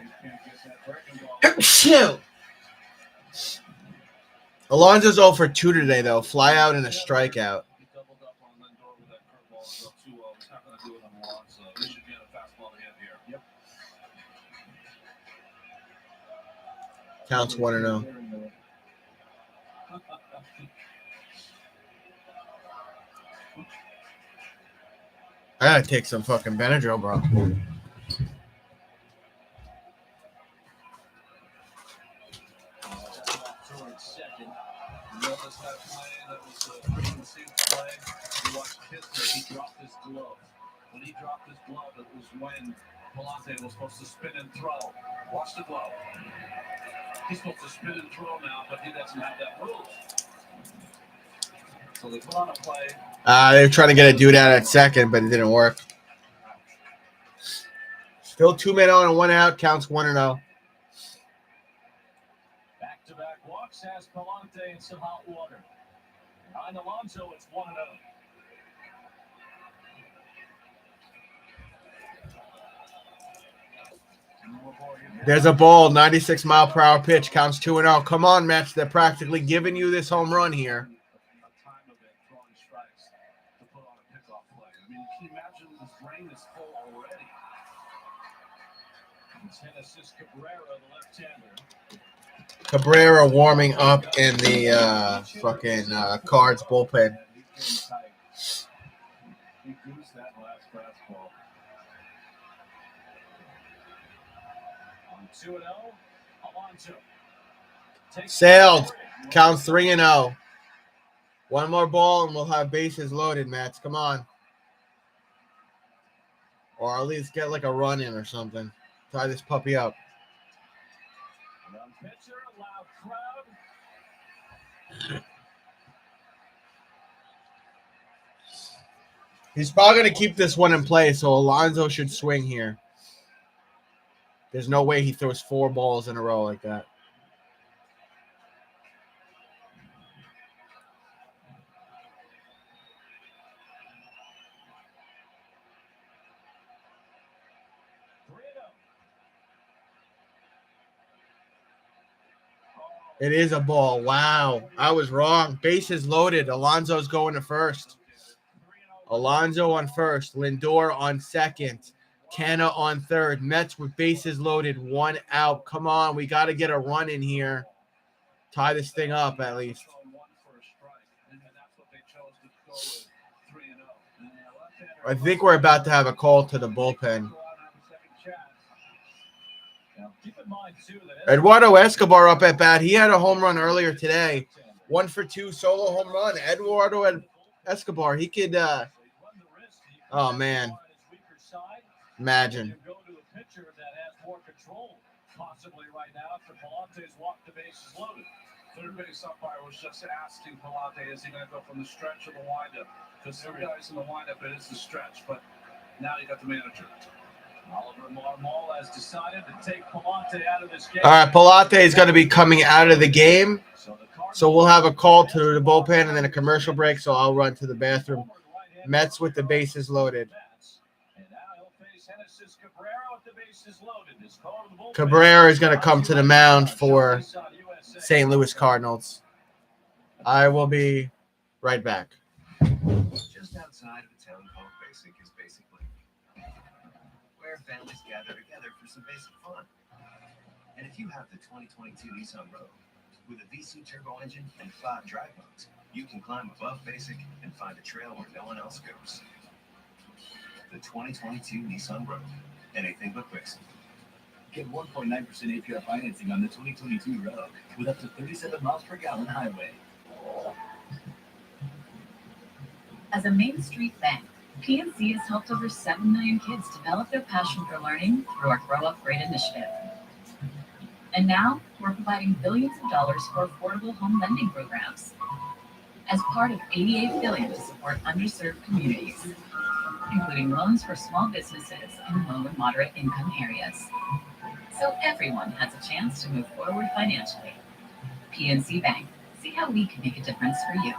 Alonso's 0 for 2 today, though. Fly out and a strikeout. He doubled up on Lindor with that curveball. It's up 2-0. He's not going to do it on Alonso. He should get a fastball to hit here. Yep. Counts 1-0. I gotta take some fucking Benadryl, bro. Towards second. Notice that play. That was a pretty conceived play. You watched Kistler. He dropped his glove. When he dropped his glove, it was when Palante was supposed to spin and throw. Watch the glove. He's supposed to spin and throw now, but he doesn't have that move. So they put on a play. They were trying to get a dude out at second, but it didn't work. Still 2 men on and 1 out. Counts 1-0. Back-to-back walks has Palante in some hot water. Behind Alonso, it's 1-0. There's a ball, 96-mile-per-hour pitch. Counts 2-0. Come on, Mets. They're practically giving you this home run here. A time of it throwing strikes to put on a pickoff play. I mean, can you imagine his brain is full already? It's Genesis Cabrera, the left-hander. Cabrera warming up in the fucking Cards bullpen. He came tight. He goosed that last fastball. On 2-0, Alonso. Takes Sailed. the three. Counts 3-0. One more ball and we'll have bases loaded, Mets. Come on. Or at least get like a run in or something. Tie this puppy up. Young pitcher, loud crowd. He's probably going to keep this one in play, so Alonso should swing here. There's no way he throws 4 balls in a row like that. It is a ball. Wow. I was wrong. Bases loaded. Alonso's going to first. Alonso on first. Lindor on second. Canna on third. Mets with bases loaded. 1 out. Come on. We got to get a run in here. Tie this thing up at least. I think we're about to have a call to the bullpen. Eduardo Escobar up at bat. He had a home run earlier today. 1 for 2 solo home run. Eduardo Escobar. He could. Oh man. Imagine. Possibly right now after Palante's walked the bases loaded. Third base umpire was just asking Palante, is he going to go from the stretch or the windup? Because some guys in the windup, it is the stretch, but now you got the manager. Oliver Marmol has decided to take Palante out of this game. All right, Palante is going to be coming out of the game. So we'll have a call to the bullpen and then a commercial break. So I'll run to the bathroom. Mets with the bases loaded. Cabrera is going to come to the mound for St. Louis Cardinals. I will be right back. Just outside of a town called Basic is Basic Lake, where families gather together for some basic fun. And if you have the 2022 Nissan Rogue with a VC turbo engine and 5 drive modes, you can climb above Basic and find a trail where no one else goes. The 2022 Nissan Rogue, anything but basic. Get 1.9% APR financing on the 2022 Rogue with up to 37 miles per gallon highway. As a Main Street bank, PNC has helped over 7 million kids develop their passion for learning through our Grow Up Great initiative. And now we're providing billions of dollars for affordable home lending programs as part of $88 billion to support underserved communities, including loans for small businesses in low and moderate income areas. So everyone has a chance to move forward financially. PNC Bank. See how we can make a difference for you.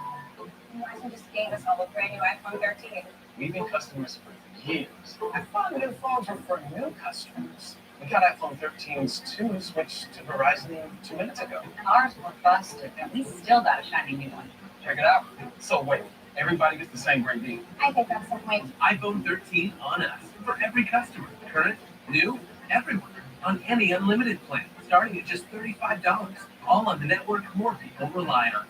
Verizon just gave us all a brand new iPhone 13. We've been customers for years. I found new phones are for new customers. We got iPhone 13s too, switched to Verizon 2 minutes ago. Ours were busted, and we still got a shiny new one. Check it out. So wait, everybody gets the same great deal. I think that's the point. iPhone 13 on us for every customer. Current, new, everyone. On any unlimited plan, starting at just $35. All on the network more people rely on.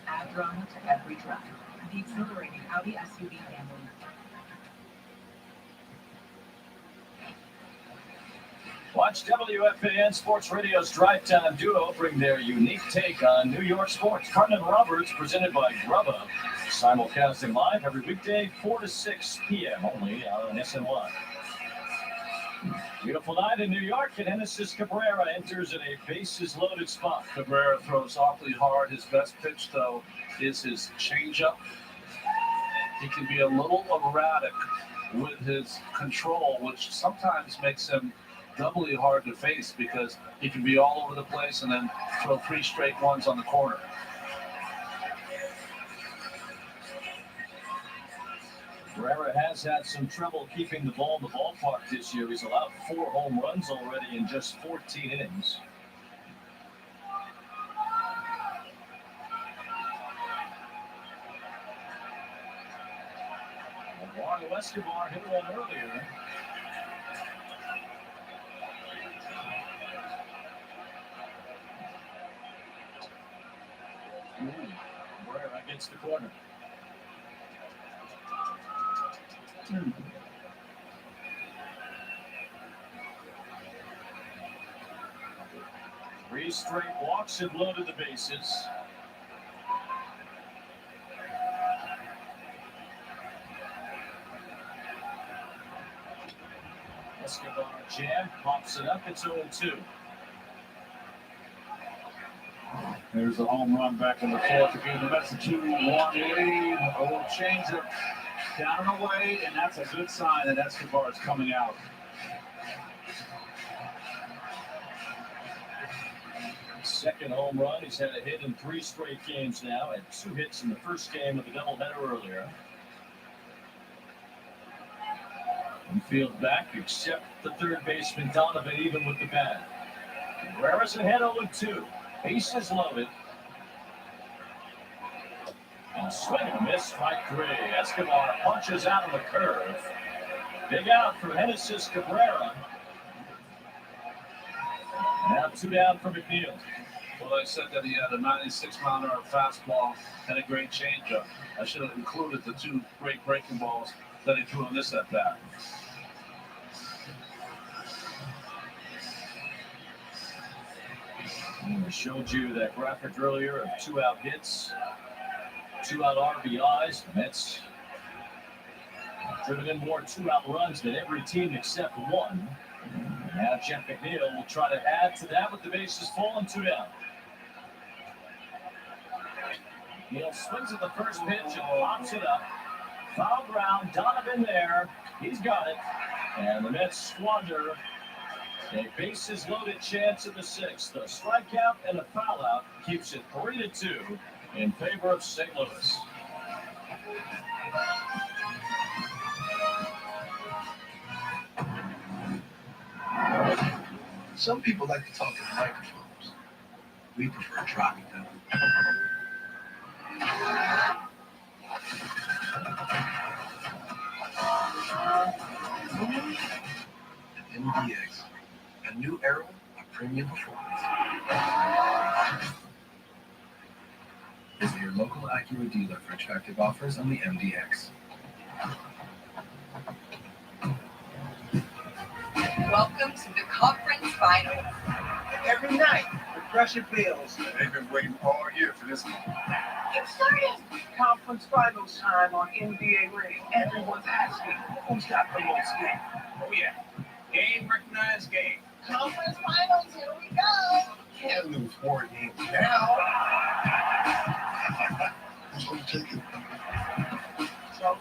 Add drama to every drive. The exhilarating Audi SUV family. Watch WFAN Sports Radio's Drive Time Duo bring their unique take on New York sports. Carton and Roberts, presented by Grubba, simulcasting live every weekday, 4 to 6 p.m. only on SNY. Beautiful night in New York, and Genesis Cabrera enters in a bases-loaded spot. Cabrera throws awfully hard. His best pitch, though, is his changeup. He can be a little erratic with his control, which sometimes makes him doubly hard to face because he can be all over the place and then throw 3 straight ones on the corner. Cabrera has had some trouble keeping the ball in the ballpark this year. He's allowed 4 home runs already in just 14 innings. Eduardo Escobar hit one earlier. Cabrera gets the corner. 3 straight walks and loaded the bases. Escobar jam, pops it up, it's 0-2. There's a home run back in the fourth to give the Mets a 2-1 lead. A little changeup Down and away, and that's a good sign that Escobar is coming out. Second home run. He's had a hit in 3 straight games now. Had 2 hits in the first game of the doubleheader earlier. Infield back, except the third baseman Donovan, even with the bat. Cabrera's ahead 0-2. Bases loaded. And swing and a miss, strike 3. Escobar punches out on the curve. Big out for Genesis Cabrera. Now 2 down for McNeil. Well, I said that he had a 96-mile-an-hour fastball and a great changeup. I should have included the 2 great breaking balls that he threw in this at-bat. I showed you that graphic earlier of 2-out hits, 2-out RBIs. The Mets driven in more 2-out runs than every team except one. Now Jeff McNeil will try to add to that with the bases full and 2 down. McNeil swings at the first pitch and pops it up. Foul ground, Donovan there. He's got it. And the Mets squander a bases loaded chance in the 6th. A strikeout and a foul out keeps it 3-2 in favor of St. Louis. Some people like to talk to the microphones. We prefer dropping them. MDX, a new era of premium performance. Visit your local Acura dealer for attractive offers on the MDX. Welcome to the conference finals. Every night, the pressure builds. They've been waiting all year for this one. Get started. Conference finals time on NBA Radio. Everyone's asking, who's got the most game? Oh yeah, game recognized game. Conference finals, here we go. Can't lose 4 games now. That's what you take it. So,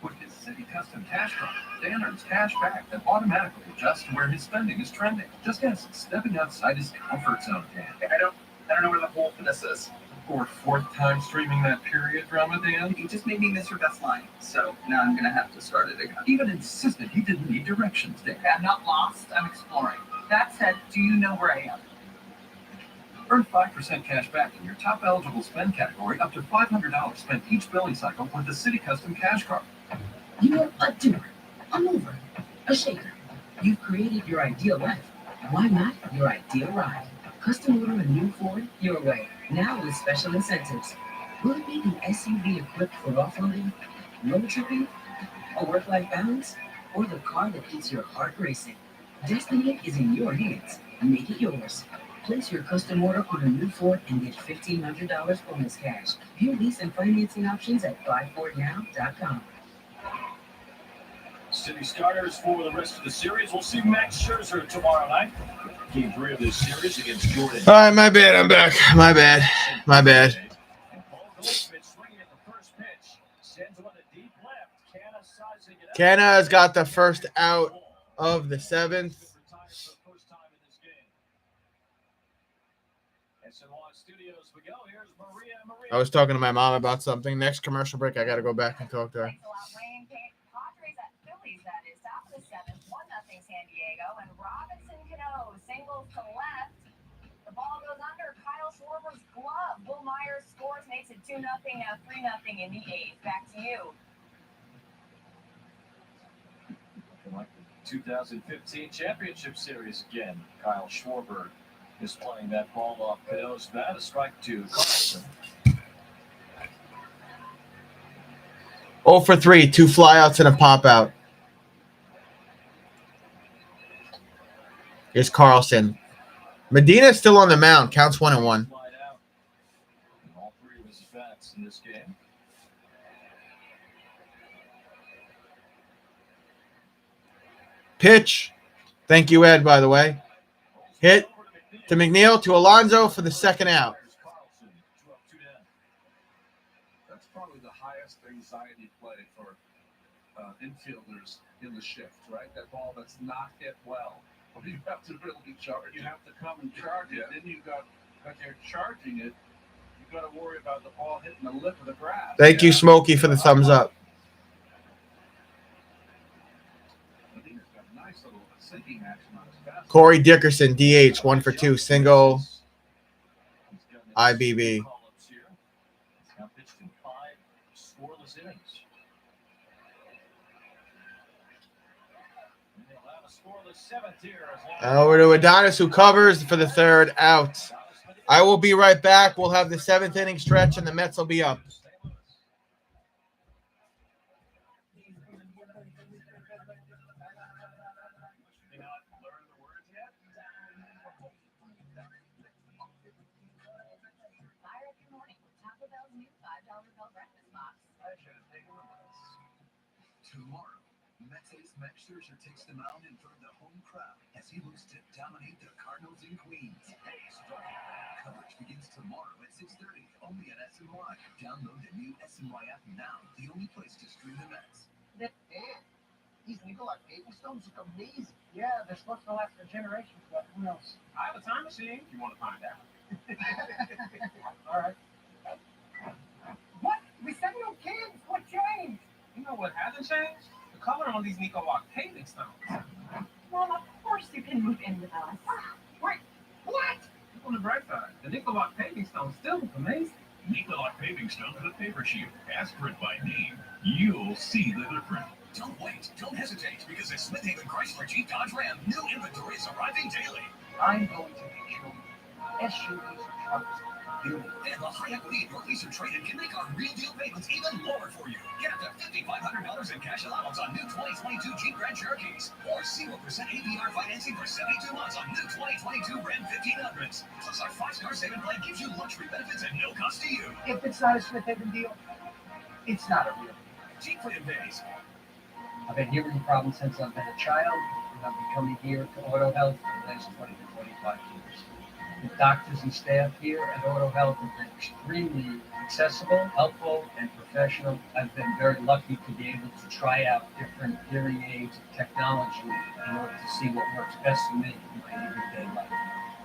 With his City Custom Cash Card, Dan earns cash back that automatically adjusts to where his spending is trending. Just as stepping outside his comfort zone, Dan. I don't know where the whole finesse is. For 4th time streaming that period drama, Dan. You just made me miss your best line, so now I'm gonna have to start it again. Even insisted he didn't need directions, Dan. I'm not lost, I'm exploring. That said, do you know where I am? Earn 5% cash back in your top eligible spend category up to $500 spent each billing cycle with the City Custom Cash Card. You are a doer, a mover, a shaker. You've created your ideal life. Why not your ideal ride? Custom order a new Ford your way, now with special incentives. Will it be the SUV equipped for offroading, road tripping, a work-life balance, or the car that keeps your heart racing? Destiny is in your hands. Make it yours. Place your custom order on a new Ford and get $1,500 bonus cash. View lease and financing options at buyfordnow.com. City starters for the rest of the series. We'll see Max Scherzer tomorrow night. Game 3 of this series against Jordan. All right, my bad. I'm back. My bad. And Paul Goldschmidt swinging at the first pitch. Sends one to deep left. Canna sizing it up. Canna has got the first out of the 7th. Studios we go. Here's Maria. I was talking to my mom about something. Next commercial break, I got to go back and talk to her. Thanks a lot, Wayne. Padres at Phillies, that is. Top of the 7th, 1-0 San Diego. And Robinson Cano singles to left. The ball goes under Kyle Schwarber's glove. Will Myers scores, makes it 2-0, now 3-0 in the 8th. Back to you. Looking like the 2015 championship series again. Kyle Schwarber is playing that ball off Cano's bat. A strike to Carlson. 0 for 3, 2 flyouts and a pop out. Here's Carlson. Medina's still on the mound. Counts 1-1. Slide out. All 3 of his bats in this game. Pitch. Thank you, Ed, by the way. Hit to McNeil, to Alonso for the second out. Carlson, 2 up, 2 down. infielders in the shift, right? That ball that's not hit well. You have to really charge. You have to come and charge it. Then you've got, when you're charging it, you've got to worry about the ball hitting the lip of the grass. Thank you, Smokey, for the thumbs up. Medina's got a nice little sinking action on his fastball. Corey Dickerson, DH, 1 for 2, single, He's got IBB. call-ups here. He's now pitched in 5 scoreless innings. And they'll have a scoreless 7th here as long Over to Adonis, who covers for the 3rd out. I will be right back. We'll have the 7th inning stretch, and the Mets will be up. You not learn the words yet? Fire up your morning with Taco Bell's new $5 Bell breakfast box. I should have taken one of those. Tomorrow, Mets ace Max Scherzer takes the mound in front of the home crowd as he looks to dominate the Cardinals in Queens. Coverage begins tomorrow at 6:30, only at SNY. Download the new SNY app now, the only place to stream the Mets. These Nikolai Paving stones look amazing. Yeah, they're supposed to last for generations, but who knows? I have a time machine. You want to find out? All right. What? We said no kids. What changed? You know what hasn't changed? The color on these Nikolai Paving stones. Mom, of course you can move in with us. Wait, what? Look on the bright side. The Nikolai Paving stones still look amazing. Nikolai Paving Stone with a paper shield. Ask for it by name. You'll see the difference. Don't wait. Don't hesitate, because at Smith Haven Chrysler Jeep Dodge Ram, new inventory is arriving daily. I'm going to make sure SUVs and trucks do. And the high equity in your lease or trade-in can make our real deal payments even lower for you. Get up to $5,500 in cash allowance on new 2022 Jeep Grand Cherokees, or 0% APR financing for 72 months on new 2022 Ram 1500s. Plus, our 5-star saving plan gives you luxury benefits at no cost to you. If it's not a Smith Haven deal, it's not a real deal. Jeep Fan Base. I've had hearing problems since I've been a child, and I've been coming here to Auto Health for the last 20 to 25 years. The doctors and staff here at Auto Health have been extremely accessible, helpful, and professional. I've been very lucky to be able to try out different hearing aids and technology in order to see what works best for me in my everyday life.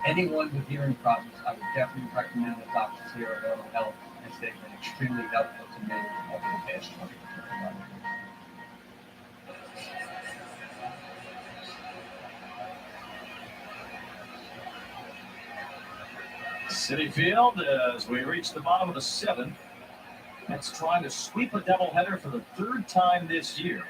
Anyone with hearing problems, I would definitely recommend the doctors here at Auto Health, as they've been extremely helpful to me over the past 20 to 25 years. City Field as we reach the bottom of the 7th. Mets trying to sweep a doubleheader for the 3rd time this year.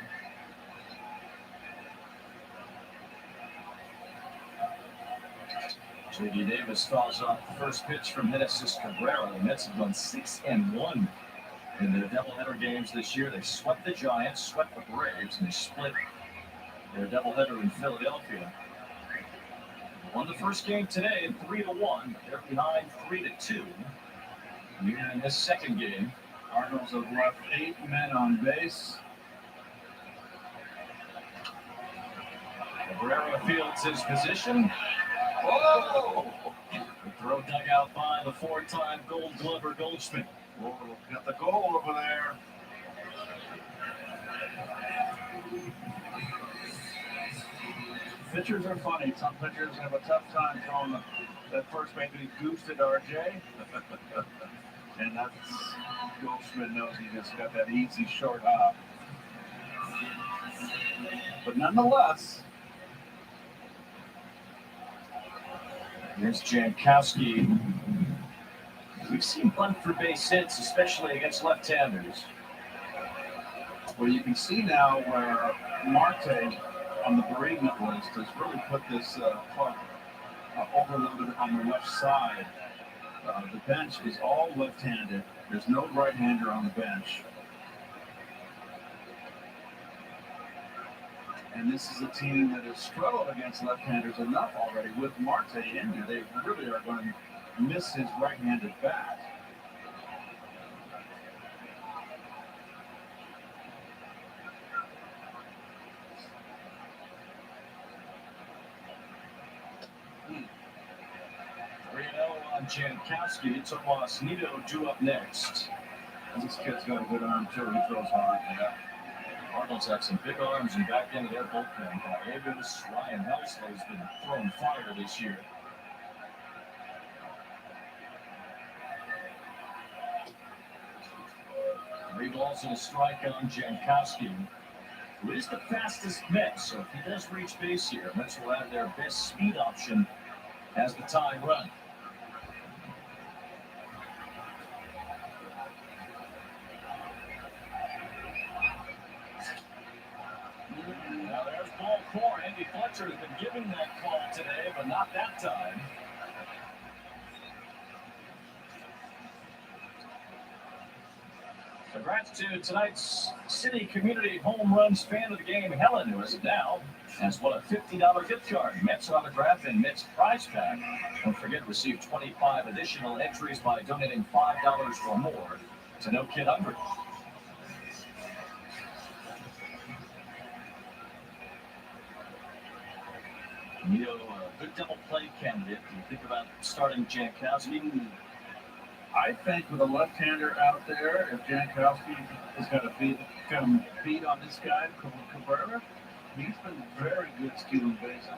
J.D. Davis fouls off the first pitch from Genesis Cabrera. The Mets have gone 6-1 in their doubleheader games this year. They swept the Giants, swept the Braves, and they split their doubleheader in Philadelphia. Won the first game today 3-1. They're behind 3-2. Here in this second game, Cardinals have left 8 men on base. Cabrera fields his position. Whoa! The throw dug out by the 4-time Gold Glover Goldschmidt. Whoa, got the goal over there. Pitchers are funny. Some pitchers have a tough time throwing that first maybe goose at RJ. And that's Goldschmidt knows he just got that easy short hop. But nonetheless, Here's Jankowski. We've seen bunt for base hits, especially against left-handers. well, you can see now where Marte on the bereavement list has really put this club over a little bit on the left side. The bench is all left-handed. There's no right-hander on the bench. And this is a team that has struggled against left-handers enough already with Marte in there. They really are going to miss his right-handed bat. On Jankowski, Tomas Nido due up next. This kid's got a good arm too. He throws hard. Yeah. Cardinals have some big arms in back into their bullpen. Gallegos, Ryan Helsley has been throwing fire this year. Three balls and a strike on Jankowski, who is the fastest Met. So if he does reach base here, Mets will have their best speed option as the tying run. Now there's ball four. Andy Fletcher has been giving that call today, but not that time. Congrats to tonight's City Community Home Runs fan of the game, Helen, who, as of now, has won a $50 gift card, Mets autograph, and Mets prize pack. Don't forget, receive 25 additional entries by donating $5 or more to No Kid Hungry. You know, a good double play candidate. Do you think about starting Jankowski? I think with a left-hander out there, if Jankowski has got a beat on this guy, Cabrera, he's been very good stealing bases.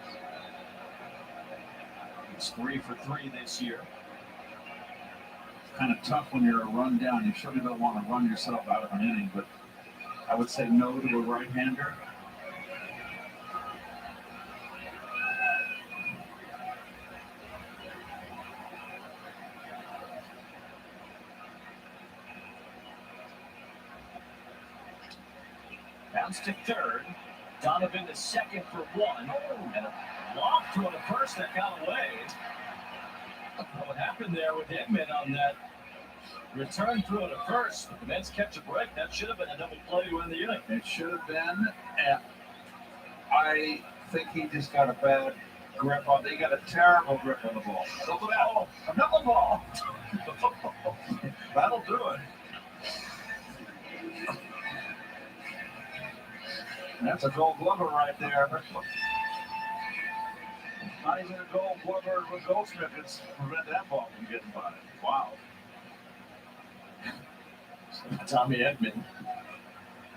He's 3 for 3 this year. It's kind of tough when you're a run down. You surely don't want to run yourself out of an inning, but I would say no to a right-hander. Bounce to third. Donovan to second for 1. And a lob throw to first that got away. What happened there with Edman on that return throw to first? The Mets catch a break. That should have been a double play to end the inning. It should have been. I think he just got a bad grip on. They got a terrible grip on the ball. Another ball. That'll do it. That's a Gold Glover right there. Not even a Gold Glover with Goldschmidt can prevent that ball from getting by. Wow. Tommy Edman.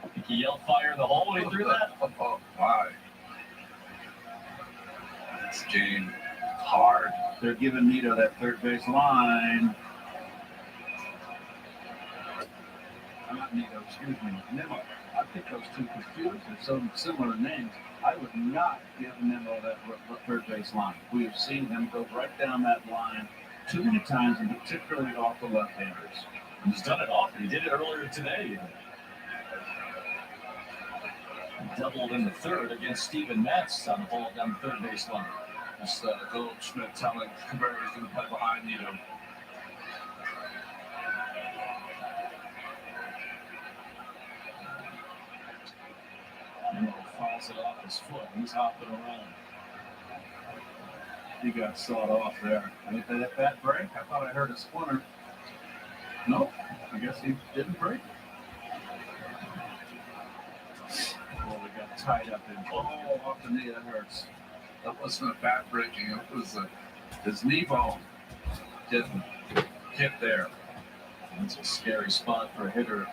I think he yelled fire in the hole when he threw that. Oh, why? It's game hard. They're giving Nito that third base line. Not Nito, excuse me. Nimmo. I think those two confused. They're so similar names. I would not give Nimmo that third base line. We have seen him go right down that line too many times, and particularly off the left-handers. He's done it often. He did it earlier today. He doubled in the third against Steven Matz on the ball down the third base line. That's Goldschmidt telling Cabrera he's going to play behind Nito. Nimmo fouls it off his foot. He's hopping around. He got sawed off there. Ain't that bad break? I thought I heard a splinter. Nope. I guess he didn't break. Well, we got tied up in. Oh, off the knee. That hurts. That wasn't a bad breaking. It was his knee bone didn't hit there. That's a scary spot for a hitter.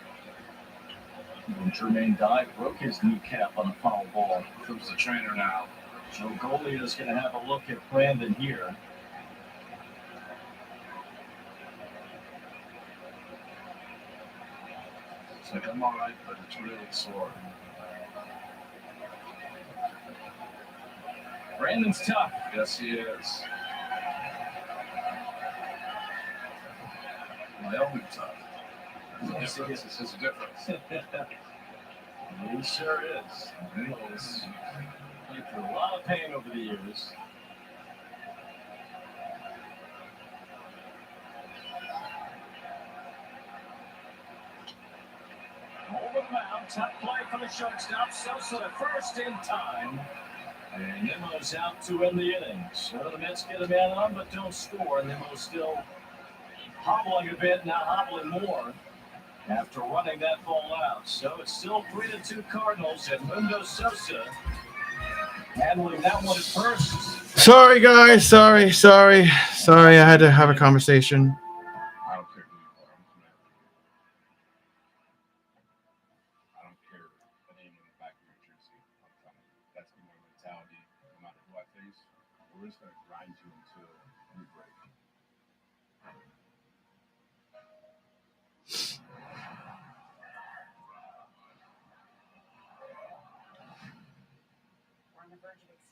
When Jermaine Dye broke his kneecap on a foul ball. Who's the trainer now? Joe Golia is going to have a look at Brandon here. It's like, I'm all right, but it's really sore. Brandon's tough. Yes, he is. Wyoming tough. There's a difference. There's a difference. He sure is. He's been through a lot of pain over the years. Over the mound, top play for the shortstop. Sosa to first in time. And Nimmo's out to end the inning. So the Mets get a man on, but don't score. Nimmo's still hobbling a bit, now hobbling more after running that ball out. So it's still 3-2 Cardinals, and Mundo Sosa handling that one at first. Sorry, guys. Sorry. I had to have a conversation. I don't care who you are. I don't care the name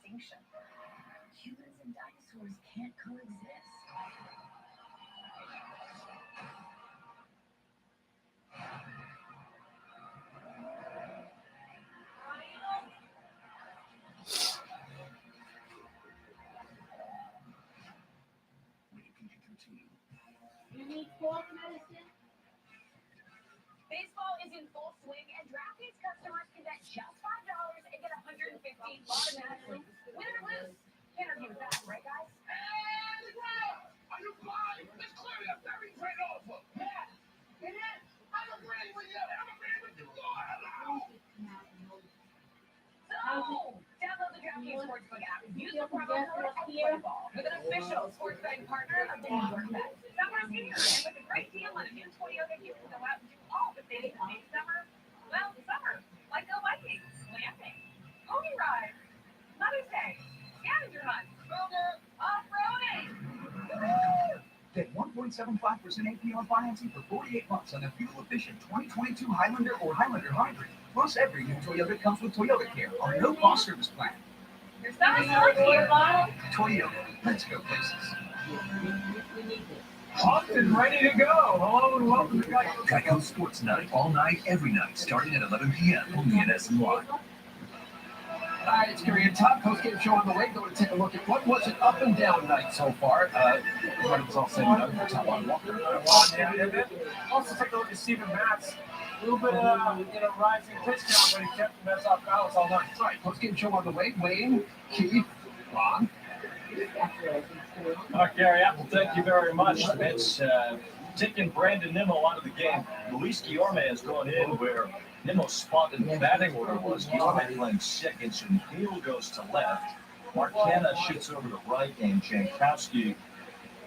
extinction. Humans and dinosaurs can't coexist. You need cough medicine? Baseball is in full swing, and DraftKings customers can bet just $5 and get $150 automatically. Win or lose. Can't argue with that, right, guys? Are you blind? It's clearly a very great offer. Yeah, it is. I'm agreeing with you. I'm agreeing with you. Go ahead. So, download the DraftKings Sportsbook app. Use the promo code FOOTBALL with an official sports betting partner of the New York Mets. Summer's here, and with a great deal on a new Toyota, you can go out and do all the things that make summer, well, summer. Like go biking, glamping, pony ride, Mother's Day, scavenger hunt, off-roading. Woo! Get 1.75% APR financing for 48 months on a fuel-efficient 2022 Highlander or Highlander Hybrid. Plus, every new Toyota comes with Toyota Care, our no-cost service plan. Your summer's here. Toyota, let's go places. Off and ready to go. Hello and welcome to Geico. Geico Sports Night, all night, every night, starting at 11 p.m. only in SNY. All right, it's Gary and Todd, post-game show on the way. Going to take a look at what was an up and down night so far. When it was all said and done for Taiwan Walker. Yeah, and then also take a look at Steven Matz. A little bit of rising pitch count, but he kept the Mets off balance all night. That's right, post-game show on the way. Wayne, Keith, Ron. Gary Apple, thank you very much. Mets taking Brandon Nimmo out of the game. Luis Guillorme has gone in where Nimmo's spot in the batting order was. Guillorme playing second, so Neal goes to left. Marcana shoots over to right, and Jankowski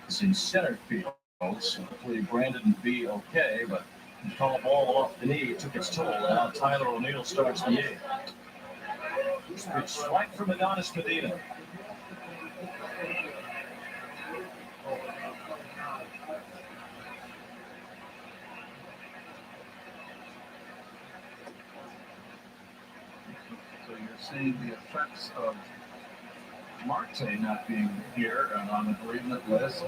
is in center field. So hopefully Brandon will be okay, but the call ball off the knee took its toll. Now Tyler O'Neill starts the eighth. Pitch strike from Adonis Medina. So you're seeing the effects of Marte not being here and on the bereavement list.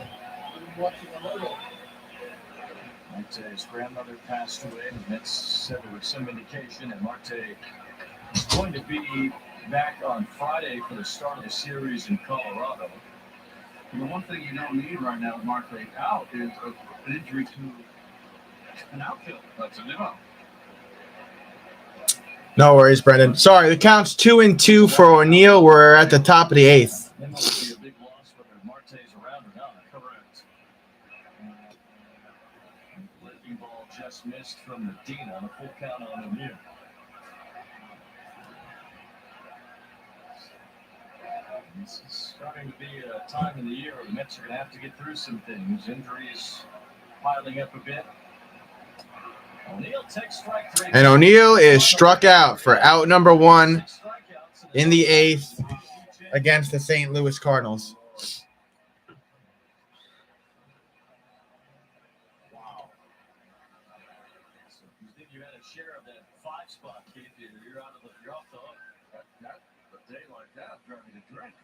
Marte's grandmother passed away. The Mets said there was some indication that Marte is going to be back on Friday for the start of the series in Colorado. And the one thing you don't need right now with Marte out is an injury to an outfielder. That's a Nimmo. No worries, Brendan. Sorry, the count's 2-2 for O'Neill. We're at the top of the eighth. Nimmo would be a big loss whether Marte's around or not. Correct. Breaking ball just missed from Medina on a full count on O'Neill. This is starting to be a time in the year where the Mets are going to have to get through some things. Injuries piling up a bit. O'Neill takes strike three. And O'Neill is struck out for out number one in the eighth against the St. Louis Cardinals. Wow. So if you think you had a share of that 5 spot, Keith, you're off the hook. A day like that, drive me to drink.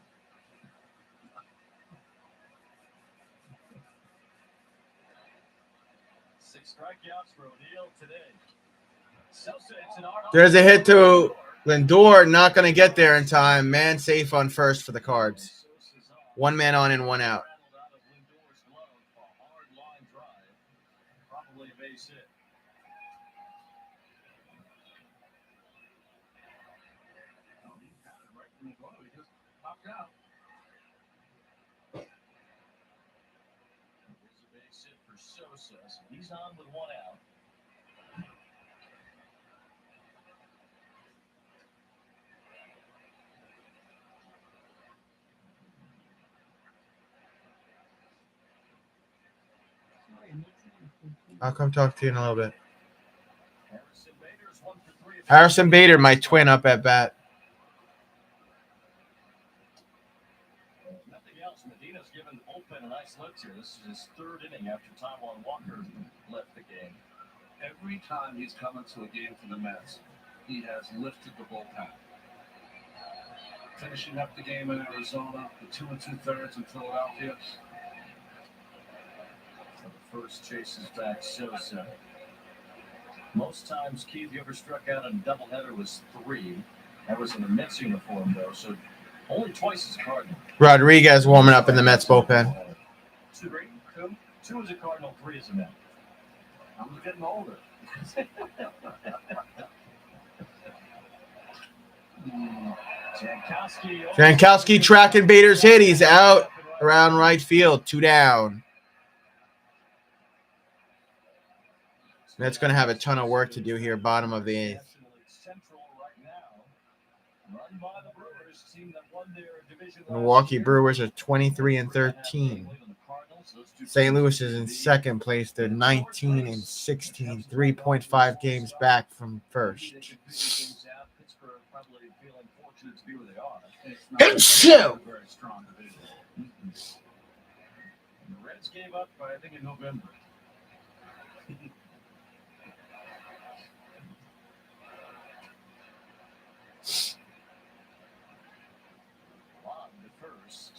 Six strikeouts for O'Neill today. Sosa, it's an art. There's a hit to Lindor, not going to get there in time. Man safe on first for the Cards. One man on and one out. Probably a base hit. Right from the glove, he just popped out. There's a base hit for Sosa, so he's on with one out. I'll come talk to you in a little bit. Harrison Bader's 1 for 3. Harrison Bader, my twin, up at bat. Nothing else. Medina's given the bullpen a nice lift here. This is his third inning after Taiwan Walker left the game. Every time he's come into a game for the Mets, he has lifted the bullpen. finishing up the game in Arizona, the 2 2/3 in Philadelphia. So the first chases back Sosa. Most times, Keith, you ever struck out on a doubleheader was 3. That was in the Mets uniform, though, so only twice as a Cardinal. Rodriguez warming up in the Mets bullpen. 2 as a Cardinal, 3 as a Met. I'm getting older. Jankowski tracking Bader's hit. He's out around right field. 2 down. Mets going to have a ton of work to do here, bottom of the 8th. Milwaukee Brewers are 23-13. St. Louis is in second place. They're 19-16, 3.5 games back from first. And so, Very strong division. The Reds gave up, I think, in November. On the first.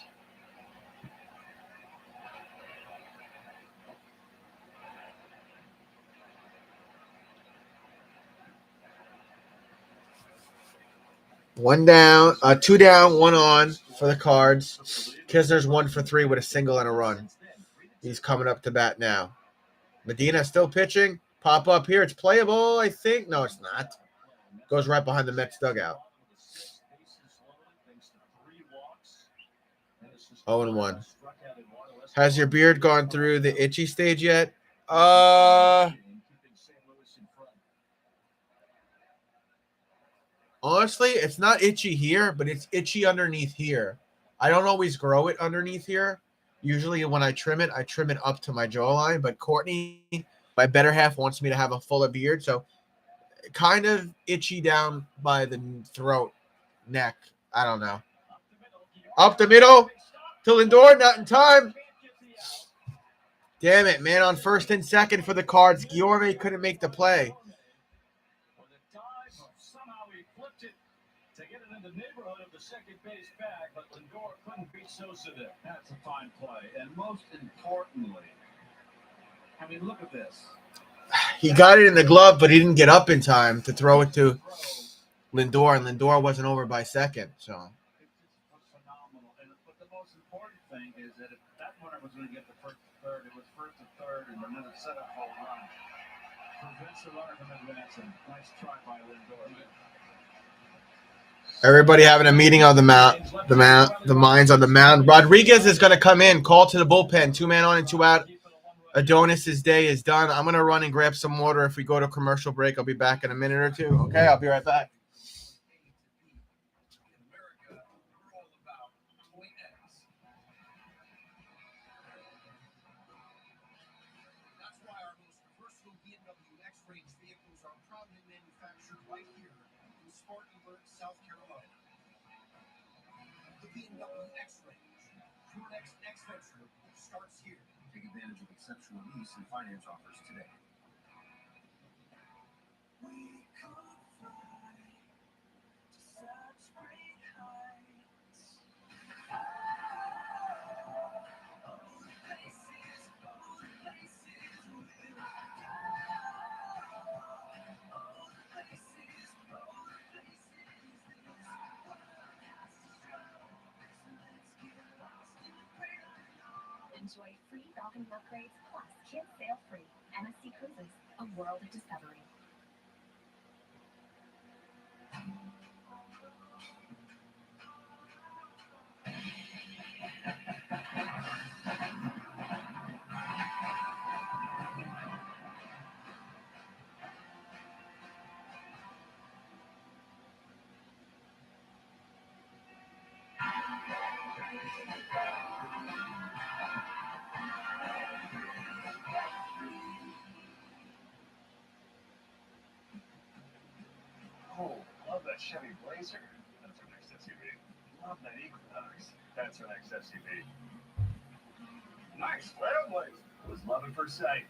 one down, 2 down, 1 on for the Cards. Kisner's 1 for 3 with a single and a run. He's coming up to bat now. Medina still pitching. Pop up here. It's playable, I think. No, it's not. Goes right behind the Mets dugout. 0-1. Has your beard gone through the itchy stage yet? Honestly, it's not itchy here, but it's itchy underneath here. I don't always grow it underneath here. Usually when I trim it up to my jawline. But Courtney, my better half, wants me to have a fuller beard. So kind of itchy down by the throat, neck. I don't know. Up the middle to Lindor, not in time. Damn it, man, on first and second for the Cards. Guillorme couldn't make the play. Somehow he flipped it to get it in the neighborhood of the second base bag, but Lindor couldn't beat Sosa there. That's a fine play. And most importantly, I mean, look at this. He got it in the glove, but he didn't get up in time to throw it to Lindor, and Lindor wasn't over by second. So It just was phenomenal. But the most important thing is that if that runner was going to get the first to third, it was first to third and another setup home run. Prevents the runner from advancing. Nice try by Lindor. everybody having a meeting on the minds on the mound. Rodriguez is going to come in, call to the bullpen. 2 man on and 2 out. Adonis's day is done. I'm going to run and grab some water. If we go to commercial break, I'll be back in a minute or 2. Okay, I'll be right back. That's why our most versatile BMW X-Range vehicles are proudly manufactured right here in Spartanburg, South Carolina. The BMW X-Range, your next X-Venture starts here. Take advantage of exceptional lease and finance offers today. We could fly to such great heights. Enjoy free balcony upgrades plus kids sail free. MSC Cruises, a world of discovery. Oh, love that Chevy Blazer. That's our next SUV. Love that Equinox. That's our next SUV. Nice Trailblazer. Was love at first sight.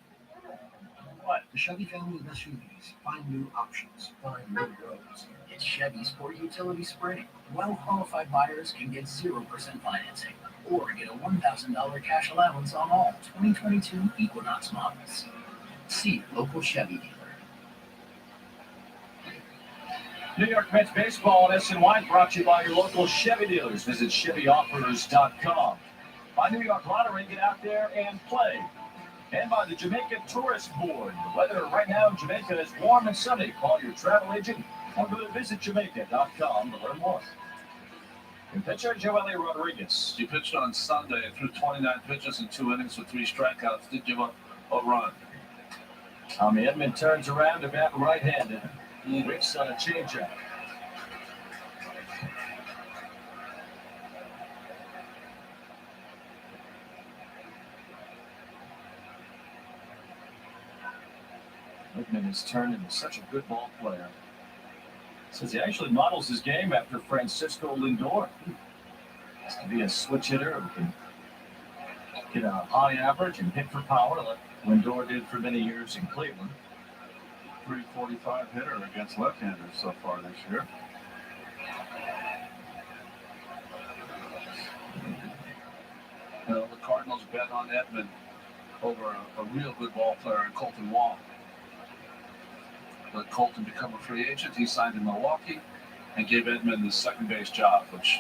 what? The Chevy family of SUVs. Find new options. Find new roads. It's Chevy Sport Utility Spring. Well-qualified buyers can get 0% financing or get a $1,000 cash allowance on all 2022 Equinox models. See local Chevy dealer. New York Mets baseball and SNY brought to you by your local Chevy dealers. Visit ChevyOffers.com. By New York Lottery, get out there and play. And by the Jamaica Tourist Board. The weather right now in Jamaica is warm and sunny. Call your travel agent or go to visitjamaica.com to learn more. And pitcher Joely Rodriguez. He pitched on Sunday and threw 29 pitches in 2 innings with 3 strikeouts. Did give up a run. Tommy Edman turns around to bat right-handed. He whiffs on a changeup. Edman has turned into such a good ball player. Says he actually models his game after Francisco Lindor. Has to be a switch hitter who can get a high average and hit for power like Lindor did for many years in Cleveland. .345 hitter against left-handers so far this year. The Cardinals bet on Edman over a real good ball player in Colton Wong. Let Colton become a free agent. He signed in Milwaukee and gave Edman the second base job, which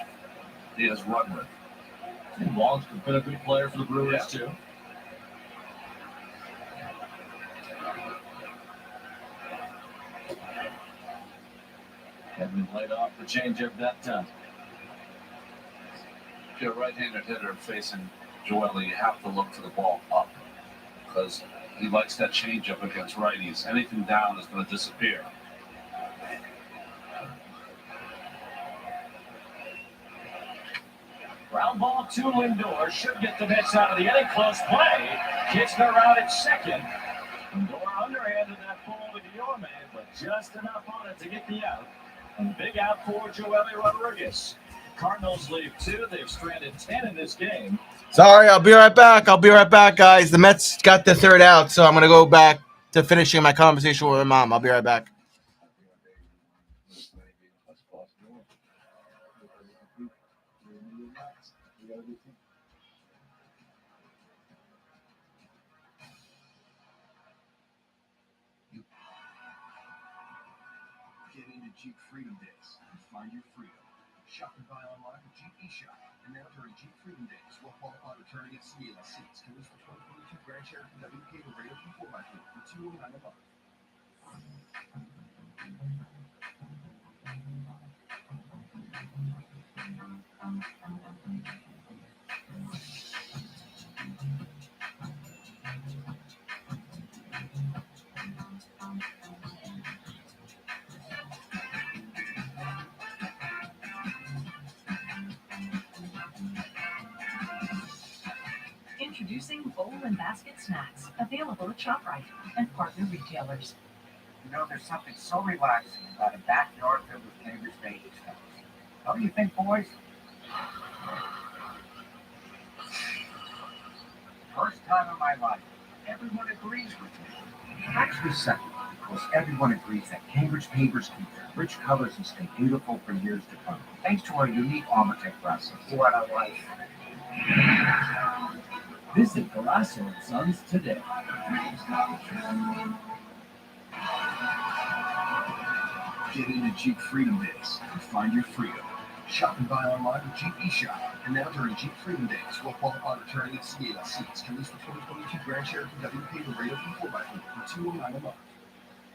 he has run with. And Wong's been a good player for the Brewers, too. Edman laid off the changeup that time. If you're a right-handed hitter facing Joely, you have to look to the ball up because he likes that changeup against righties. Anything down is going to disappear. Ground ball to Lindor. Should get the Mets out of the inning. Close play. Kitchener out at second. Lindor underhanded that ball to Guillorme, but just enough on it to get the out. And big out for Joely Rodriguez. Cardinals leave 2. They've stranded 10 in this game. Sorry, I'll be right back. Guys. The Mets got the third out, so I'm going to go back to finishing my conversation with my mom. I'll be right back. Get into Jeep Freedom Days and find your freedom. Shop and buy online with Jeep eShop. And now during Jeep Freedom Days, we'll qualify returning at Sneal seats. Can list the 2022 Grand Cherokee WK with radio from 4x4 for $209 a month. Introducing bowl and basket snacks, available at ShopRite and partner retailers. You know, there's something so relaxing about a backyard filled with Cambridge baby steps. Don't you think, boys? First time in my life, everyone agrees with me. Actually, second, because everyone agrees that Cambridge pavers keep their rich colors and stay beautiful for years to come, thanks to our unique Armortech process. What a life. Visit Galasso & Sons today. Get into Jeep Freedom Days and find your freedom. Shop and buy online with Jeep eShop. And now during Jeep Freedom Days, we'll qualify returning at Sneal seats. Can list the 2022 Grand Cherokee WK with radio from 4x4 for $209 a month.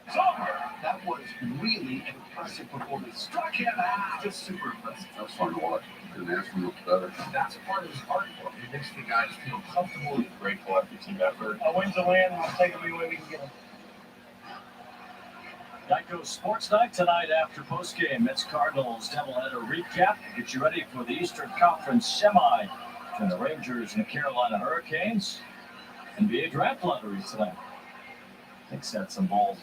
It's over. That was really an impressive performance. Struck him out. Just super impressive. That was fun to watch. Couldn't ask for much better. That's part of his art form. He makes the guys feel comfortable. Great collective team effort. A win's a win. We'll take them any way we can get them. Geico Sports Night tonight after postgame. Mets Cardinals doubleheader recap. Get you ready for the Eastern Conference semi between the Rangers and the Carolina Hurricanes. NBA draft lottery tonight. Nick's had some balls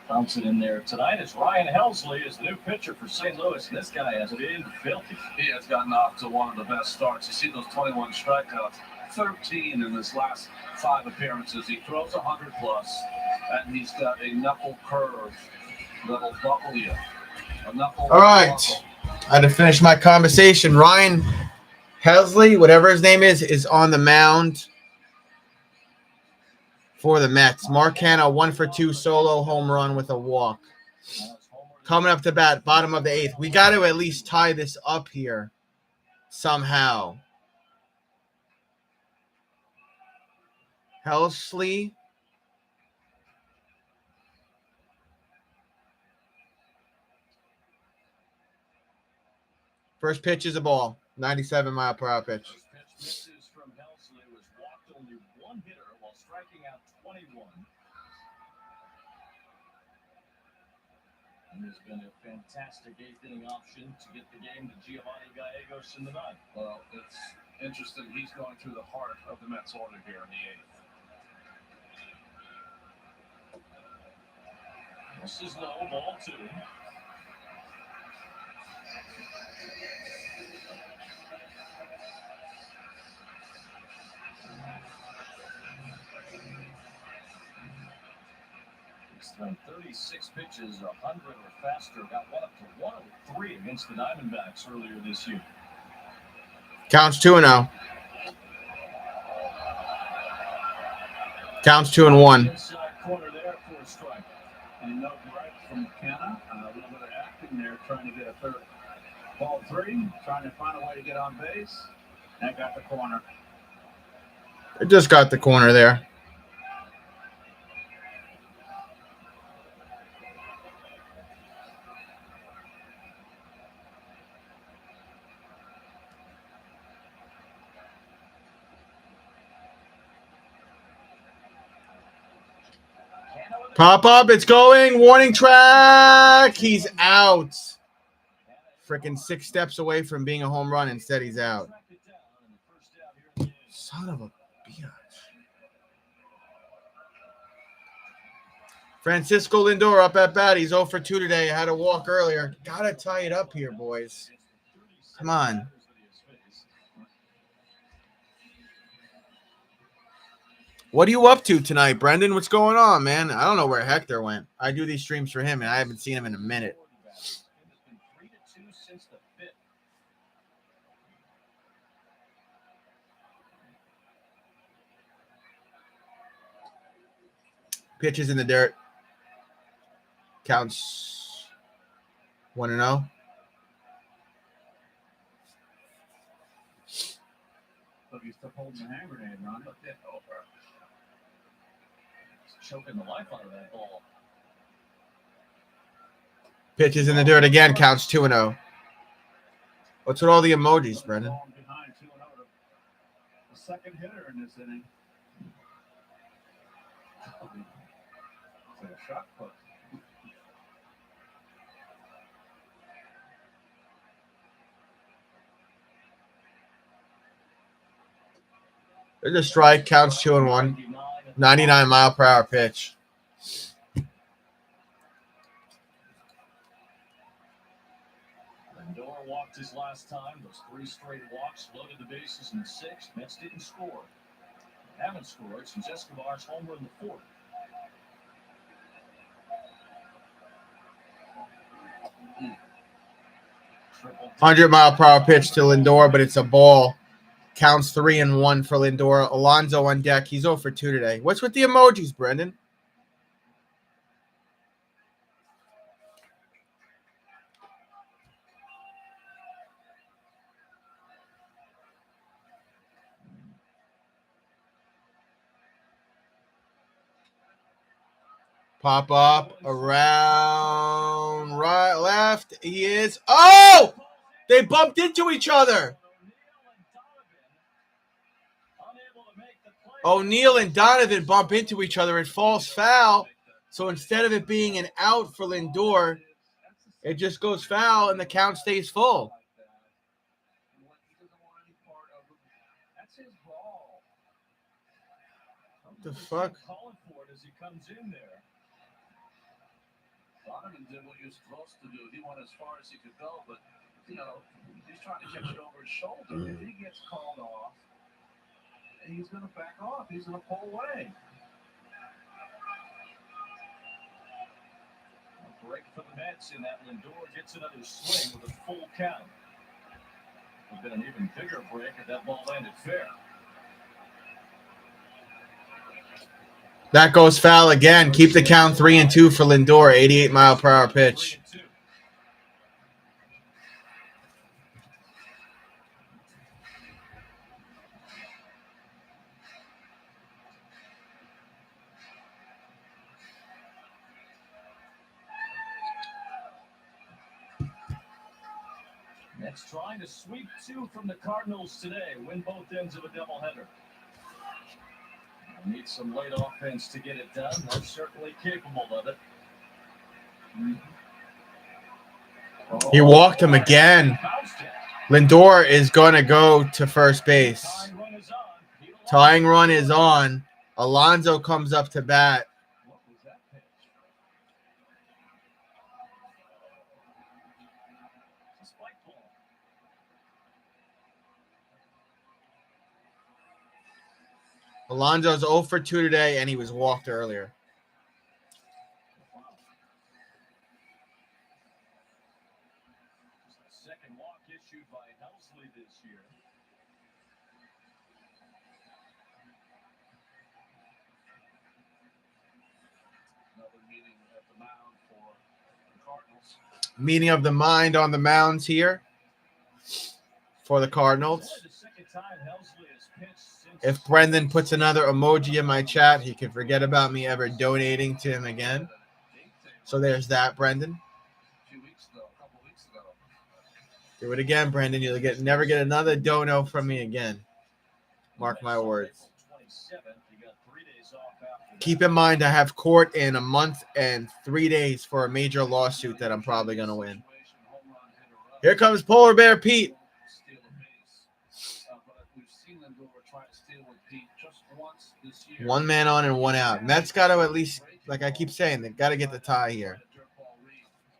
bouncing in there tonight as Ryan Helsley is the new pitcher for St. Louis. And this guy has been filthy. He has gotten off to one of the best starts. You see those 21 strikeouts. 13 in his last 5 appearances. He throws 100 plus, and he's got a knuckle curve that'll buckle you. All right. I had to finish my conversation. Ryan Helsley, whatever his name is on the mound for the Mets. Mark Hanna, 1-for-2 solo home run with a walk. Coming up to bat, bottom of the 8th. We got to at least tie this up here somehow. Helsley. First pitch is a ball. 97-mile-per-hour pitch. First pitch misses from Helsley, was walked only 1 hitter while striking out 21. And there's been a fantastic 8th-inning option to get the game to Giovanni Gallegos in the 9th. Well, it's interesting. He's going through the heart of the Mets order here in the 8th. This is low, ball 2. He's thrown 36 pitches, 100 or faster. Got one up to 103 against the Diamondbacks earlier this year. Counts 2-0. Counts 2-1. Inside corner there for a strike. And no break from McKenna. A little bit of acting there, trying to get a third. Ball 3, trying to find a way to get on base. And got the corner. It just got the corner there. Pop up, it's going. Warning track. He's out. Freaking 6 steps away from being a home run. Instead, he's out. Son of a bitch. Francisco Lindor up at bat. He's 0-for-2 today. Had a walk earlier. Gotta tie it up here, boys. Come on. What are you up to tonight, Brendan? What's going on, man? I don't know where Hector went. I do these streams for him, and I haven't seen him in a minute. Pitches in the dirt. Counts 1-0. Look, he's still holding the hand grenade, Ron. Choking the life out of that ball. Pitches in the dirt again. Counts 2-0. What's with all the emojis, Brendan? Behind 2-0. The second hitter in this inning. It's like a shot put. There's a strike. Counts 2-1. 99-mile-per-hour pitch. Lindor walked his last time. Those 3 straight walks, loaded the bases in the 6th. Mets didn't score. They haven't scored since Escobar's homer in the 4th. Mm. 100-mile-per-hour pitch to Lindor, but it's a ball. Counts 3-1 for Lindor. Alonso on deck. He's 0-for-2 today. What's with the emojis, Brendan? Pop up around right, left. He is. Oh! They bumped into each other. O'Neal and Donovan bump into each other. It falls foul. So instead of it being an out for Lindor, it just goes foul and the count stays full. What the fuck? Donovan did what he was supposed to do. He went as far as he could go, but, you know, he's trying to catch it over his shoulder. If he gets called off, He's going to back off. He's going to pull away. A break for the Mets in that Lindor gets another swing with a full count. Would have been an even bigger break if that ball landed fair. That goes foul again. Keep the count 3-2 for Lindor. 88-mile-per-hour pitch. 3-2. Mets trying to sweep 2 from the Cardinals today. Win both ends of a doubleheader. Need some late offense to get it done. They're certainly capable of it. He walked him again. Lindor is going to go to first base. Tying run is on. Alonso comes up to bat. What was that pitch? It's a spike ball. Alonso's 0 for 2 today, and he was walked earlier. Just the second walk issued by Helsley this year. Another meeting at the mound for the Cardinals. Meeting of the mind on the mounds here for the Cardinals. It's only the second time Helsley has pitched since If Brendan puts another emoji in my chat, he can forget about me ever donating to him again. So there's that, Brendan. A couple weeks ago. Do it again, Brendan. You'll never get another dono from me again. Mark my words. Keep in mind, I have court in a month and 3 days for a major lawsuit that I'm probably going to win. Here comes Polar Bear Pete. Steal a base. But we've seen Lindor try to steal with Pete just once this year. 1 man on and 1 out. Mets got to at least, like I keep saying, they've got to get the tie here.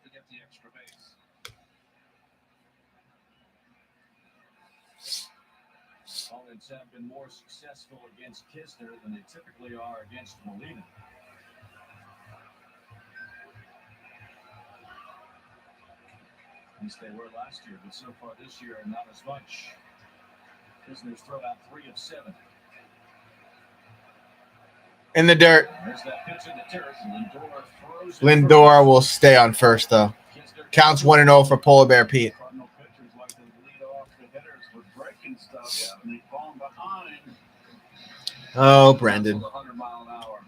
To get the extra base. Opponents have been more successful against Kisner than they typically are against Molina. At least they were last year, but so far this year, not as much. Kisner's thrown out 3 of 7. In the dirt. There's that pitch in the dirt. Lindor throws it Lindor first. will stay on first, though. Kisner Counts 1-0 for Polar Bear Pete. Cardinal pitchers like to lead off the hitters with breaking stuff. And they fall behind. Oh, Brendan. 100-mile-an-hour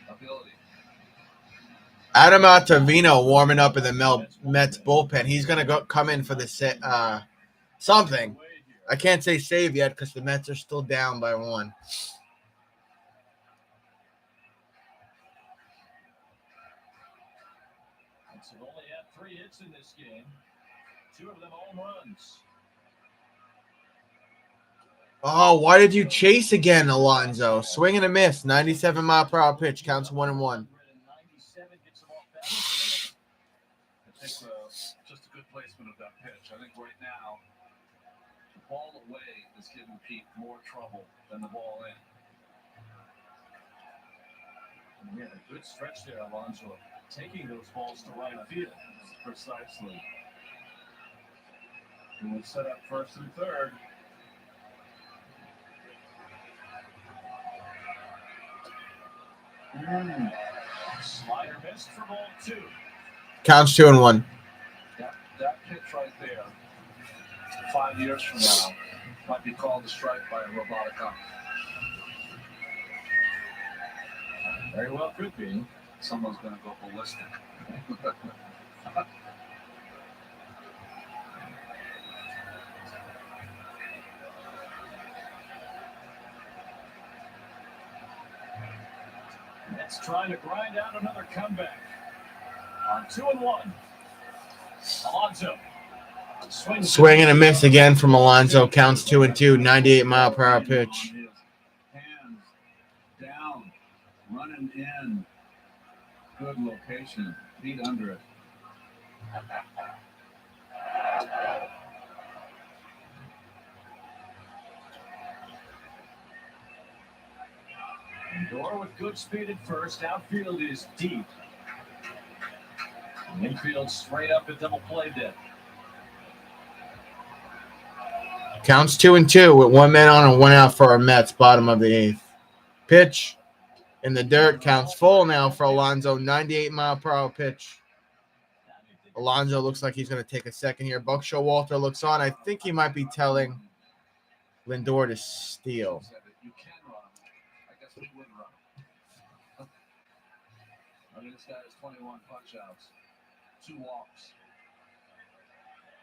ability. Adam Ottavino warming up in the Mets bullpen. He's going to come in for the something. I can't say save yet because the Mets are still down by 1. Mets have only had 3 hits in this game. 2 of them home runs. Oh, why did you chase again, Alonso? Swing and a miss. 97-mile-per-hour pitch. Counts 1-1. 97 gets them off balance. I think just a good placement of that pitch. I think right now, the ball away is giving Pete more trouble than the ball in. And we had a good stretch there, Alonso, taking those balls to right field. Precisely. And we set up first and third. Slider missed for ball 2. Counts 2-1. That pitch right there, 5 years from now, might be called a strike by a robotic arm. Very well could be. Someone's going to go ballistic. Mets trying to grind out another comeback. On 2-1. Alonso. Swing and a miss again from Alonso. Counts 2-2. 98-mile-per-hour pitch. Hands down, running in. Good location. Feet under it. Lindor with good speed at first. Outfield is deep. Infield straight up at double play dip. Counts 2-2 with 1 man on and 1 out for our Mets, bottom of the 8th. Pitch in the dirt, counts full now for Alonso, 98-mile-per-hour pitch. Alonso looks like he's going to take a second here. Buck Showalter looks on. I think he might be telling Lindor to steal. You can run him. I guess we would run him. I mean, this guy has 21 punch outs, 2 walks.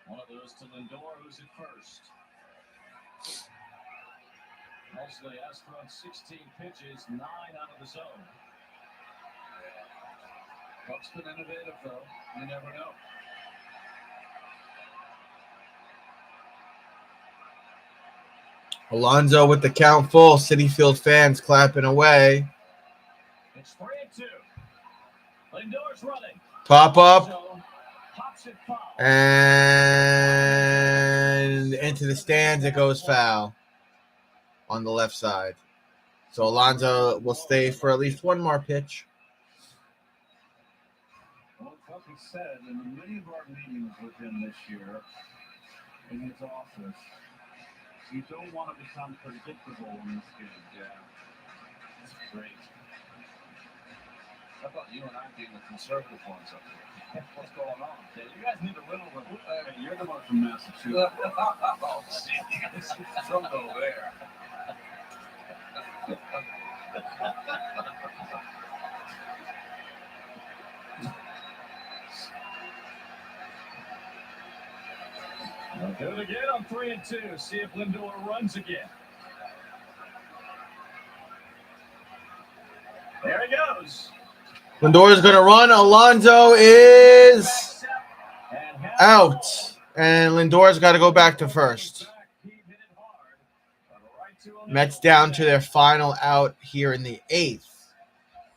One of those to Lindor, who's at first. Mosley has thrown 16 pitches, 9 out of the zone. Buck's been innovative, though. You never know. Alonso with the count full. Citi Field fans clapping away. It's 3-2. Lindor's running. Pop up. Pops it foul. And into the stands. It goes foul on the left side. So Alonso will stay for at least one more pitch. Well, like he said, in many of our meetings with him this year, in his office, you don't want to become predictable in this game. Yeah. That's great. How about you and I being the conservative ones up here? What's going on? Yeah, you guys need a little bit. You're the one from Massachusetts. Oh, jeez. Don't go there. They'll do it again on 3-2. See if Lindor runs again. There he goes. Lindor is going to run. Alonso is out. And Lindor's got to go back to first. Mets down to their final out here in the 8th.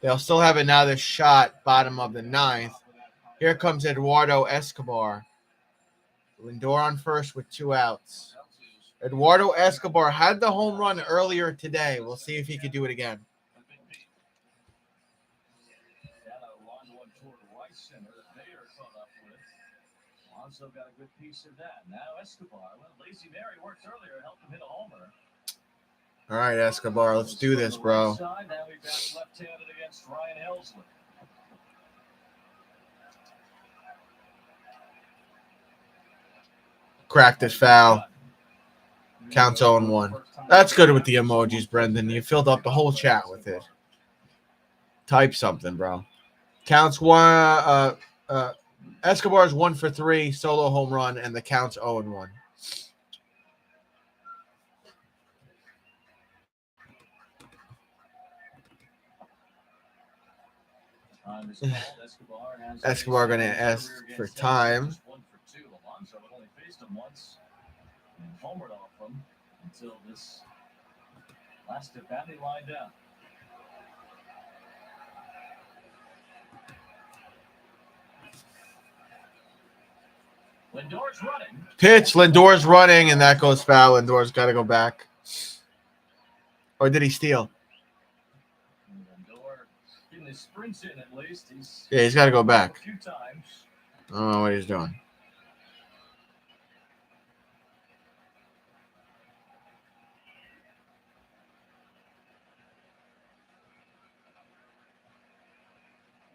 They'll still have another shot, bottom of the 9th. Here comes Eduardo Escobar. Lindor on first with 2 outs. Eduardo Escobar had the home run earlier today. We'll see if he could do it again. Alonso got a good piece of that. Now Escobar. Well, Lazy Mary worked earlier, helped him hit a homer. All right, Escobar, let's do this, bro. Now we back left-handed against Ryan Helsley. Cracked it foul. Counts 0-1. That's good with the emojis, Brendan. You filled up the whole chat with it. Type something, bro. Counts 1. Escobar's 1 for 3, solo home run, and the count's 0-1. Escobar going to ask for time. Alonso had only faced him once and homered off him until this last at bat he lined down. Lindor's running. Pitch. Lindor's running, and that goes foul. Lindor's got to go back. Or did he steal? Lindor getting his sprints in at least. He's got to go back. A few times. I don't know what he's doing.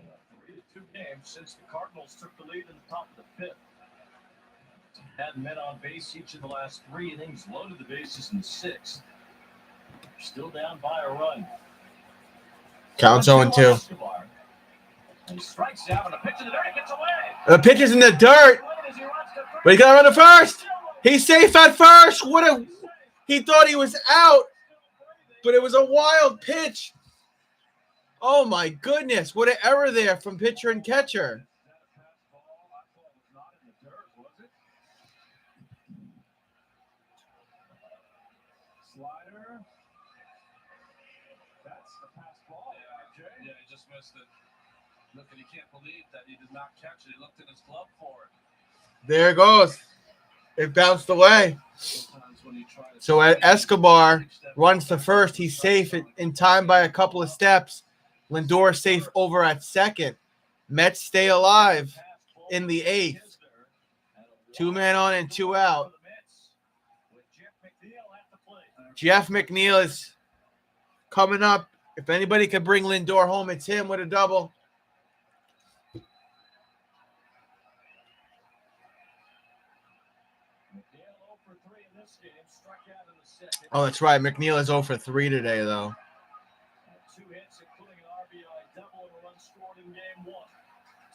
A 3-2 game since the Cardinals took the lead in the top of the 5th. Had men on base each of the last 3 innings, loaded the bases in 6th. Still down by a run. Counts 0-2. And he strikes out, and a pitch in the dirt, he gets away. The pitch is in the dirt, but he got to run to first. He's safe at first. He thought he was out, but it was a wild pitch. Oh, my goodness. What an error there from pitcher and catcher. Slider. That's the pass ball. Yeah, he just missed it. Look, and he can't believe that he did not catch it. He looked in his glove for it. There it goes. It bounced away. So Escobar runs to first. He's safe in time by a couple of steps. Lindor safe over at second. Mets stay alive in the eighth. 2 men on and 2 out. Jeff McNeil is coming up. If anybody could bring Lindor home, it's him with a double. Oh, that's right. McNeil is 0 for 3 today, though. 2 hits, including an RBI double and a run scored in game 1.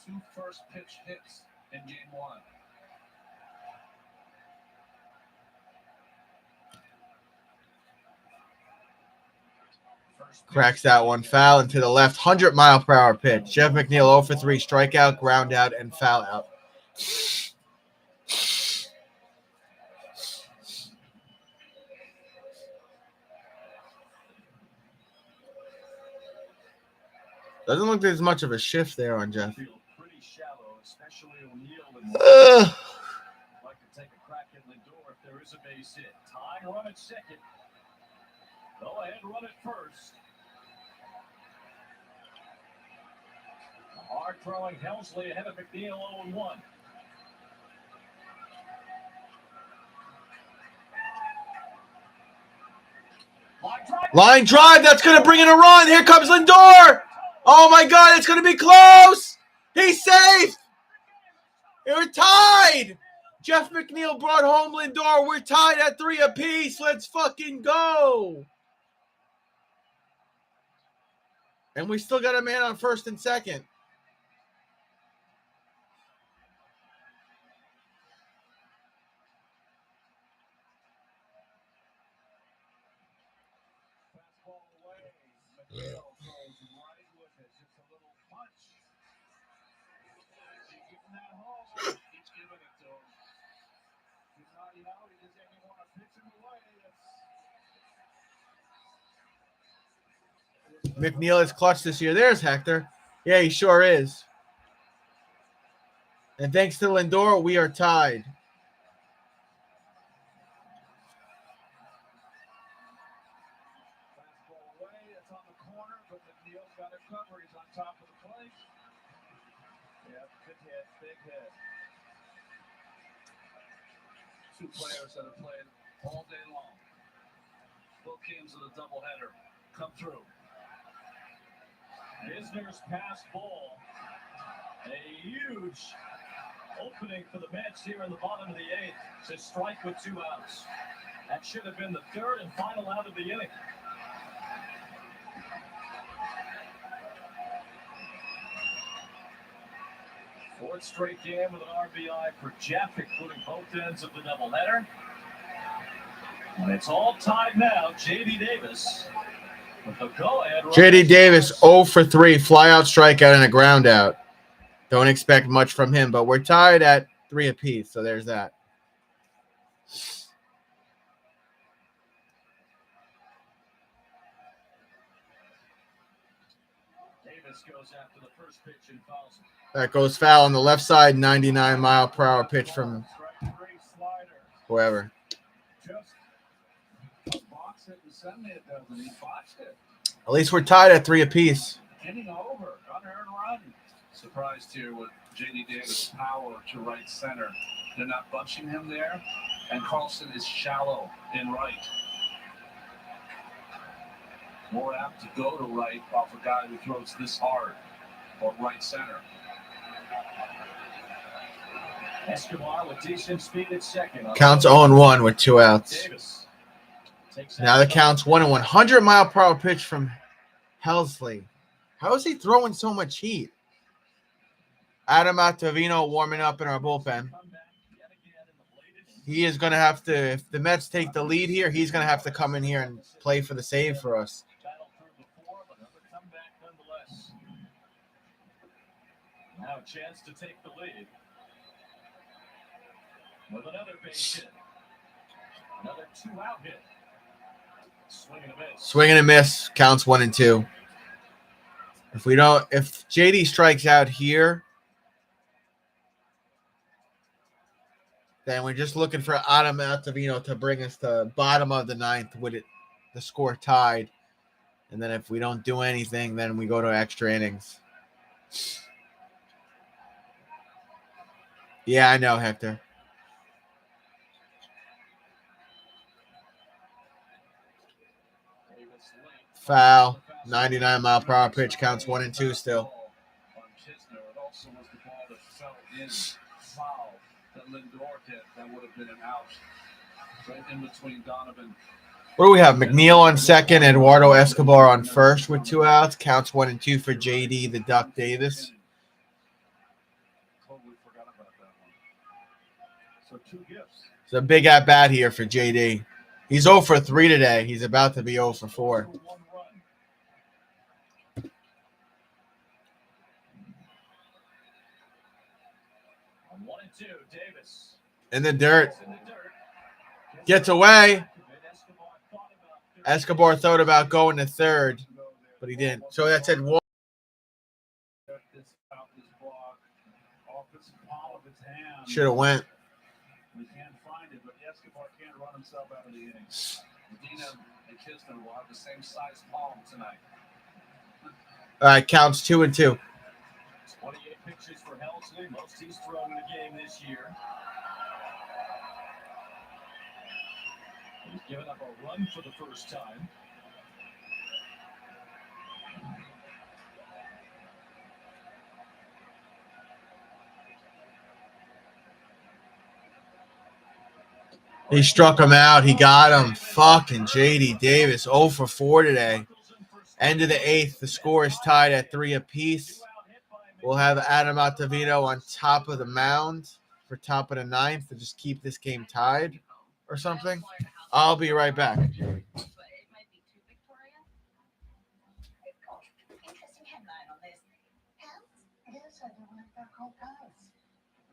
2 first pitch hits in game 1. Cracks that one foul into the left. 100-mile-per-hour pitch. Jeff McNeil 0 for 3. Strikeout, ground out, and foul out. Doesn't look like there's much of a shift there on Jeff. Pretty shallow, especially O'Neill. Like to take a crack at Lindor if there is a base hit. Tying run at second. Go ahead, run at first. Hard throwing Helsley ahead of McNeil 0-1. Line drive, that's going to bring in a run. Here comes Lindor. Oh, my God, it's going to be close. He's safe. We're tied. Jeff McNeil brought home Lindor. We're tied at 3 apiece. Let's fucking go. And we still got a man on first and second. McNeil is clutch this year. There's Hector. Yeah, he sure is. And thanks to Lindor, we are tied. Two players that have played all day long. Both games of the doubleheader come through. Isner's pass ball. A huge opening for the Mets here in the bottom of the 8th to strike with 2 outs. That should have been the 3rd and final out of the inning. Fourth straight game with an RBI for Jeff, including both ends of the doubleheader. And it's all tied now. J.D. Davis with the go-ahead. J.D. Davis 0 for 3. Fly-out, strikeout, and a ground out. Don't expect much from him, but we're tied at 3 apiece, so there's that. Davis goes after the first pitch and fouls him. That goes foul on the left side, 99-mile-per-hour pitch from whoever. At least we're tied at 3 apiece. Getting over, unearned run. Surprised here with J.D. Davis' power to right center. They're not bunching him there, and Carlson is shallow in right. More apt to go to right off a guy who throws this hard, or right center. Escobar with decent speed at second. Counts 0-1 with 2 outs. Now the count's 1-1. 100-mile-per-hour pitch from Helsley. How is he throwing so much heat? Adam Ottavino warming up in our bullpen. He is going to have to, if the Mets take the lead here, he's going to have to come in here and play for the save for us. Now a chance to take the lead. With another base hit. Another 2-out hit. Swing and a miss. Swing and a miss. Counts 1-2. If JD strikes out here, then we're just looking for Adam Altavino to bring us to bottom of the ninth with it, the score tied. And then if we don't do anything, then we go to extra innings. Yeah, I know, Hector. Foul. 99-mile-per-hour pitch, counts 1-2 still. On Kisner, it also was the ball that fell in foul that Lindor hit. That would have been an out. Right in between Donovan. What do we have? McNeil on second, Eduardo Escobar on first with 2 outs. Counts 1-2 for JD, the Duck Davis. Totally forgot about that one. So 2 gifts. It's a big at bat here for JD. He's 0 for 3 today. He's about to be 0 for 4. On 1-2, Davis. In the dirt. Gets away. Escobar thought about going to third, but he didn't. So that's it. Should have went. We can't find it, but Escobar can't run himself out of the inning. Medina and Kisner will have the same size palm tonight. All right, counts 2-2. 28 pitches for Helsley, most he's thrown in a game this year. He's given up a run for the first time. He struck him out. He got him. Fucking JD Davis, 0 for 4 today. End of the 8th. The score is tied at 3 apiece. We'll have Adam Altavino on top of the mound for top of the 9th to just keep this game tied or something. I'll be right back. Interesting headline on this. Pals? Yes, I don't like that called pals.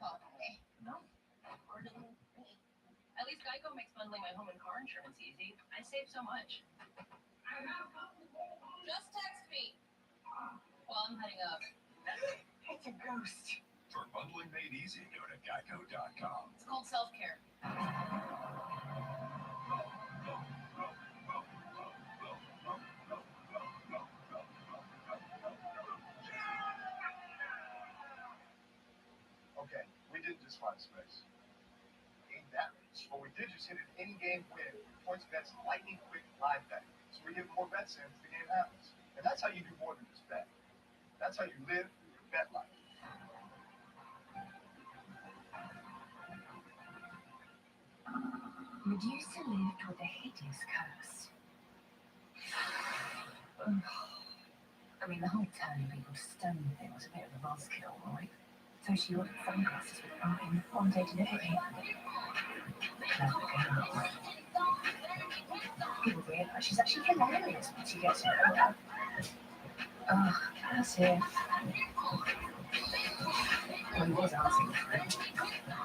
Okay. No. At least Geico makes bundling my home and car insurance easy. I save so much. Just text me while I'm heading up. It's a ghost. For bundling made easy, go to geico.com. It's called self-care. Okay, we didn't just find space. Ain't that rich. But we did just hit an in-game win with PointsBet's lightning quick live bet. So we get more bets in as the game happens. And that's how you do more than just bet. That's how you live your bet life. Medusa lived with a hideous curse. I mean, the whole turning people to stone thing was a bit of a buzzkill, right? So she ordered sunglasses with fucking one-day delivery. People realise she's actually hilarious when she gets older. Oh, that's it. Well, he was asking for it.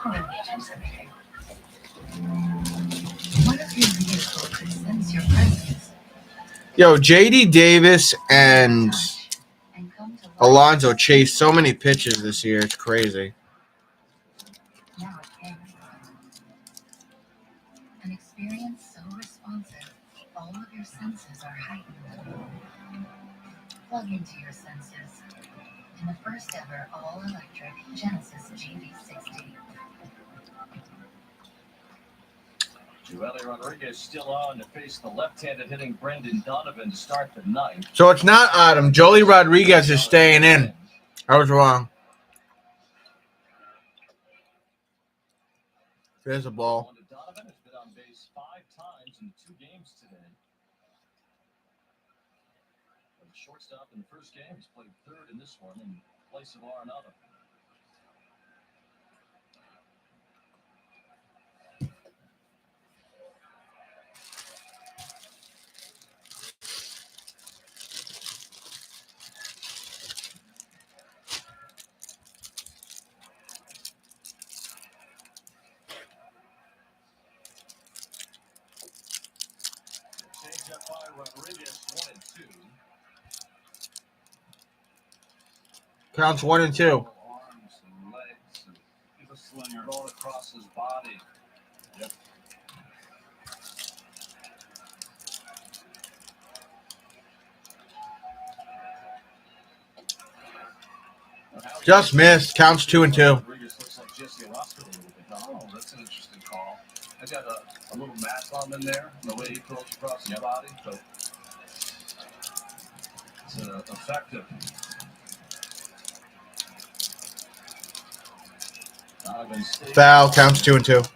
Oh, just everything. What if your vehicle could sense your presence? Yo, JD Davis and Alonso chased so many pitches this year. It's crazy. Now it can. An experience so responsive, all of your senses are heightened. Plug into your senses in the first ever all-electric Genesis GV60. Joely Rodriguez still on to face the left-handed hitting Brendan Donovan to start the 9th. So it's not Adam. Joely Rodriguez is staying in. I was wrong. There's a ball. Donovan has been on base 5 times in 2 games today. The shortstop in the first game, he's played 3rd in this one in place of Arenado. Changed up by Rodriguez, 1-2. Counts 1-2. Arms and legs. And he's a slinger. Ball to across his body. Yep. Just missed. Counts 2-2. Rodriguez looks like Jesse Roscoe a little bit. Oh, that's an interesting call. I got a little mass on him there, the way he throws across his body, but it's effective. Foul. Counts 2-2.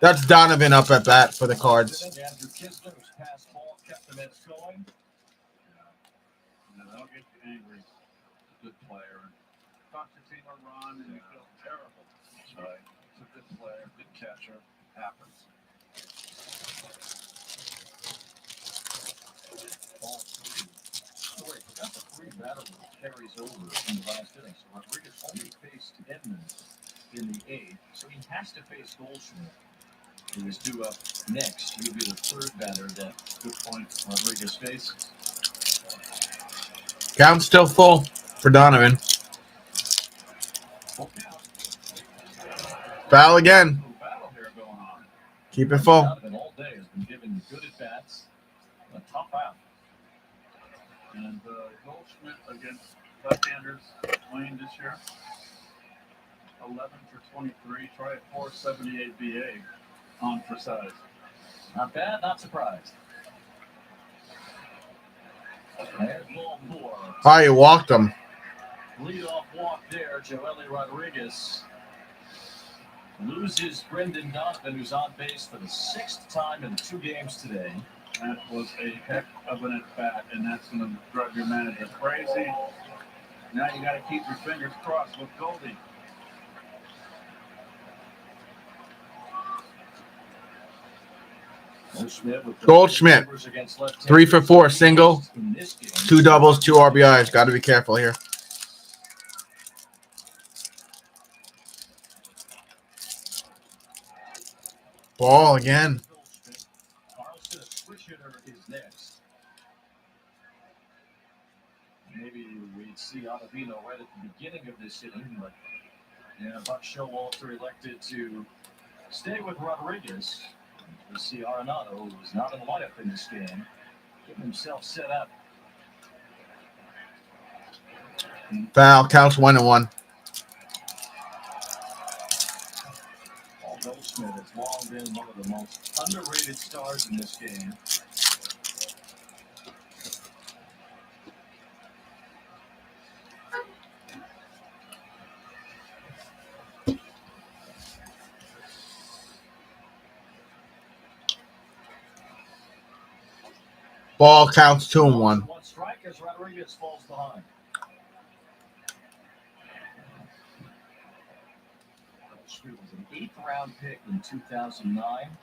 That's Donovan up at bat for the Cards. Andrew Kisler's pass ball kept the Mets going. No, don't get angry. Good player. Constantino run and you feel terrible. That's right. He's a good player, good catcher. Happens. Ball 3. Oh, wait, forgot the 3 batter carries over in the last inning. So Rodriguez only faced Edmonds in the 8th, so he has to face Goldschmidt, who is due up next. He would be the 3rd batter that good point Rodriguez faces. Count's still full for Donovan. Foul again. Battle here going on. Keep it full. Donovan all day has been giving good at bats. A tough out. And Goldschmidt against left-handers playing this year. 11 for 23. Try a 478 BA on for size. Not bad, not surprised. There's ball 4. Oh, you walked him. Leadoff walk there, Joely Rodriguez loses Brendan Donovan, who's on base for the 6th time in 2 games today. That was a heck of an at-bat, and that's going to drive your manager crazy. Now you got to keep your fingers crossed with Goldie. Goldschmidt, 3 for 4, single, 2 doubles, 2 RBIs. Got to be careful here. Ball again. Carlson, a switch hitter, is next. Maybe we'd see Ottavino right at the beginning of this inning, but Buck Showalter elected to stay with Rodriguez. We see Arenado, who was not in the lineup in this game, getting himself set up. Foul. Counts 1-1. Goldschmidt has long been one of the most underrated stars in this game. Ball counts 2-1. One strike as Rodriguez falls behind. Goldschmidt was an 8th-round pick in 2009.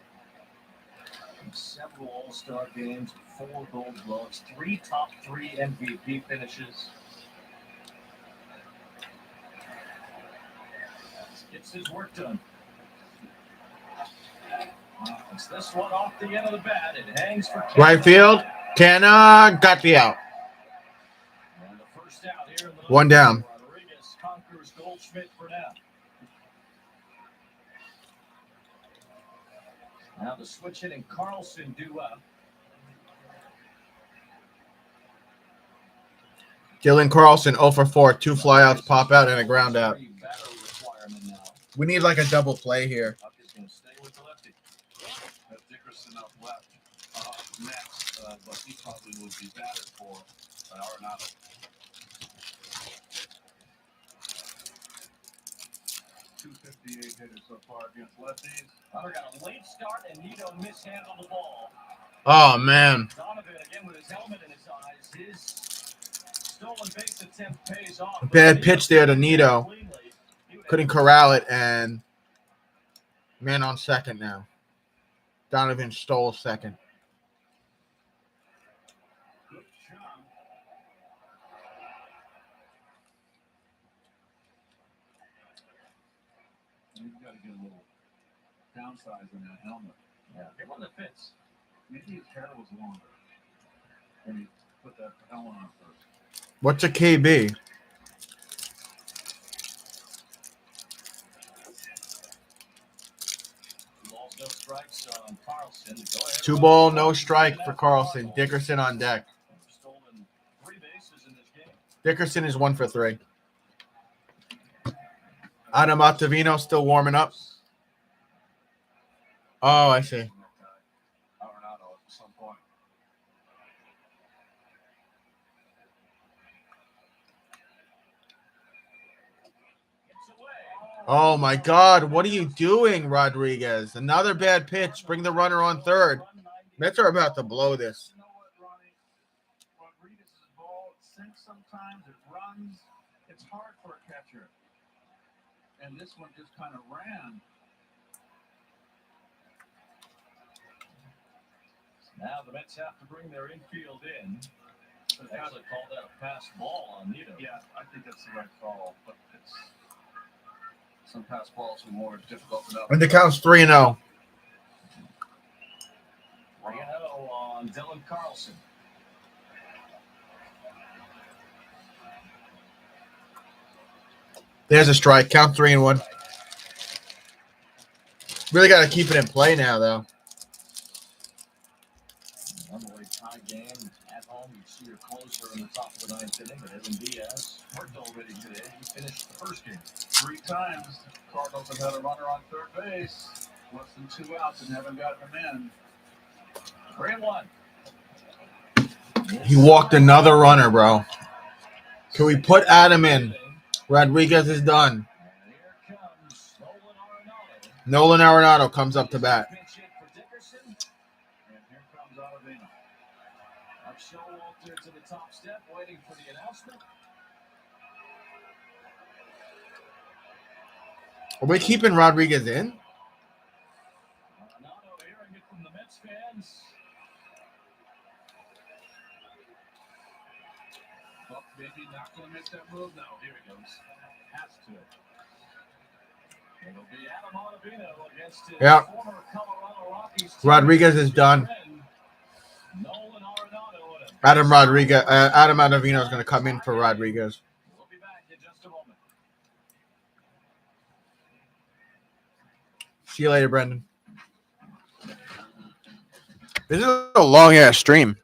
Several All-Star games, 4 Gold Gloves, 3 top 3 MVP finishes. Gets his work done. It's this one off the end of the bat. It hangs for Right field. Canna got the out. And the first out here in the 1 down. Rodriguez conquers Goldschmidt for now. Now the switch hitting Carlson due up. Dylan Carlson 0 for 4. 2 flyouts, pop out, and a ground out. We need like a double play here. Buck is going to stay with the lefty. Dickerson up left next, but he probably would be batted for Arenado. .258 hitters so far against lefties. Hunter got a late start, and Nito mishandled the ball. Oh, man. Donovan again with his helmet in his eyes. His stolen base attempt pays off. Bad pitch there to Nito. Couldn't corral it, and man on second now. Donovan stole second. Good job. You've got to get a little downsize in that helmet. Yeah, get one that fits. Maybe his hair was longer when he put that helmet on first. What's a KB? 2 ball, no strike for Carlson. Dickerson on deck. Stolen 3 bases in this game. Dickerson is 1 for 3. Adam Ottavino still warming up. Oh, I see. Arenado at some point. Oh, my God. What are you doing, Rodriguez? Another bad pitch. Bring the runner on third. Mets are about to blow this. You know what, Ronnie? Rodriguez's ball sinks sometimes. It runs. It's hard for a catcher. And this one just kind of ran. Now the Mets have to bring their infield in. Actually called that a pass ball on Nito. Yeah, I think that's the right call. But it's some pass balls are more difficult than others. And the count's 3-0. 3-0 on Dylan Carlson. There's a strike. Count 3-1. Really got to keep it in play now, though. Normally tie game at home. You see your closer in the top of the 9th inning, but Evan Diaz worked already today. He finished the first game. 3 times, Cardinals have had a runner on third base. Less than 2 outs and haven't gotten him in. 3-1. He walked another runner, bro. Can we put Adam in? Rodriguez is done. And here comes Nolan Arenado comes up to bat. Pinch hit for Dickerson. And here comes Ottavino. Up Showalter to the top step, waiting for the announcement. Are we keeping Rodriguez in? Arenado hearing it from the Mets fans. Well, maybe not going to make that move now. Here he goes. Has to. It'll be Adam Ottavino against his Yeah. former Colorado Rockies. Rodriguez is done. Nolan Arenado. Adam Ottavino is going to come in for Rodriguez. We'll be back in just a moment. See you later, Brendan. This is a long-ass stream.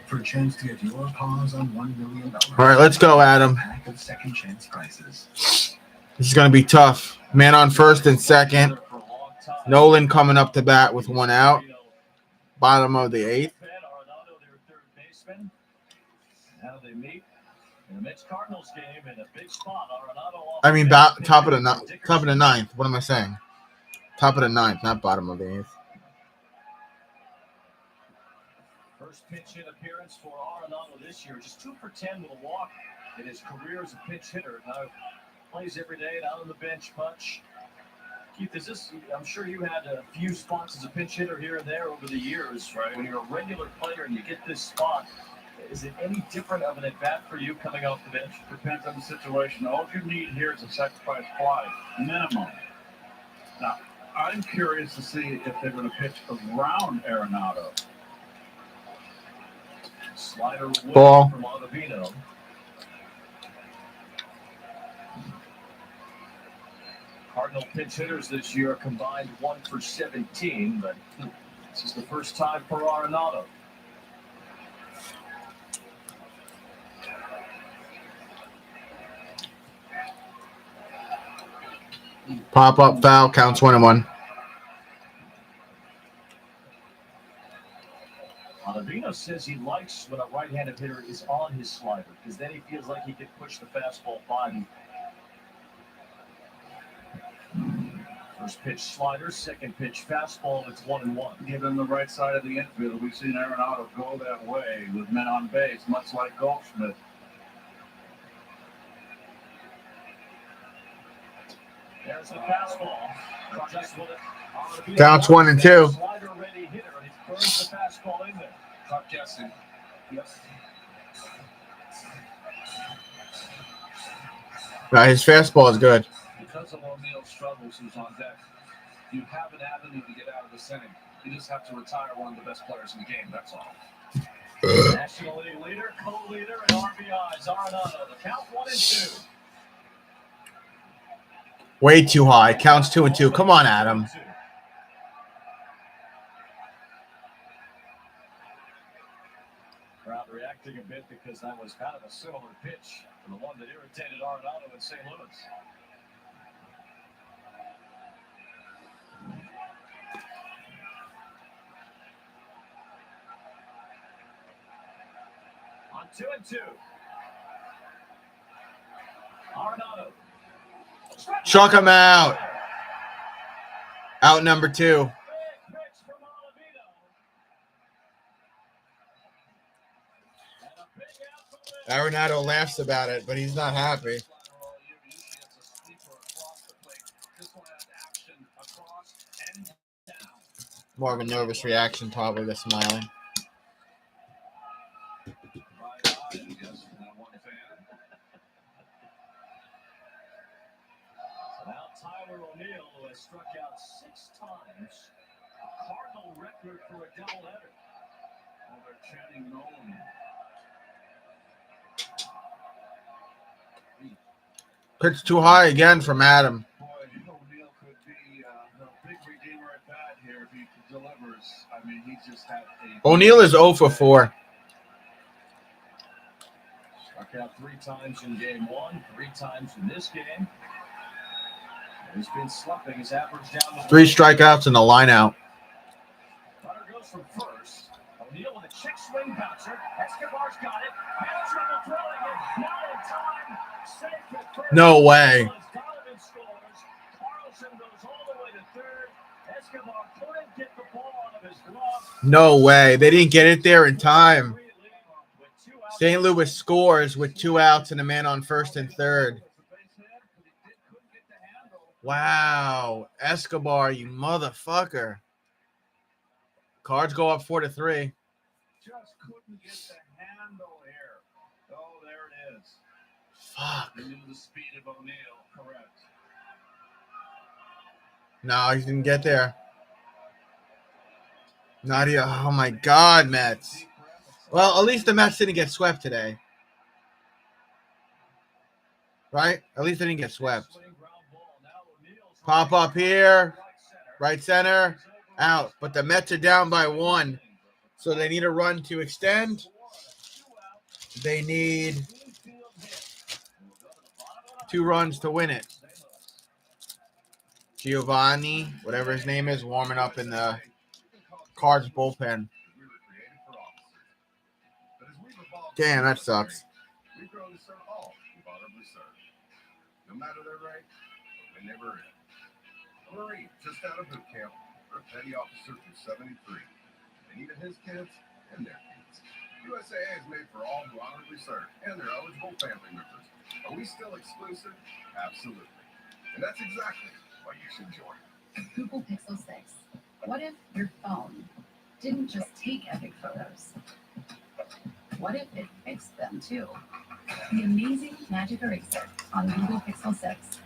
For a chance to get your paws on $1 million. All right, let's go, Adam. Pack of second chance prizes. This is going to be tough. Man on first and second. Nolan coming up to bat with 1 out. Bottom of the 8th. Arenado, their third baseman. Now they meet in the Mets Cardinals game in a big spot. Arenado off I mean, the bench. top of the 9th. What am I saying? Top of the 9th, not bottom of the 8th. First pinch hit appearance for Arenado this year. Just 2 for 10 with a walk in his career as a pinch hitter. Now plays every day, out on the bench, punch. Keith, is this? I'm sure you had a few spots as a pinch hitter here and there over the years, right? When you're a regular player and you get this spot, is it any different of an at-bat for you coming off the bench? Depends on the situation. All you need here is a sacrifice fly, minimum. Now, I'm curious to see if they're going to pitch around Arenado. Slider away Ball. from Ottavino. Cardinal pinch hitters this year combined 1 for 17, but this is the first time for Arenado. Pop up foul. Counts 1-1. Ottavino says he likes when a right-handed hitter is on his slider because then he feels like he can push the fastball by him. First pitch slider, second pitch fastball. It's 1-1. Given the right side of the infield, we've seen Arenado go that way with men on base, much like Goldschmidt. There's the fastball. Counts 1-2. Slider ready hitter, and he throws the fastball in there. Tough guessing. Yes. His fastball is good. Because of O'Neill's struggles, who's on deck, you have an avenue to get out of this inning. You just have to retire one of the best players in the game, that's all. National League leader, co-leader, and RBIs. Arenado. The count 1-2. Way too high. Counts 2-2. Come on, Adam. Crowd reacting a bit because that was kind of a similar pitch to the one that irritated Arenado in St. Louis. On 2-2. Arenado. Chuck him out. Out number 2. Arenado laughs about it, but he's not happy. More of a nervous reaction, probably, the smiling. Now Tyler O'Neill, who has struck out 6 times, a Cardinal record for a doubleheader. Oh, they're chanting Nolan. Pitch too high again from Adam. Boy, O'Neill could be a big redeemer at bat here if he delivers. I mean, he just had a... O'Neill is 0 for 4. Struck out 3 times in game 1, 3 times in this game. He's been slumping his average down to 3 strikeouts and a line out. Runner goes from first. O'Neill with a check swing bouncer. Escobar's got it. Had trouble throwing it. Now in time. Safe at first. No way. Donovan scores. Carlson goes all the way to third. Escobar couldn't get the ball out of his glove. No way. They didn't get it there in time. St. Louis scores with 2 outs and a man on first and third. Wow. Escobar, you motherfucker. Cards go up 4-3. Just couldn't get the handle here. Oh, there it is. Fuck. They knew the speed of O'Neill, correct. No, he didn't get there. Not even. Oh, my God, Mets. Well, at least the Mets didn't get swept today. Right? At least they didn't get swept. Pop up here. Right center. Out. But the Mets are down by 1. So they need a run to extend. They need 2 runs to win it. Giovanni, whatever his name is, warming up in the Cards bullpen. Damn, that sucks. We grow to serve all who audibly serve. No matter their rank, they never end. A Marine just out of boot camp, or a petty officer from 73. And even his kids and their kids. USAA is made for all who honorably serve and their eligible family members. Are we still exclusive? Absolutely. And that's exactly why you should join. Google Pixel 6. What if your phone didn't just take epic photos? What if it fixed them too? The amazing Magic Eraser on Google Pixel 6.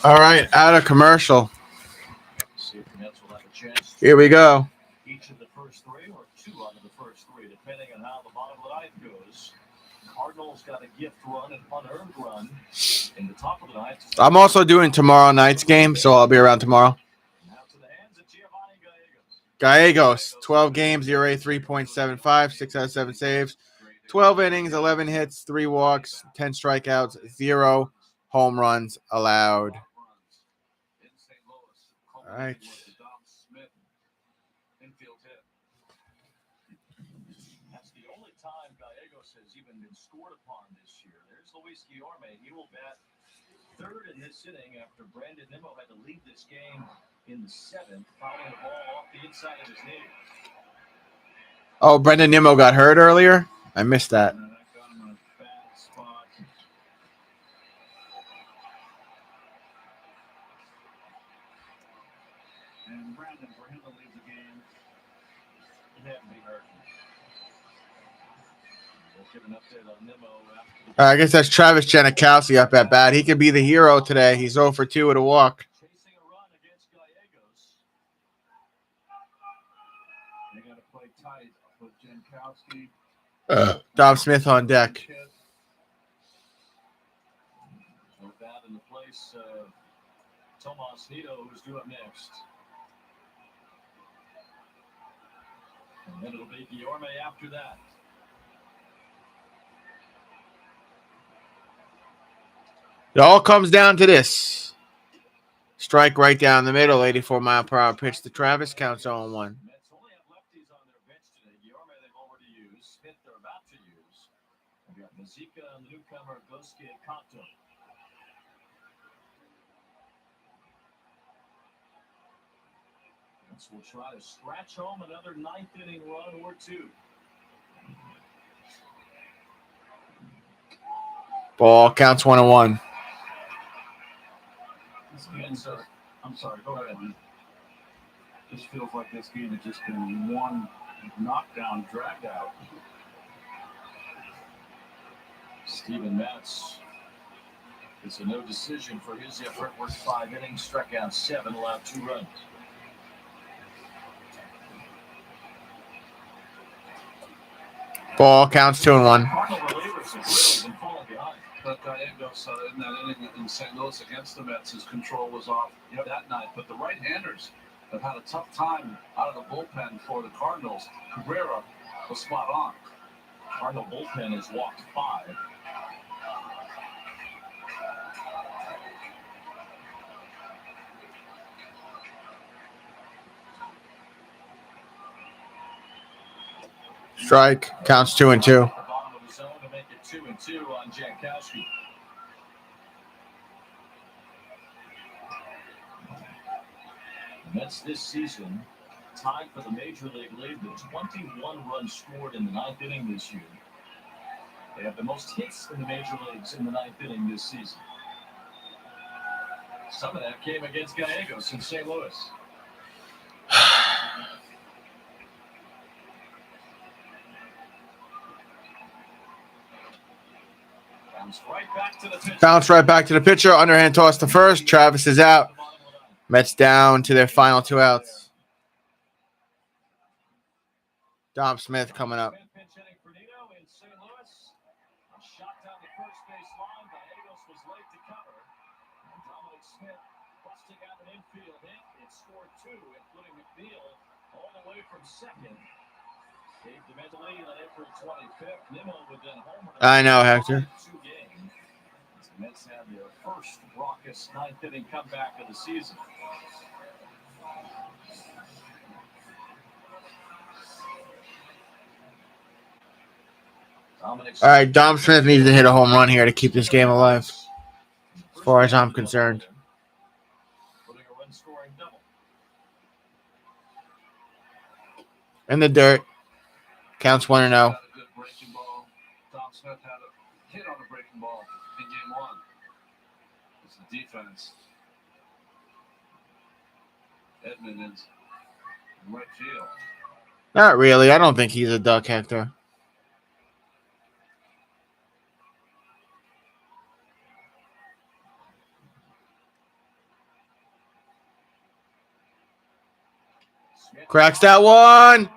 All right, out of commercial. See if the Mets will have a chance. Here we go. Each of the first three or two out of the first three, depending on how the bottom of the ninth goes. Cardinals got a gift run, an unearned run in the top of the ninth. I'm also doing tomorrow night's game, so I'll be around tomorrow. Now to the hands of Giovanni Gallegos. Gallegos, 12 games, ERA 3.75, 6 out of 7 saves, 12 innings, 11 hits, 3 walks, 10 strikeouts, 0 home runs allowed. All right. That's the only time Gallegos has even been scored upon this year. There's Luis Guillorme. He will bat third in this inning after Brandon Nimmo had to leave this game in the seventh, fouling the ball off the inside of his knee. Oh, Brendan Nimmo got hurt earlier? I missed that. And that got him in a bad spot. And Brandon, for him to leave the game, he had to be hurt. We'll give an update on Nimmo after I guess that's Travis Janikowski up at bat. He could be the hero today. He's 0 for 2 with a walk. chasing a run against Gallegos. They got to play tight with Jankowski. Dom Smith on deck. With that in the place of Tomas Nido, who's due up next. And then it'll be Guillorme after that. It all comes down to this. Strike right down the middle, 84-mile-per-hour pitch to Travis, counts 0-1. Mets only have lefties on their bench today. Guillorme they've already used. Smith they're about to use. They've got Mazika and the newcomer Gosuke Kanto. Mets will try to scratch home another ninth inning run or two. Ball counts 1-1. I'm sorry, go ahead. This feels like this game has just been one knockdown, dragged out. Steven Matz. It's a no decision for his effort. Worked 5 innings, struck out 7, allowed 2 runs. Ball counts 2-1. Cardinal relievers have been falling behind. But Gallegos in that inning in St. Louis against the Mets, his control was off that night. But the right-handers have had a tough time out of the bullpen for the Cardinals. Cabrera was spot on. Cardinal bullpen has walked 5. Strike counts 2-2. At the bottom of the zone to make it 2-2 on Jankowski. The Mets this season tied for the Major League lead with 21 runs scored in the 9th inning this year. They have the most hits in the major leagues in the 9th inning this season. Some of that came against Gallegos in St. Louis. Bounce right back to the pitcher. Underhand toss to first. Travis is out. Mets down to their final 2 outs. Dom Smith coming up. Smith pinch hitting for Nino in St. Louis. A shot down the first base line. Gallegos was late to cover. And Dominic Smith busting out an infield hit. It scored 2, including McNeil all the way from second. Gave the Mets the lead on April 25th. Nimmo would then homer. I know, Hector. 2 games. The Mets had their first raucous 9th inning comeback of the season. All right, Dom Smith needs to hit a home run here to keep this game alive, as far as I'm concerned. In the dirt. Counts 1-0. Got a good breaking ball. Dom Smith had a hit on a breaking ball in game 1. It's the defense. Edmund is in right field. Not really. I don't think he's a duck, Hector. Cracks that one.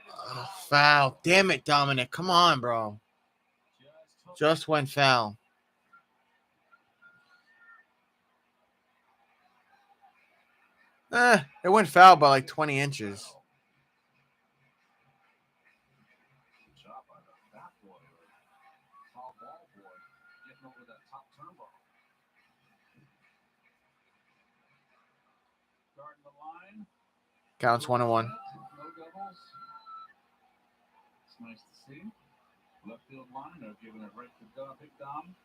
Oh, foul. Damn it, Dominic. Come on, bro. Just went foul. It went foul by like 20 inches. Good job by the bat boy. Foul ball boy. Getting over that top turbo. Guarding the line. Counts 1-1. No doubles. It's nice to see. Left field line. They're giving it right to Big Dom.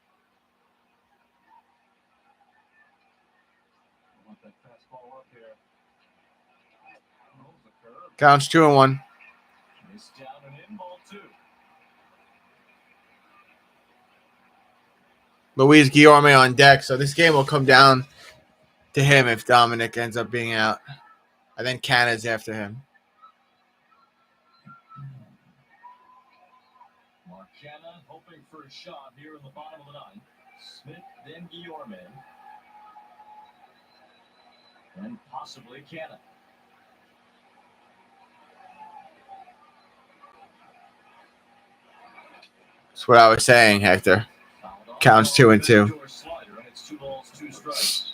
I want that fastball up here. Counts 2-1. Missed down and in, ball 2. Luis Guillorme on deck, so this game will come down to him if Dominic ends up being out. And then Canada's after him. Marcana hoping for a shot here in the bottom of the 9th. Smith, then Guillorme. And possibly Canada. That's what I was saying, Hector. Counts 2-2. It's 2 balls, 2 strikes.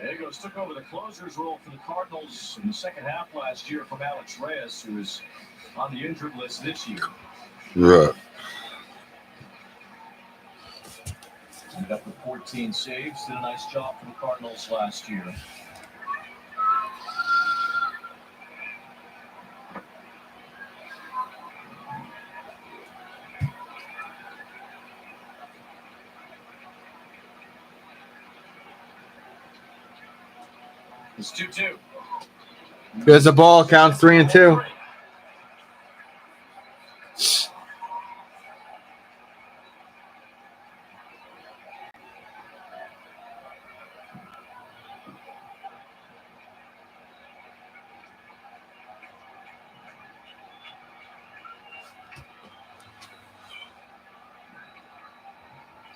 Gallegos took over the closer's role for the Cardinals in the second half last year from Alex Reyes, who is on the injured list this year. Right. Ended up with 14 saves. Did a nice job for the Cardinals last year. It's 2-2. There's a ball. Counts 3-2.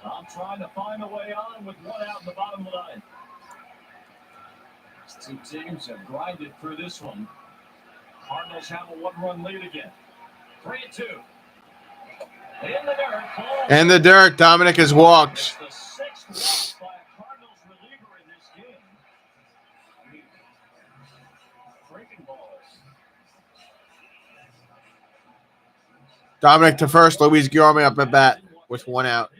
I'm trying to find a way on with 1 out in the bottom of the 9th. These 2 teams have grinded through this one. Cardinals have a 1-run lead again. 3-2. In the dirt. In the dirt. Dominic has walked. The 6th walk by a Cardinals reliever in this game. Breaking balls. Dominic to first. Luis Guillorme up at bat with 1 out.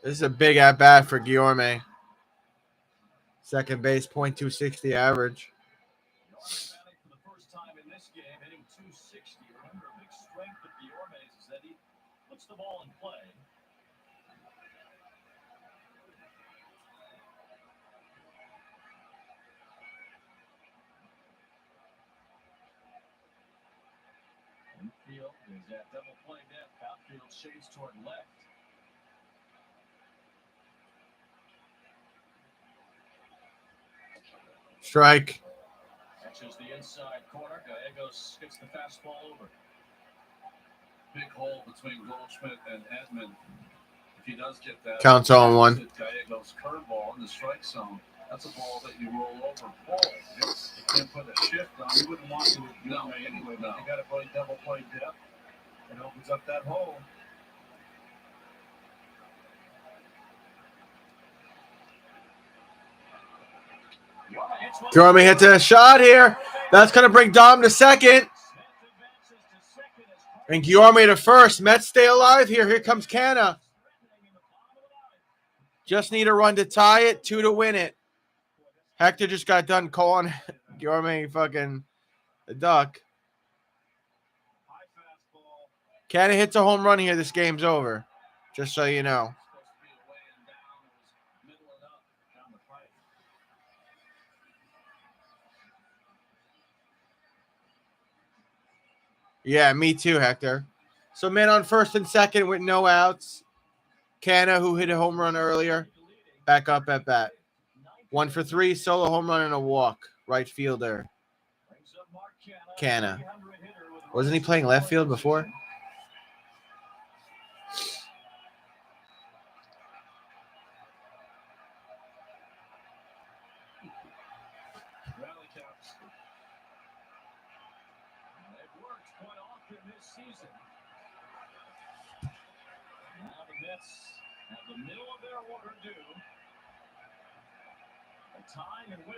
This is a big at bat for Guillorme. Second base, .260 average. For the first time in this game, hitting 260. Remember, a big strength of Guillorme's is that he puts the ball in play. Infield is that double play depth. Outfield shades toward left. Strike. Catches the inside corner. Gallegos gets the fastball over. big hole between Goldschmidt and Edman. If he does get that, Counts 0-1. Gallegos curveball in the strike zone. That's a ball that you roll over. Ball. You can't put a shift on. You wouldn't want to anyway. No. You got to play double play depth. It opens up that hole. Gorman hits a shot here. That's going to bring Dom to second. And Guillorme to first. Mets stay alive here. Here comes Canna. Just need a run to tie it, 2 to win it. Hector just got done calling Guillorme fucking the duck. Canna hits a home run here. This game's over. Just so you know. Yeah, me too, Hector. So men on first and second with no outs. Canna, who hit a home run earlier, back up at bat. 1 for 3, solo home run and a walk. Right fielder. Canna. Wasn't he playing left field before?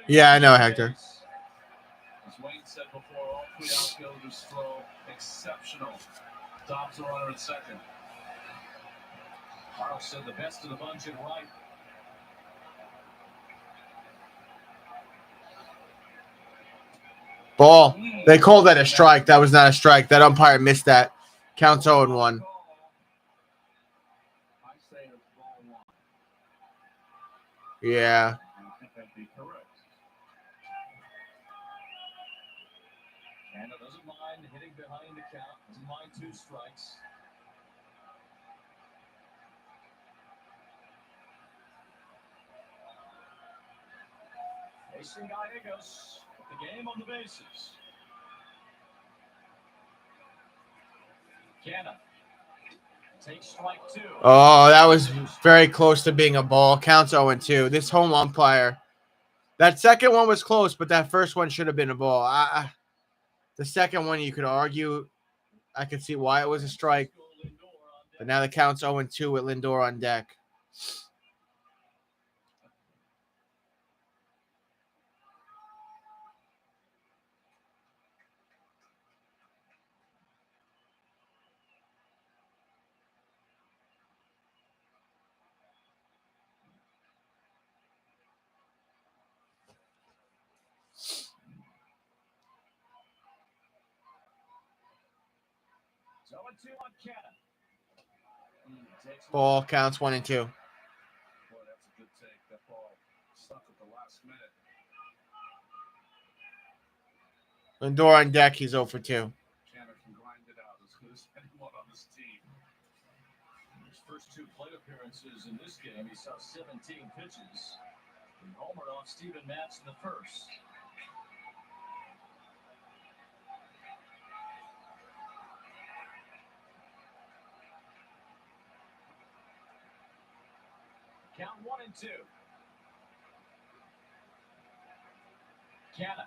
Yeah, I know, Hector. As Wayne said before, all 3 outfielders throw exceptional. Dobbs a runner at second. Carl said the best of the bunch at right. Ball. They called that a strike. That was not a strike. That umpire missed that. Counts 0-1. Yeah. I think that'd be correct. Canna doesn't mind hitting behind the count. Doesn't mind 2 strikes. Facing Gallegos with the game on the bases. Canna takes strike 2. Oh, that was very close to being a ball. Counts 0-2. This home umpire. That second one was close, but that first one should have been a ball. The second one, you could argue, I could see why it was a strike. But now the count's 0-2 with Lindor on deck. Ball counts 1-2. Boy, that's a good take. That ball stuck at the last minute. Lindor on deck, he's 0 for 2. Canna can grind it out as good as anyone on this team. His first 2 plate appearances in this game, he saw 17 pitches. He homered off Steven Matz in the first. Count 1-2. Canna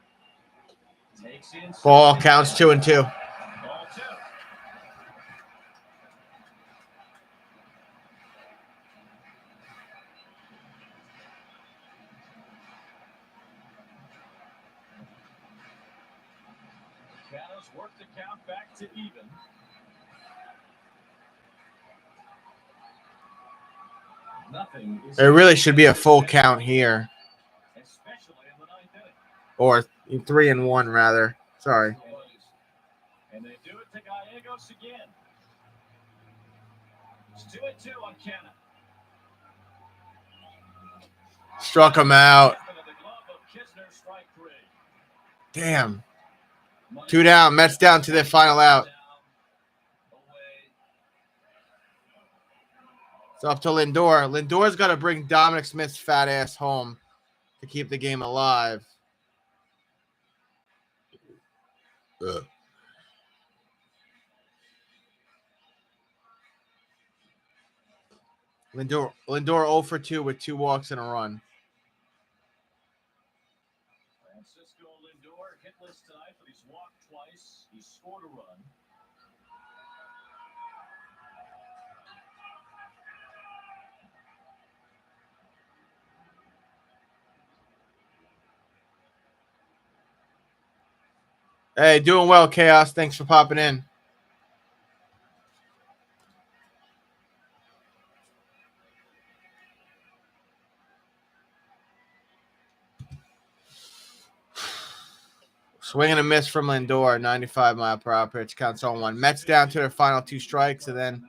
takes in. Ball counts 2-2. Ball 2. Canna's worked the count back to even. Nothing. It really should be a full count here. Especially in the 9th inning. Or 3-1, rather. Sorry. And they do it to Gallegos again. It's 2-2 on Canna. Struck him out. Damn. 2 down. Mets down to their final out. It's up to Lindor. Lindor's got to bring Dominic Smith's fat ass home to keep the game alive. Lindor 0 for 2 with 2 walks and a run. Francisco Lindor hitless tonight, but he's walked twice. He scored a run. Hey, doing well, Chaos. Thanks for popping in. Swing and a miss from Lindor, 95 mile per hour pitch, counts on 1. Mets down to their final 2 strikes, and then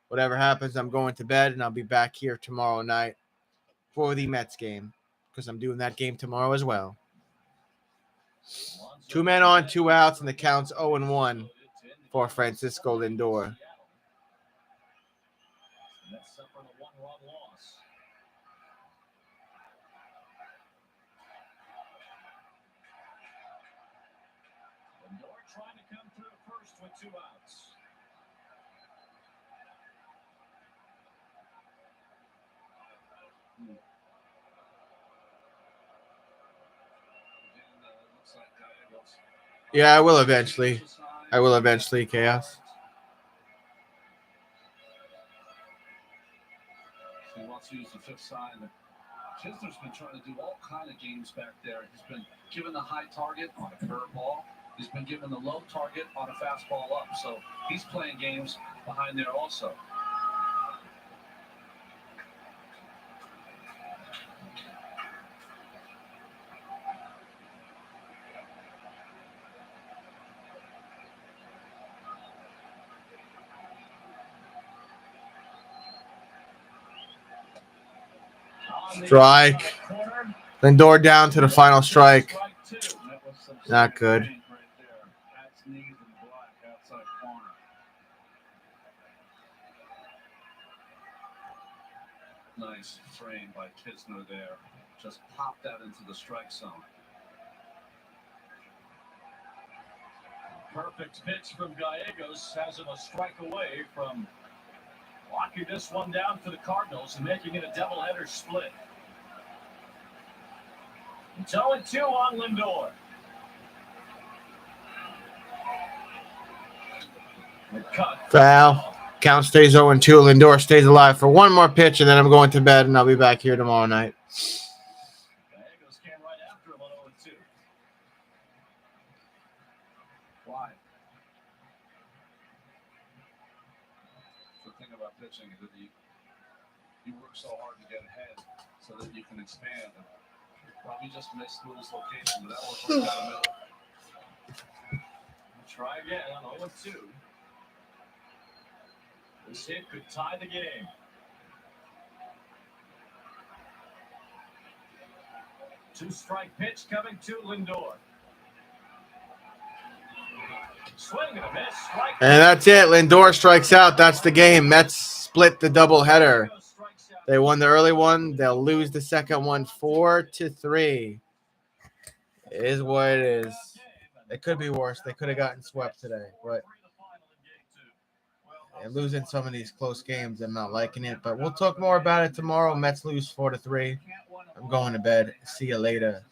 whatever happens, I'm going to bed, and I'll be back here tomorrow night for the Mets game because I'm doing that game tomorrow as well. 2 men on, 2 outs, and the count's 0-1 for Francisco Lindor. Mets suffered a 1-run loss. Lindor trying to come through first with 2 outs. Yeah, I will eventually. Chaos. He wants to use the 5th sign. Chisler's been trying to do all kind of games back there. He's been given the high target on a curveball. He's been given the low target on a fastball up. So he's playing games behind there also. Strike. Lindor down to the final strike. Not good. Nice frame by Kisner there. Just popped that into the strike zone. Perfect pitch from Gallegos has him a strike away from locking this one down for the Cardinals and making it a doubleheader split. 2-2 on Lindor. Foul. Count stays 0-2. Lindor stays alive for one more pitch, and then I'm going to bed, and I'll be back here tomorrow night. Gallegos came right after him on 0-2. Why? The thing about pitching is that you work so hard to get ahead so that you can expand. And probably just missed Lewis' location, but that was right down the middle. Try again on 0-2. This hit could tie the game. Two-strike pitch coming to Lindor. Swing and a miss. Strike. And that's it. Lindor strikes out. That's the game. Mets split the doubleheader. They won the early one. They'll lose the second one 4-3. It is what it is. It could be worse. They could have gotten swept today, but and losing some of these close games, I'm not liking it. But we'll talk more about it tomorrow. Mets lose 4-3. I'm going to bed. See you later.